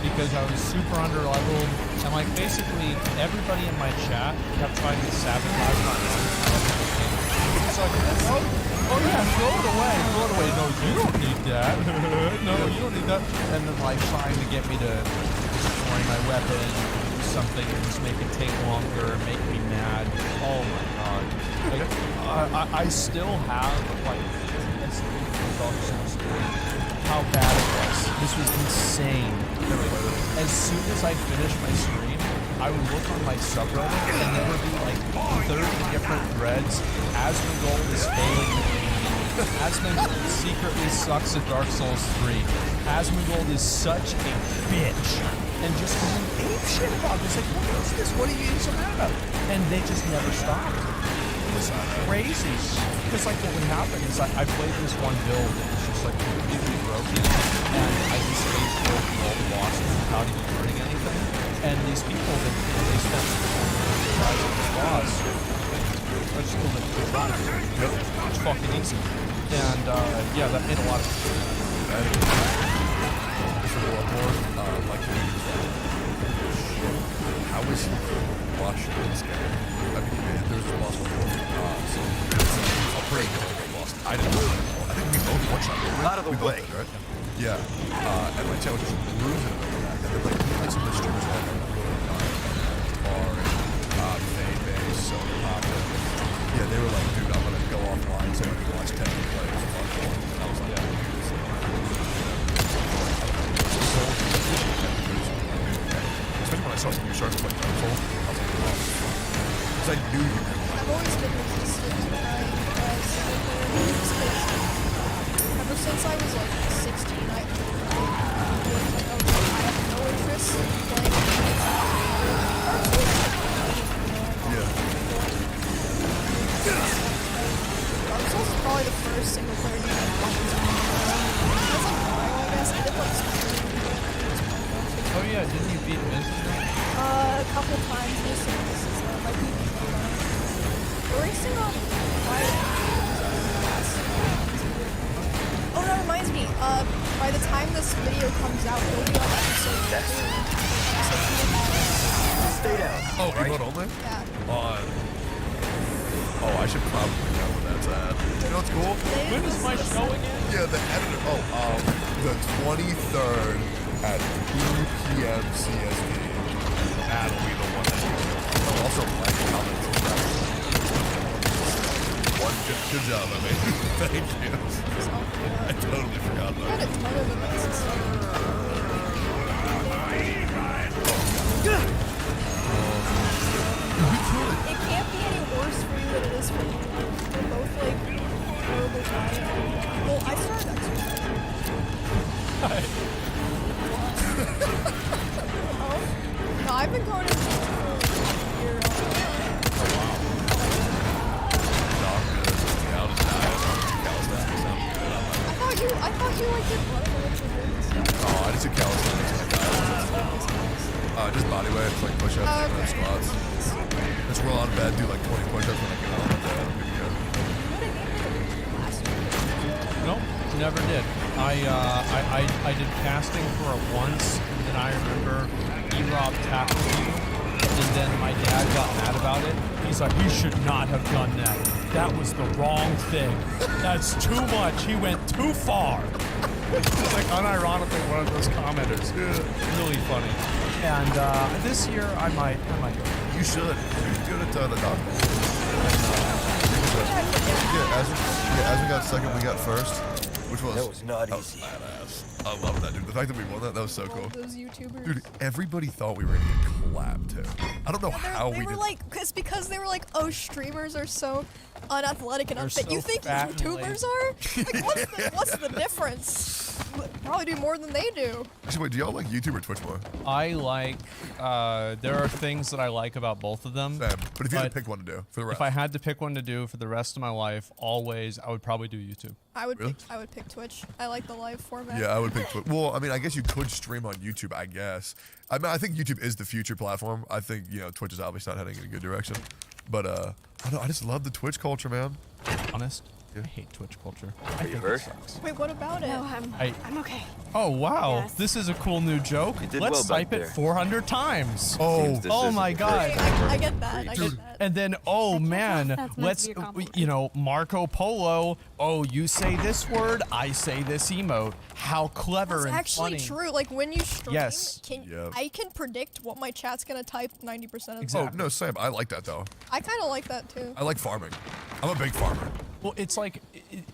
because I was super under leveled and like basically everybody in my chat kept trying to sabotage my run. It's like, oh yeah, throw it away. No, you don't need that. No, you don't need that. And then like trying to get me to destroy my weapon, do something and just make it take longer, make me mad. Oh my god. Like, I still have like Dark Souls 3. How bad it was. This was insane. As soon as I finished my stream, I would look on my subreddit and there would be like 30 different threads. Asmongold is failing the community. Asmongold secretly sucks at Dark Souls 3. Asmongold is such a bitch. And just going ape shit about this. Like, what is this? What are you so mad about? And they just never stopped. It was crazy. Because like what would happen is I played this one build that was just like completely broken, and I just age broken all the bosses without even learning anything. And these people that they spent tries on this boss, I just killed it with run. It's fucking easy. And yeah, that made a lot of sense. How is he watching this game? I mean, there's a boss before. So I'll put We both did, right? Yeah. And my channel was just losing over that. And then like some of the streamers had like Fade Soda Pop. Yeah, they were like, dude, I'm gonna go offline so I can watch 10 play. And I was like, yeah. Especially when I saw some new started playing Dark Souls, I was like, wow. Because I knew you could. I've always been resistant to trying single player games because ever since I was like 16, I was like, okay, I have no interest in playing games. Dark Souls is probably the first single player game I've watched. I was like, I guess I did like Oh yeah, didn't you beat Miz? a couple times recently. This is my PvP. We're racing on Friday. Oh, that reminds me. By the time this video comes out, it'll be on episode 2. Stay down. Oh, remote only? Yeah. Oh, I should probably know where that's at. You know what's cool? When is my show again? Yeah, the editor. Oh, the 23rd at 2 p.m. CST. That'll be the one that I'll also like comments on that. Good job, I mean. Thank you. I totally forgot about it. It can't be any worse for you than it is for me. We're both like horrible guys. Well, I started exercising. Oh? No, I've been going to the gym for a year. I thought you like did running. Oh, I just do calisthenics and just body weight, it's like push-ups and squats. Just roll out of bed, do like 20 push-ups when I get home. Nope, never did. I did casting for it once, and then I remember E-Rob tackled me, and then my dad got mad about it. He's like, you should not have done that. That was the wrong thing. That's too much. He went too far. It's like unironically one of those commenters. Really funny. And this year I might go. You should. You should go to the doctor. As we got second, we got first. Which was That was not easy. Badass. I love that, dude. The fact that we won that was so cool. Those YouTubers. Dude, everybody thought we were gonna get clapped too. I don't know how They we were did. like, because they were like, oh, streamers are so unathletic and unfit. You think YouTubers are? Like, what's the difference? Probably do more than they do. Actually, wait, do y'all like YouTube or Twitch more? I like, there are things that I like about both of them. Same. But if you had to pick one to do for the rest. If I had to pick one to do for the rest of my life, always, I would probably do YouTube. I would pick Twitch. I like the live format. Yeah, I would pick Twitch. Well, I mean, I guess you could stream on YouTube, I guess. I mean, I think YouTube is the future platform. I think, you know, Twitch is obviously not heading in a good direction. But, I don't know, I just love the Twitch culture, man. Honest? I hate Twitch culture. Are you hurt? Wait, what about it? No, I'm okay. Oh, wow. Yes. This is a cool new joke. You did Let's well back type it there. 400 times. Oh my God. I get that. I get that. And then, oh man, that's meant to let's, be a compliment. you know, Marco Polo. Oh, you say this word, I say this emote. How clever That's and actually funny. true. Like when you stream, Yes. I can predict what my chat's gonna type 90% of the Oh, time. no, Sam, I like that, though. I kind of like that too. I like farming. I'm a big farmer. Well, it's like,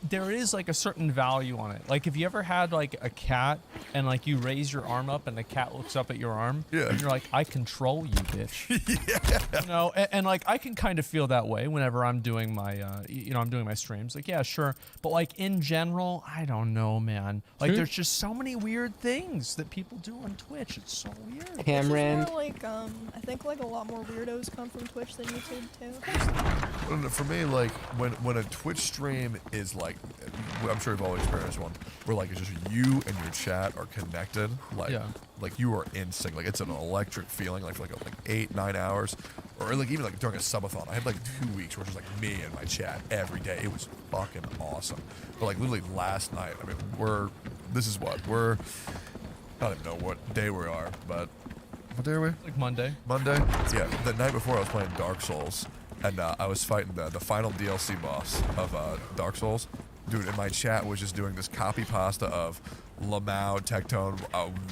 there is like a certain value on it. Like if you ever had like a cat and like you raise your arm up and the cat looks up at your arm, and you're like, I control you, bitch. You know, and like I can kind of feel that way whenever I'm doing my, you know, I'm doing my streams. Like, yeah, sure. But like in general, I don't know, man. Like there's just so many weird things that people do on Twitch. It's so weird. Cameron. More like, I think like a lot more weirdos come from Twitch than YouTube too. For me, like, when a Twitch stream is like, I'm sure you've all experienced one, where like it's just you and your chat are connected, like you are in sync, like it's an electric feeling, like for like 8-9 hours, or like even like during a subathon, I had like 2 weeks where it was just like me and my chat every day. It was fucking awesome. But like literally last night, I mean, I don't even know what day we are, but what day are we? Like Monday. Monday? Yeah, the night before I was playing Dark Souls, and I was fighting the final DLC boss of Dark Souls. dude, and my chat was just doing this copy pasta of Lamau, Tectone.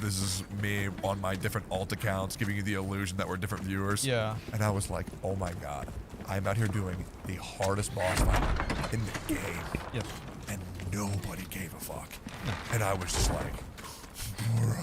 This is me on my different alt accounts, giving you the illusion that we're different viewers. Yeah. And I was like, oh my god, I'm out here doing the hardest boss fight in the game. Yep. And nobody gave a fuck. And I was just like, bro.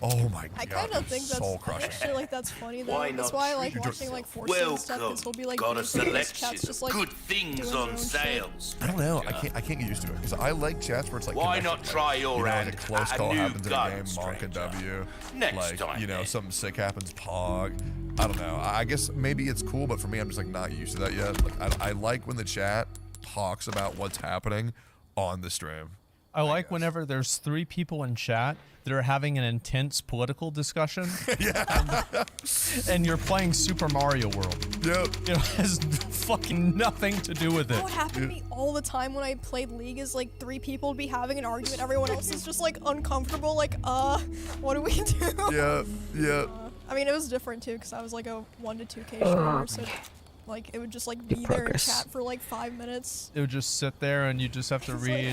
Oh my I god. kind of think that's soul crushing. actually like that's funny though. Why That's not why I like treat watching like Forza and stuff because he'll be like Got a using his chats selection just of like good things doing on his own sales. I don't know. I can't get used to it because I like chats where it's like. Why connected, not try like, your you know, hand like a close at a call new happens in a gun, game, Monk and W. Next like time, you know, then. something sick happens, Pog. I don't know. I guess maybe it's cool, but for me, I'm just like not used to that yet. Like, I like when the chat talks about what's happening on the stream. I like whenever there's 3 people in chat that are having an intense political discussion. Yeah. And you're playing Super Mario World. Yep. It has fucking nothing to do with it. What happened to me all the time when I played League is like 3 people would be having an argument, everyone else is just like uncomfortable, like, what do we do? Yeah, yeah. I mean, it was different too, because I was like a 1 to 2K streamer, so like it would just like be there in progress. chat for like 5 minutes. It would just sit there and you just have to read